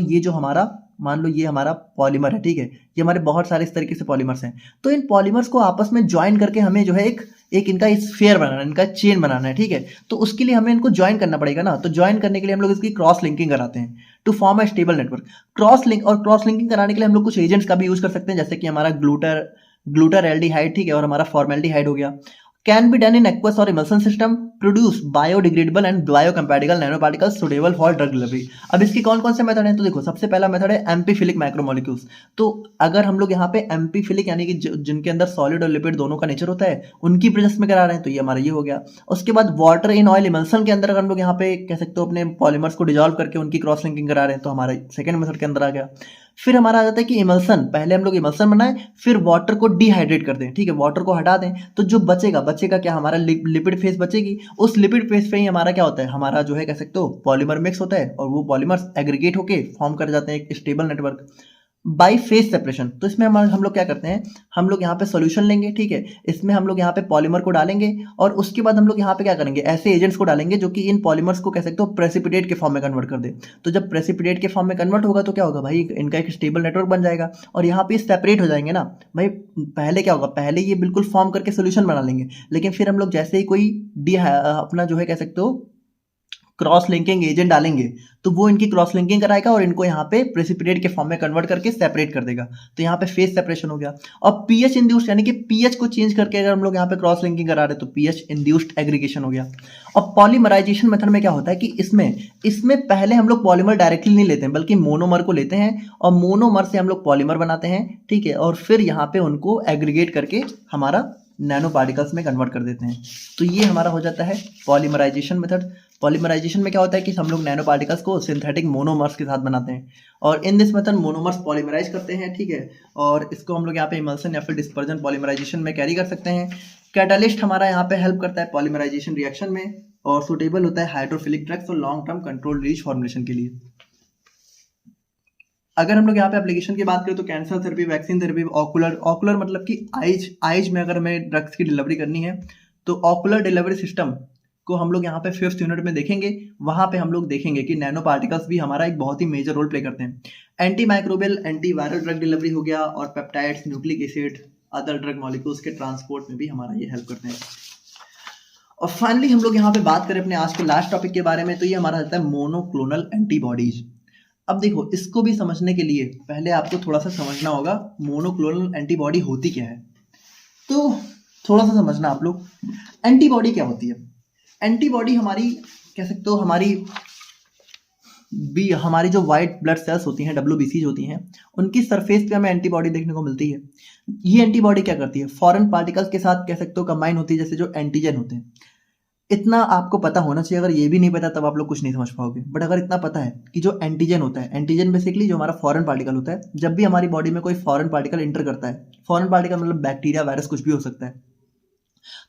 ये हमारा पॉलीमर है, ठीक है। ये हमारे बहुत सारे इस तरीके से पॉलीमर्स हैं। तो इन पॉलीमर्स को आपस में ज्वाइन करके हमें जो है एक इनका स्फीयर बनाना है, इनका चेन बनाना है, ठीक है। तो उसके लिए हमें इनको ज्वाइन करना पड़ेगा ना, तो ज्वाइन करने के लिए हम लोग इसकी क्रॉस लिंकिंग कराते हैं to form a stable network. Cross linking कराने के लिए हम लोग कुछ एजेंट्स का भी यूज कर सकते हैं, जैसे कि हमारा ग्लूटर एल्डिहाइड, ठीक है, और हमारा फॉर्मेल्डिहाइड हो गया। Can be done in aqueous और emulsion system, produce biodegradable and biocompatible nano particles suitable for drug delivery. अब इसके कौन कौन से मेथड हैं, तो देखो सबसे पहला मेथड है एम्पीफिलिक माइक्रोमोलिक्यूल्स। तो अगर हम लोग यहाँ पे एम्पीफिलिक यानी कि जिनके अंदर सॉलिड और लिपिड दोनों का नेचर होता है उनकी प्रेजेंस में करा रहे हैं, तो ये हमारा ये हो गया। उसके बाद वाटर इन ऑयल इमल्सन के अंदर अगर हम लोग यहाँ पे कह सकते हो अपने पॉलीमर्स को डिजॉल्व करके उनकी क्रॉस लिंकिंग करा रहे हैं, तो हमारा सेकंड मेथड के अंदर आ गया। फिर हमारा आ जाता है कि इमल्सन, पहले हम लोग इमल्सन बनाएं फिर वाटर को डिहाइड्रेट कर दें, ठीक है, वाटर को हटा दें। तो जो बचेगा क्या, हमारा लिपिड फेस बचेगी। उस लिपिड फेस पे ही हमारा क्या होता है, हमारा जो है कह सकते हो पॉलीमर मिक्स होता है और वो पॉलीमर्स एग्रीगेट होके फॉर्म कर जाते हैं एक stable network by face separation. तो इसमें हम लोग क्या करते हैं, हम लोग यहाँ पे सॉल्यूशन लेंगे, ठीक है। इसमें हम लोग यहाँ पे पॉलीमर को डालेंगे और उसके बाद हम लोग यहाँ पे क्या करेंगे, ऐसे एजेंट्स को डालेंगे जो कि इन पॉलीमर्स को कह सकते हो प्रेसिपिटेट के फॉर्म में कन्वर्ट कर दे। तो जब प्रेसिपिटेट के फॉर्म में कन्वर्ट होगा तो क्या होगा भाई, इनका एक स्टेबल नेटवर्क बन जाएगा और यहाँ पे सेपरेट हो जाएंगे ना भाई। पहले क्या होगा, पहले ये बिल्कुल फॉर्म करके सोल्यूशन बना लेंगे, लेकिन फिर हम लोग जैसे ही कोई अपना जो है कह सकते हो क्रॉस लिंकिंग एजेंट डालेंगे तो वो इनकी क्रॉस लिंकिंग कराएगा और इनको यहाँ पे प्रेसिपिटेट के फॉर्म में कन्वर्ट करके सेपरेट कर देगा। तो यहाँ पे फेस सेपरेशन हो गया। और पीएच इंड्यूस्ड यानी कि पीएच को चेंज करके अगर हम लोग यहाँ पे क्रॉस लिंकिंग करा रहे हैं तो पीएच इंड्यूस्ड एग्रीगेशन हो गया। और पॉलीमराइजेशन मेथड में क्या होता है कि इसमें पहले हम लोग पॉलीमर डायरेक्टली नहीं लेते हैं बल्कि मोनोमर को लेते हैं और मोनोमर से हम लोग पॉलीमर बनाते हैं, ठीक है, और फिर यहाँ पे उनको एग्रीगेट करके हमारा नैनो पार्टिकल्स में कन्वर्ट कर देते हैं। तो ये हमारा हो जाता है पॉलीमराइजेशन मेथड। पॉलीमराइजेशन में क्या होता है कि हम लोग नैनो पार्टिकल्स को सिंथेटिक मोनोमर्स के साथ बनाते हैं और in this method monomers polymerise करते हैं, ठीक है। और इसको हम लोग यहाँ पे इमल्सन या फिर डिस्पर्जन पॉलीमराइजेशन में कैरी कर सकते हैं। कैटालिस्ट हमारा यहाँ पे हेल्प करता है पॉलीमराइजेशन रिएक्शन में और सुटेबल होता है हाइड्रोफिलिक ड्रग्स और long term control release formulation के लिए। अगर हम लोग यहाँ पे एप्लीकेशन की बात करें तो cancer therapy, vaccine therapy, ocular मतलब कि आइज में अगर हमें ड्रग्स की डिलीवरी करनी है तो ऑकुलर डिलीवरी सिस्टम को हम लोग यहाँ पे 5th यूनिट में देखेंगे। वहां पे हम लोग देखेंगे कि नैनो पार्टिकल्स भी हमारा एक बहुत ही मेजर रोल प्ले करते हैं। Anti microbial anti viral drug delivery हो गया और peptides, nucleic acid, other drug molecules के ट्रांसपोर्ट में भी हमारा ये हेल्प करते हैं। और फाइनली हम लोग यहाँ पे बात करें अपने आज के लास्ट टॉपिक के बारे में, तो ये हमारा रहता है मोनोक्लोनल एंटीबॉडीज। अब देखो, इसको भी समझने के लिए पहले आपको थोड़ा सा समझना होगा मोनोक्लोनल एंटीबॉडी होती क्या है। तो थोड़ा सा समझना आप लोग, एंटीबॉडी क्या होती है। एंटीबॉडी हमारी कह सकते हो हमारी जो वाइट ब्लड सेल्स होती हैं, WBCs होती हैं, उनकी सरफेस पे हमें एंटीबॉडी देखने को मिलती है। ये एंटीबॉडी क्या करती है, फॉरेन पार्टिकल्स के साथ कह सकते हो कंबाइन होती है, जैसे जो एंटीजन होते हैं। इतना आपको पता होना चाहिए, अगर ये भी नहीं पता तब आप लोग कुछ नहीं समझ पाओगे। बट अगर इतना पता है कि जो एंटीजन होता है, एंटीजन बेसिकली जो हमारा फॉरेन पार्टिकल होता है, जब भी हमारी बॉडी में कोई फॉरेन पार्टिकल इंटर करता है, फॉरेन पार्टिकल मतलब बैक्टीरिया, वायरस, कुछ भी हो सकता है,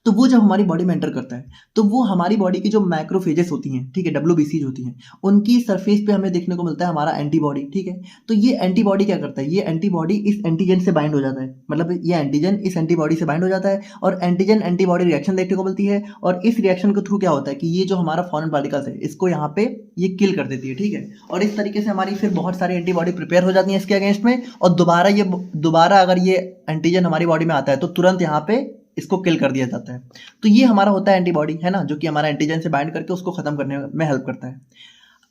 तो वो जब हमारी बॉडी में एंटर करता है तो वो हमारी बॉडी की जो मैक्रोफेजेस होती हैं, ठीक है, WBCs होती हैं, उनकी सरफेस पे हमें देखने को मिलता है हमारा एंटीबॉडी। ठीक है, तो ये एंटीबॉडी क्या करता है, ये एंटीबॉडी इस एंटीजन से बाइंड हो जाता है, मतलब ये एंटीजन इस एंटीबॉडी से बाइंड हो जाता है और एंटीजन एंटीबॉडी रिएक्शन देखने को मिलती है। और इस रिएक्शन के थ्रू क्या होता है कि ये जो हमारा फॉरेन पार्टिकल्स है, इसको यहाँ पे ये किल कर देती है। ठीक है, और इस तरीके से हमारी फिर बहुत सारी एंटीबॉडी प्रिपेयर हो जाती है इसके अगेंस्ट में, और दोबारा अगर ये एंटीजन हमारी बॉडी में आता है तो तुरंत यहाँ पे इसको किल कर दिया जाता है। तो ये हमारा होता है एंटीबॉडी, है ना, जो कि हमारा एंटीजन से बाइंड करके उसको खत्म करने में हेल्प करता है।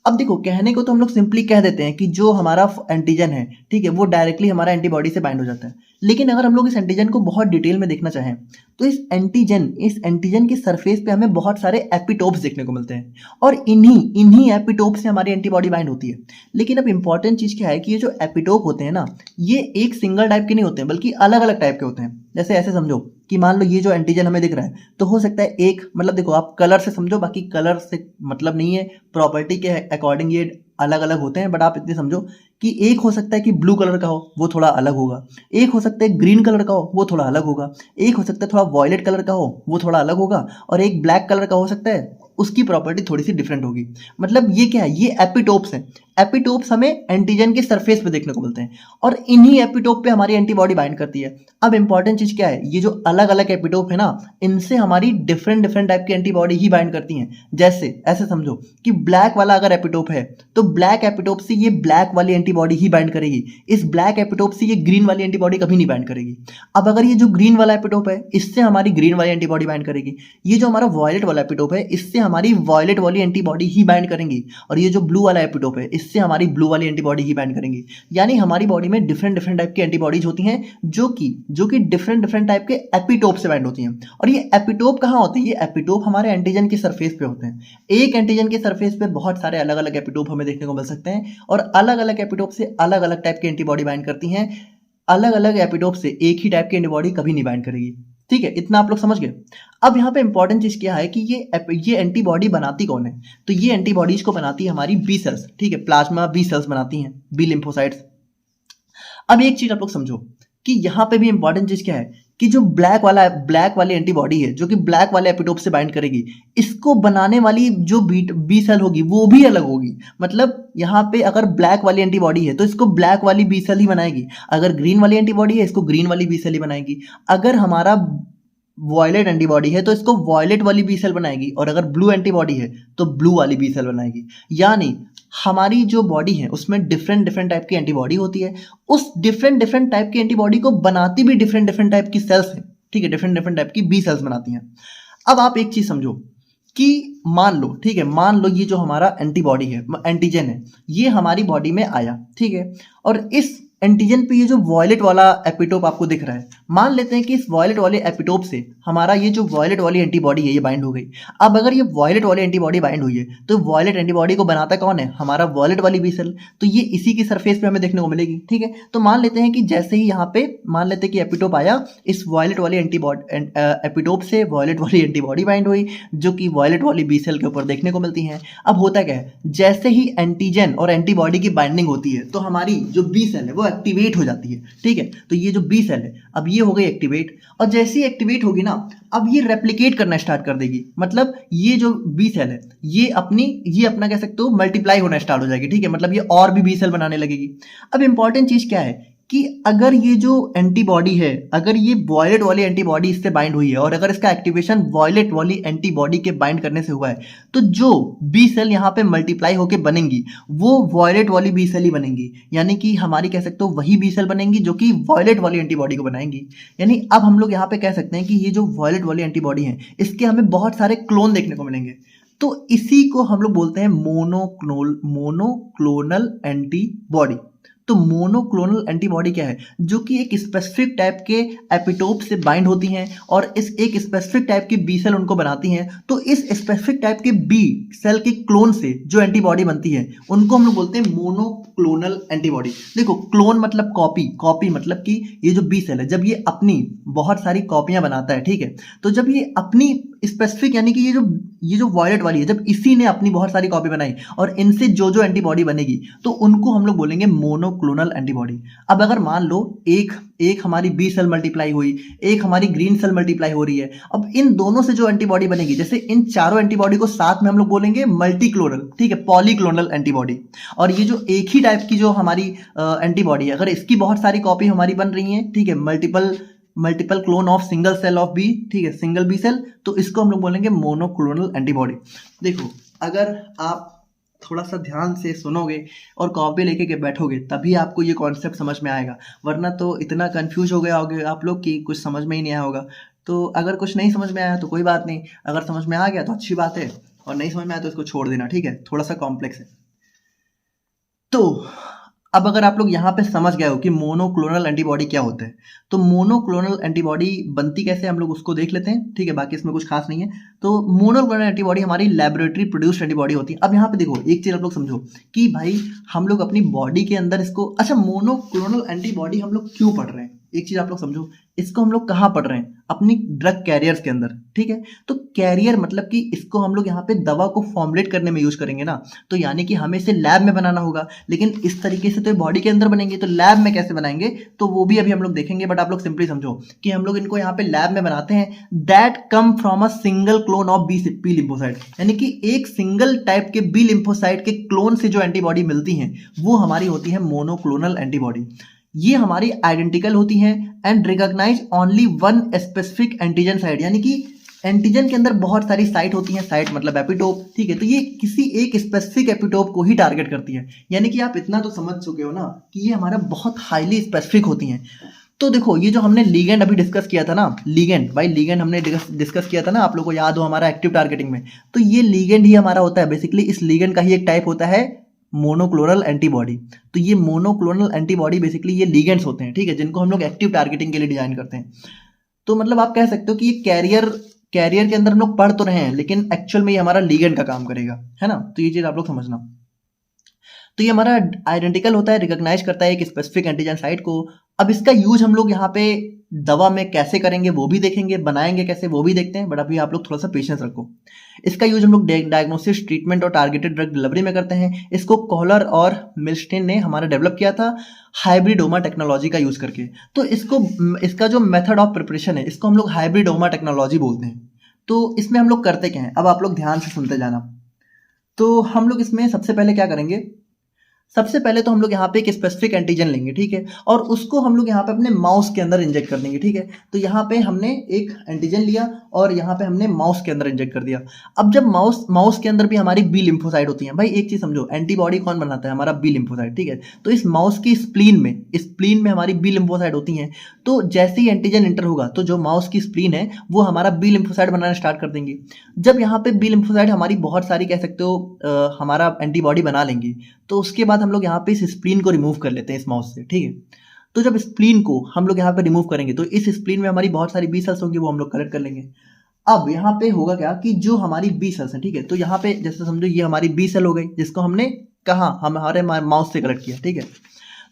अब देखो, कहने को तो हम लोग सिंपली कह देते हैं कि जो हमारा एंटीजन है, ठीक है, वो डायरेक्टली हमारा एंटीबॉडी से बाइंड हो जाता है। लेकिन अगर हम लोग इस एंटीजन को बहुत डिटेल में देखना चाहें तो इस एंटीजन की सरफेस पे हमें बहुत सारे एपिटोप्स देखने को मिलते हैं, और इन्हीं एपिटोप से हमारी एंटीबॉडी बाइंड होती है। लेकिन अब इंपॉर्टेंट चीज़ क्या है कि ये जो एपिटोप होते हैं ना, ये एक सिंगल टाइप के नहीं होते हैं, बल्कि अलग अलग टाइप के होते हैं। जैसे ऐसे समझो कि मान लो ये जो एंटीजन हमें दिख रहा है, तो हो सकता है एक, मतलब देखो आप कलर से समझो, बाकी कलर से मतलब नहीं है, प्रॉपर्टी के अकॉर्डिंग ये अलग अलग होते हैं। बट आप इतने समझो कि एक हो सकता है कि ब्लू कलर का हो, वो थोड़ा अलग होगा, एक हो सकता है ग्रीन कलर का हो, वो थोड़ा अलग होगा, एक हो सकता है थोड़ा वॉयलेट कलर का हो, वो थोड़ा अलग होगा, और एक ब्लैक कलर का हो सकता है, उसकी प्रॉपर्टी थोड़ी सी डिफरेंट होगी। मतलब ये क्या है, ये एपिटोप्स हैं। एपिटोप्स हमें एंटीजन के सरफेस पे देखने को मिलते हैं, और इन्हीं एपिटोप पे हमारी एंटीबॉडी बाइंड करती है। अब इंपॉर्टेंट चीज क्या है, ये जो अलग अलग एपिटोप है ना, इनसे हमारी डिफरेंट टाइप की एंटीबॉडी ही बाइंड करती हैं। जैसे ऐसे समझो कि ब्लैक वाला अगर एपिटोप है तो ब्लैक एपिटोप से ये ब्लैक वाली एंटीबॉडी ही बाइंड करेगी, इस ब्लैक एपिटोप से ये ग्रीन वाली एंटीबॉडी कभी नहीं बाइंड करेगी। अब अगर ये जो ग्रीन वाला एपिटोप है, इससे हमारी ग्रीन वाली एंटीबॉडी बाइंड करेगी, ये जो हमारा वॉयलेट वाला एपिटोप है, इससे हमारी वॉयलेट वाली एंटीबॉडी ही बाइंड करेंगी, और ये जो ब्लू वाला एपिटोप है, इससे हमारी ब्लू वाली एंटीबॉडी ही बाइंड करेंगी। यानी हमारी बॉडी में डिफरेंट टाइप की एंटीबॉडीज होती हैं, जो कि डिफरेंट टाइप के एपिटोप से बाइंड होती हैं। और ये एपिटोप कहाँ होते हैं, ये एपिटोप हमारे एंटीजन के सरफेस पे होते हैं। एक एंटीजन के सरफेस पे बहुत सारे अलग अलग एपिटोप हमें देखने को मिल सकते हैं, और अलग अलग एपिटोप से अलग अलग टाइप की एंटीबॉडी बाइंड करती हैं। अलग अलग एपिटोप से एक ही टाइप की एंटीबॉडी कभी नहीं बाइंड करेगी। ठीक है, इतना आप लोग समझ गए। अब यहाँ पे इंपॉर्टेंट चीज क्या है कि ये एंटीबॉडी बनाती कौन है, तो ये एंटीबॉडीज को बनाती है हमारी बी सेल्स। ठीक है, प्लाज्मा बी सेल्स बनाती हैं, बी लिम्फोसाइट्स। अब एक चीज आप लोग समझो कि यहाँ पे भी इंपॉर्टेंट चीज क्या है कि जो ब्लैक वाली एंटीबॉडी है, जो कि ब्लैक वाले एपिटोप से बाइंड करेगी, इसको बनाने वाली जो बी सेल होगी वो भी अलग होगी। मतलब यहाँ पे अगर ब्लैक वाली एंटीबॉडी है तो इसको ब्लैक वाली बी सेल ही बनाएगी, अगर ग्रीन वाली एंटीबॉडी है इसको ग्रीन वाली बी सेल ही बनाएगी, अगर हमारा वॉयलेट एंटीबॉडी है तो इसको वॉयलेट वाली बी सेल बनाएगी, और अगर ब्लू एंटीबॉडी है तो ब्लू वाली बी सेल बनाएगी। यानी हमारी जो बॉडी है उसमें डिफरेंट टाइप की एंटीबॉडी होती है, उस डिफरेंट टाइप की एंटीबॉडी को बनाती भी डिफरेंट टाइप की सेल्स है। ठीक है, डिफरेंट टाइप की बी सेल्स बनाती हैं। अब आप एक चीज समझो कि मान लो, ठीक है, मान लो ये जो हमारा एंटीबॉडी है, एंटीजन है, ये हमारी बॉडी में आया, ठीक है, और इस एंटीजन पे ये जो वॉयलेट वाला एपिटोप आपको दिख रहा है, मान लेते हैं कि इस वॉयलेट वाले एपिटोप से हमारा ये जो वॉयलेट वाली एंटीबॉडी है ये बाइंड हो गई। अब अगर ये वॉयलेट वाली एंटीबॉडी बाइंड हुई है तो वॉयलेट एंटीबॉडी को बनाता कौन है, हमारा वॉयलेट वाली बी सेल, तो ये इसी की सरफेस पे हमें देखने को मिलेगी। ठीक है, तो मान लेते हैं कि जैसे ही यहाँ पे मान लेते हैं कि एपिटोप आया, इस वॉयलेट वाली एपिटोप से वॉयलेट वाली एंटीबॉडी बाइंड हुई, जो कि वॉयलेट वाली बी सेल के ऊपर देखने को मिलती है। अब होता क्या है, जैसे ही एंटीजन और एंटीबॉडी की बाइंडिंग होती है तो हमारी जो बी सेल है वो एक्टिवेट हो जाती है। ठीक है, तो ये जो बी सेल है अब ये हो गई एक्टिवेट, और जैसे ही एक्टिवेट होगी ना, अब ये रेप्लिकेट करना स्टार्ट कर देगी। मतलब ये जो बी सेल है ये अपना कह सकते हो मल्टीप्लाई होना स्टार्ट हो जाएगी। ठीक है, मतलब ये और भी बी सेल बनाने लगेगी। अब इंपॉर्टेंट चीज क्या है कि अगर ये जो एंटीबॉडी है, अगर ये वॉयलेट वाली एंटीबॉडी इससे बाइंड हुई है और अगर इसका एक्टिवेशन वॉयलेट वाली एंटीबॉडी के बाइंड करने से हुआ है, तो जो बी सेल यहाँ पे मल्टीप्लाई होके बनेंगी वो वॉयलेट वाली बी सेल ही बनेंगी। यानी कि हमारी कह सकते हो वही बी सेल बनेंगी जो कि वॉयलेट वाली एंटीबॉडी को बनाएंगी। यानी अब हम लोग यहाँ पे कह सकते हैं कि ये जो वॉयलेट वाली एंटीबॉडी है इसके हमें बहुत सारे क्लोन देखने को मिलेंगे। तो इसी को हम लोग बोलते हैं मोनोक्लोनल एंटीबॉडी। तो मोनोक्लोनल एंटीबॉडी क्या है? जो कि एक स्पेसिफिक टाइप के एपिटोप से बाइंड होती हैं और इस एक स्पेसिफिक टाइप की बी सेल उनको बनाती हैं। तो इस स्पेसिफिक टाइप के बी सेल के क्लोन से जो एंटीबॉडी बनती है उनको हम लोग बोलते हैं मोनोक्लोनल एंटीबॉडी। देखो, क्लोन मतलब कॉपी, कॉपी मतलब कि ये जो बी सेल है जब ये अपनी बहुत सारी कॉपियां बनाता है, ठीक है, तो जब ये अपनी स्पेसिफिक यानी कि ये जो वॉयलेट वाली है जब इसी ने अपनी बहुत सारी कॉपी बनाई और इनसे जो जो एंटीबॉडी बनेगी तो उनको हम लोग बोलेंगे मोनोक्लोनल एंटीबॉडी। अब अगर मान लो एक हमारी बी सेल मल्टीप्लाई हुई, एक हमारी ग्रीन सेल मल्टीप्लाई हो रही है, अब इन दोनों से जो एंटीबॉडी बनेगी, जैसे इन चारों एंटीबॉडी को साथ में हम लोग बोलेंगे मल्टीक्लोनल, ठीक है, पॉलीक्लोनल एंटीबॉडी। और ये जो एक ही टाइप की जो हमारी एंटीबॉडी है अगर इसकी बहुत सारी कॉपी हमारी बन रही है, ठीक है, multiple clone of single cell of B, ठीक है, सिंगल बी सेल, तो इसको हम लोग बोलेंगे मोनोक्लोनल एंटीबॉडी। देखो, अगर आप थोड़ा सा ध्यान से सुनोगे और कॉपी लेके के बैठोगे तभी आपको ये कॉन्सेप्ट समझ में आएगा, वरना तो इतना कंफ्यूज हो गया होगे आप लोग कि कुछ समझ में ही नहीं आया होगा। तो अगर कुछ नहीं समझ में आया तो कोई बात नहीं, अगर समझ में आ गया तो अच्छी बात है और नहीं समझ में आया तो इसको छोड़ देना, ठीक है, थोड़ा सा कॉम्प्लेक्स है। तो अब अगर आप लोग यहाँ पे समझ गए हो कि मोनोक्लोनल एंटीबॉडी क्या होता है, तो मोनोक्लोनल एंटीबॉडी बनती कैसे हम लोग उसको देख लेते हैं, ठीक है, बाकी इसमें कुछ खास नहीं है। तो मोनोक्लोनल एंटीबॉडी हमारी लैबोरेटरी प्रोड्यूस्ड एंटीबॉडी होती है। अब यहाँ पे देखो, एक चीज आप लोग समझो कि भाई हम लोग अपनी बॉडी के अंदर इसको, अच्छा, मोनोक्लोनल एंटीबॉडी हम लोग क्यों पढ़ रहे हैं, एक चीज आप लोग समझो, इसको हम लोग कहाँ पढ़ रहे हैं? अपनी ड्रग कैरियर्स के अंदर, ठीक है। तो कैरियर मतलब कि इसको हम लोग यहाँ पे दवा को फॉर्मुलेट करने में यूज करेंगे ना, तो यानी कि हमें इसे लैब में बनाना होगा, लेकिन इस तरीके से तो बॉडी के अंदर बनेंगे, तो लैब में कैसे बनाएंगे तो वो भी अभी हम लोग देखेंगे। बट आप लोग सिंपली समझो कि हम लोग इनको यहाँ पे लैब में बनाते हैं, that come from a single clone of B lymphocyte, यानी कि एक सिंगल टाइप के बी लिम्फोसाइट के क्लोन से जो एंटीबॉडी मिलती हैं वो हमारी होती है मोनोक्लोनल एंटीबॉडी। ये हमारी आइडेंटिकल होती हैं and recognise only one specific antigen site, यानी कि एंटीजन के अंदर बहुत सारी साइट होती हैं, साइट मतलब एपिटोप, ठीक है, तो ये किसी एक स्पेसिफिक एपिटोप को ही टारगेट करती है। यानी कि आप इतना तो समझ चुके हो ना कि ये हमारा बहुत हाईली स्पेसिफिक होती हैं। तो देखो, ये जो हमने लीगेंड अभी डिस्कस किया था ना, लीगेंड भाई, लीगेंड हमने डिस्कस किया था ना, आप लोगों को याद हो हमारा एक्टिव टारगेटिंग में, तो ये लीगेंड ही हमारा होता है बेसिकली। इस लीगेंड का ही एक टाइप होता है मोनोक्लोनल एंटीबॉडी। तो ये मोनोक्लोनल एंटीबॉडी बेसिकली ये लीगेंड्स होते हैं, ठीक है, जिनको हम लोग एक्टिव टारगेटिंग के लिए डिजाइन करते हैं। तो मतलब आप कह सकते हो कि ये कैरियर के अंदर हम लोग पढ़ तो रहे हैं लेकिन एक्चुअल में ये हमारा लीगेंड का काम करेगा, है ना। तो ये चीज आप लोग समझना। तो ये हमारा आइडेंटिकल होता है, रिकॉग्नाइज करता है एक स्पेसिफिक एंटीजन साइट को। अब इसका यूज हम लोग यहाँ पे दवा में कैसे करेंगे वो भी देखेंगे, बनाएंगे कैसे वो भी देखते हैं, बट अभी आप लोग थोड़ा सा पेशेंस रखो। इसका यूज हम लोग डायग्नोसिस, ट्रीटमेंट और टारगेटेड ड्रग डिलीवरी में करते हैं। इसको कोहलर और मिल्स्टीन ने हमारा डेवलप किया था हाइब्रिडोमा टेक्नोलॉजी का यूज करके। तो इसका जो मेथड ऑफ प्रिपरेशन है इसको हम लोग हाइब्रिडोमा टेक्नोलॉजी बोलते हैं। तो इसमें हम लोग करते क्या है, अब आप लोग ध्यान से सुनते जाना। तो हम लोग इसमें सबसे पहले क्या करेंगे, सबसे पहले तो हम लोग यहाँ पे एक स्पेसिफिक एंटीजन लेंगे, ठीक है, और उसको हम लोग यहाँ पे अपने माउस के अंदर इंजेक्ट कर देंगे, ठीक है। तो यहाँ पे हमने एक एंटीजन लिया और यहाँ पे हमने माउस के अंदर इंजेक्ट कर दिया। अब जब माउस के अंदर भी हमारी बी लिम्फोसाइट होती है, भाई एक चीज समझो, एंटीबॉडी कौन बनाता है? हमारा बी लिम्फोसाइट, ठीक है। तो इस माउस की स्प्लीन में हमारी बी लिम्फोसाइट होती हैं। तो जैसे ही एंटीजन इंटर होगा तो जो माउस की स्प्लीन है वो हमारा बी लिम्फोसाइट बनाना स्टार्ट कर देंगे। जब यहाँ पे बी लिम्फोसाइट हमारी बहुत सारी कह सकते हो हमारा एंटीबॉडी बना लेंगी, तो उसके बाद हम लोग यहाँ पे इस स्प्लीन को रिमूव कर लेते हैं इस माउस से, ठीक है। तो जब स्प्लीन को हम लोग यहाँ पे रिमूव करेंगे तो इस स्प्लीन में हमारी बहुत सारी बी सेल्स होंगी, वो हम लोग कलेक्ट कर लेंगे। अब यहाँ पे होगा क्या कि जो हमारी बी सेल्स हैं, ठीक है, तो यहाँ पे जैसे समझो ये हमारी बी सेल हो गई जिसको हमने कहाँ हमारे माउस से कलेक्ट किया, ठीक है।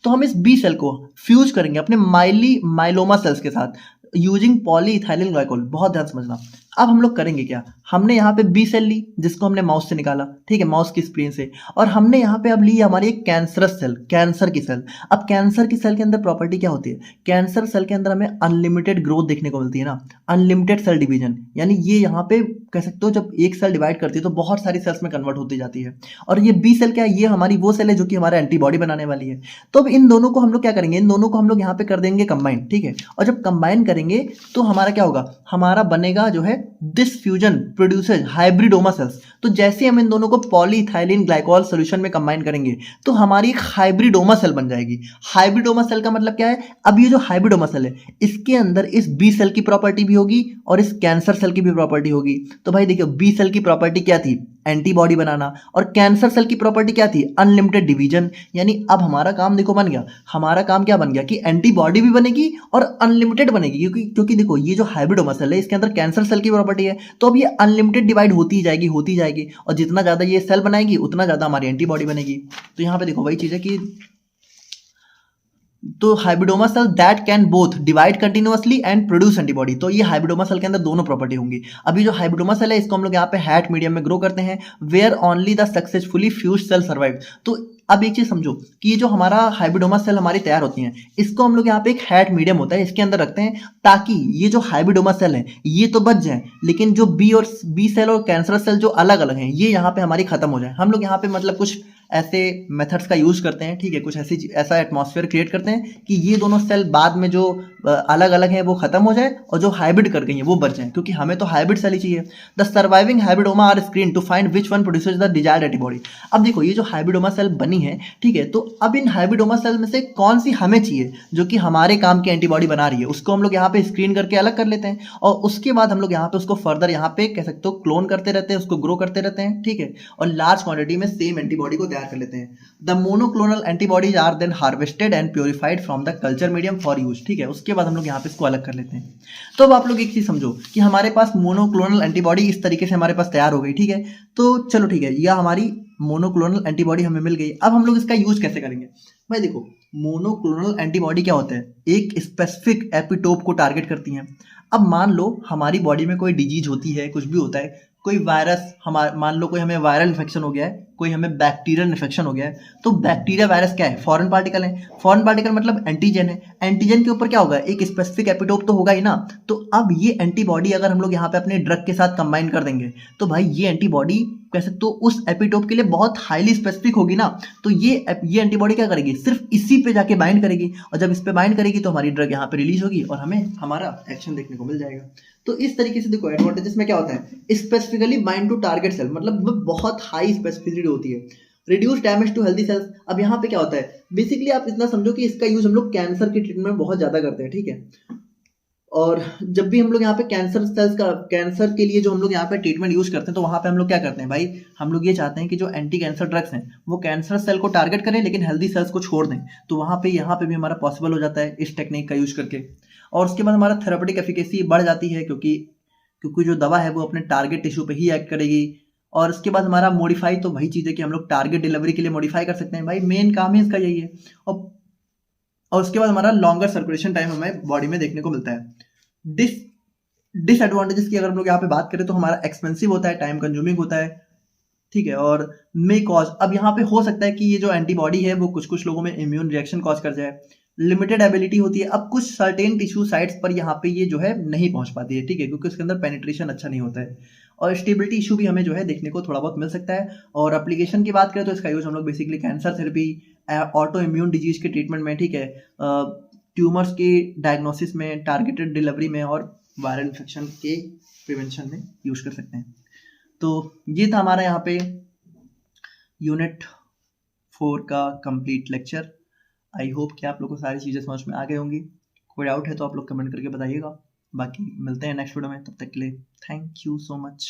तो हम इस बी सेल को फ्यूज करेंगे अपने माइलोमा सेल्स के साथ यूजिंग पॉलीइथाइलिन ग्लाइकोल। बहुत ध्यान समझना, अब हम लोग करेंगे क्या, हमने यहाँ पे बी सेल ली जिसको हमने माउस से निकाला, ठीक है, माउस की स्क्रीन से, और हमने यहाँ पे अब ली हमारी एक कैंसरस सेल, कैंसर की सेल। अब कैंसर की सेल के अंदर प्रॉपर्टी क्या होती है, कैंसर सेल के अंदर हमें अनलिमिटेड ग्रोथ देखने को मिलती है ना, अनलिमिटेड सेल डिवीजन, यानी ये यहाँ पे कह सकते हो जब एक सेल डिवाइड करती है तो बहुत सारी सेल्स में कन्वर्ट होती जाती है। और ये बी सेल क्या है, ये हमारी वो सेल है जो कि हमारा एंटीबॉडी बनाने वाली है। तो अब इन दोनों को हम लोग क्या करेंगे, इन दोनों को हम लोग यहाँ पे कर देंगे कंबाइन, ठीक है, और जब कंबाइन करेंगे तो हमारा क्या होगा, हमारा बनेगा जो है this fusion produces hybridoma sales. तो जैसे हम इन दोनों को पॉलीइथाइलिन ग्लाइकोल सॉल्यूशन में कंबाइन करेंगे तो हमारी एक हाइब्रिडोमा सेल बन जाएगी। हाइब्रिडोमा सेल का मतलब क्या है, अब ये जो हाइब्रिडोमा सेल है इसके अंदर इस बी सेल की प्रॉपर्टी भी होगी और इस कैंसर सेल की भी प्रॉपर्टी होगी। तो भाई देखियो, बी सेल की प्रॉपर्टी क्या थी, एंटीबॉडी बनाना, और कैंसर सेल की प्रॉपर्टी क्या थी, अनलिमिटेड डिवीजन। यानी अब हमारा काम देखो बन गया, हमारा काम क्या बन गया कि एंटीबॉडी भी बनेगी और अनलिमिटेड बनेगी, क्योंकि देखो ये जो हाइब्रिडोमा सेल है इसके अंदर कैंसर सेल की प्रॉपर्टी है, तो अब ये अनलिमिटेड डिवाइड होती जाएगी होती जाएगी, और जितना ज्यादा ये सेल बनाएगी उतना ज्यादा हमारी एंटीबॉडी बनेगी। तो यहाँ पे देखो वही चीज है कि तो hybridoma cell that can both divide continuously and produce antibody, तो ये हाइब्रिडोमा सेल के अंदर दोनों प्रॉपर्टी होंगी। अभी जो हाइब्रिडोमा सेल है इसको हम लोग यहाँ पे हैट मीडियम में ग्रो करते हैं, where only the successfully fused cell survive. तो अब एक चीज समझो कि ये जो हमारा हाइब्रिडोमा सेल हमारी तैयार होती हैं इसको हम लोग यहाँ पे एक हैट मीडियम होता है इसके अंदर रखते हैं, ताकि ये जो हाइब्रिडोमा सेल है ये तो बच जाए, लेकिन जो बी सेल और कैंसर सेल जो अलग अलग हैं ये यहाँ पे हमारी खत्म हो जाए। हम लोग यहाँ पे मतलब कुछ ऐसे मेथड्स का यूज करते हैं, ठीक है, कुछ ऐसा एटमॉस्फेयर क्रिएट करते हैं कि ये दोनों सेल बाद में जो अलग अलग हैं वो खत्म हो जाए और जो हाइब्रिड कर गई हैं वो बच जाए, क्योंकि हमें तो हाइब्रिड सेल ही चाहिए। The surviving hybridoma are screen to find which one produces the desired antibody. अब देखो ये जो हाइब्रिडोमा सेल बनी है, ठीक है, तो अब इन हाइब्रिडोमा सेल में से कौन सी हमें चाहिए जो कि हमारे काम की एंटीबॉडी बना रही है, उसको हम लोग यहाँ पे स्क्रीन करके अलग कर लेते हैं, और उसके बाद हम लोग यहाँ पे उसको फर्दर यहाँ पे कह सकते हो क्लोन करते रहते हैं, उसको ग्रो करते रहते हैं, ठीक है, और लार्ज क्वांटिटी में सेम एंटीबॉडी को तैयार कर लेते हैं। The monoclonal antibodies are then harvested and purified from the culture medium for use, ठीक है, उसके बाद हम लोग यहाँ पे इसको अलग कर लेते हैं। तो अब आप लोग एक चीज समझो कि हमारे पास मोनोक्लोनल एंटीबॉडी इस तरीके से हमारे पास तैयार हो गई, ठीक है, तो चलो ठीक है, यह हमारी मोनोक्लोनल एंटीबॉडी हमें मिल गई। अब हम लोग इसका यूज कैसे करेंगे, भाई देखो मोनोक्लोनल एंटीबॉडी क्या होता है, एक स्पेसिफिक एपिटोप को टारगेट करती हैं। अब मान लो हमारी बॉडी में कोई डिजीज होती है, कुछ भी होता है, कोई वायरस, हमारे मान लो कोई हमें वायरल इन्फेक्शन हो गया है, कोई हमें बैक्टीरियल इन्फेक्शन हो गया है, तो बैक्टीरिया वायरस क्या है, फॉरेन पार्टिकल है, फॉरेन पार्टिकल मतलब एंटीजन है, एंटीजन के ऊपर क्या होगा, एक स्पेसिफिक एपिटोप तो होगा ही ना। तो अब ये एंटीबॉडी अगर हम लोग यहाँ पे अपने ड्रग के साथ कंबाइन कर देंगे तो भाई ये एंटीबॉडी कह सकते हो उस एपिटोप के लिए बहुत हाईली स्पेसिफिक होगी ना, तो ये एंटीबॉडी क्या करेगी, सिर्फ इसी पे जाके बाइंड करेगी, और जब इस पे बाइंड करेगी तो हमारी ड्रग यहाँ पे रिलीज होगी और हमें हमारा एक्शन देखने को मिल जाएगा। तो इस तरीके से देखो एडवांटेजेस में क्या होता है, specifically bind to target cell, मतलब बहुत हाई स्पेसिफिसिटी होती है, reduce damage to healthy cells. अब यहाँ पे क्या होता है, बेसिकली आप इतना समझो कि इसका यूज हम लोग कैंसर की ट्रीटमेंट में बहुत ज्यादा करते हैं, ठीक है, और जब भी हम लोग यहाँ पे कैंसर सेल्स का, कैंसर के लिए जो हम लोग यहाँ पे ट्रीटमेंट यूज करते हैं तो वहाँ पे हम लोग क्या करते हैं भाई, हम लोग ये चाहते हैं कि जो एंटी कैंसर ड्रग्स हैं वो कैंसर सेल को टारगेट करें लेकिन हेल्दी सेल्स को छोड़ दें। तो वहाँ पे यहाँ पे भी हमारा पॉसिबल हो जाता है इस टेक्निक का यूज करके, और उसके बाद हमारा थेरेपेटिक एफिकेसी बढ़ जाती है, क्योंकि जो दवा है वो अपने टारगेट टिश्यू पे ही एक्ट करेगी। और उसके बाद हमारा मॉडिफाई, तो वही चीज़ है कि हम लोग टारगेट डिलीवरी के लिए मॉडिफाई कर सकते हैं, भाई मेन काम ही इसका यही है। और उसके बाद हमारा लॉन्गर सर्कुलेशन टाइम हमें बॉडी में देखने को मिलता है। डिसएडवांटेजेस की अगर हम लोग यहाँ पे बात करें तो हमारा एक्सपेंसिव होता है, टाइम कंज्यूमिंग होता है, ठीक है, और मे कॉज, अब यहाँ पे हो सकता है कि ये जो एंटीबॉडी है वो कुछ कुछ लोगों में इम्यून रिएक्शन कॉज कर जाए। लिमिटेड एबिलिटी होती है, अब कुछ सर्टेन टिश्यू साइट्स पर यहाँ पे ये जो है नहीं पहुंच पाती है, ठीक है, क्योंकि उसके अंदर पेनिट्रेशन अच्छा नहीं होता है, और स्टेबिलिटी इशू भी हमें जो है देखने को थोड़ा बहुत मिल सकता है। और एप्लीकेशन की बात करें तो इसका यूज हम लोग basically cancer therapy, auto immune disease के ट्रीटमेंट में, ठीक है, ट्यूमर्स के डायग्नोसिस में, टारगेटेड डिलीवरी में, और वायरल इन्फेक्शन के प्रिवेंशन में यूज कर सकते हैं। तो ये था हमारा यहाँ पे यूनिट 4 का कंप्लीट लेक्चर। आई होप कि आप लोग को सारी चीज़ें समझ में आ गई होंगी। कोई डाउट है तो आप लोग कमेंट करके बताइएगा। बाकी मिलते हैं नेक्स्ट वीडियो में, तब तक के लिए थैंक यू सो मच।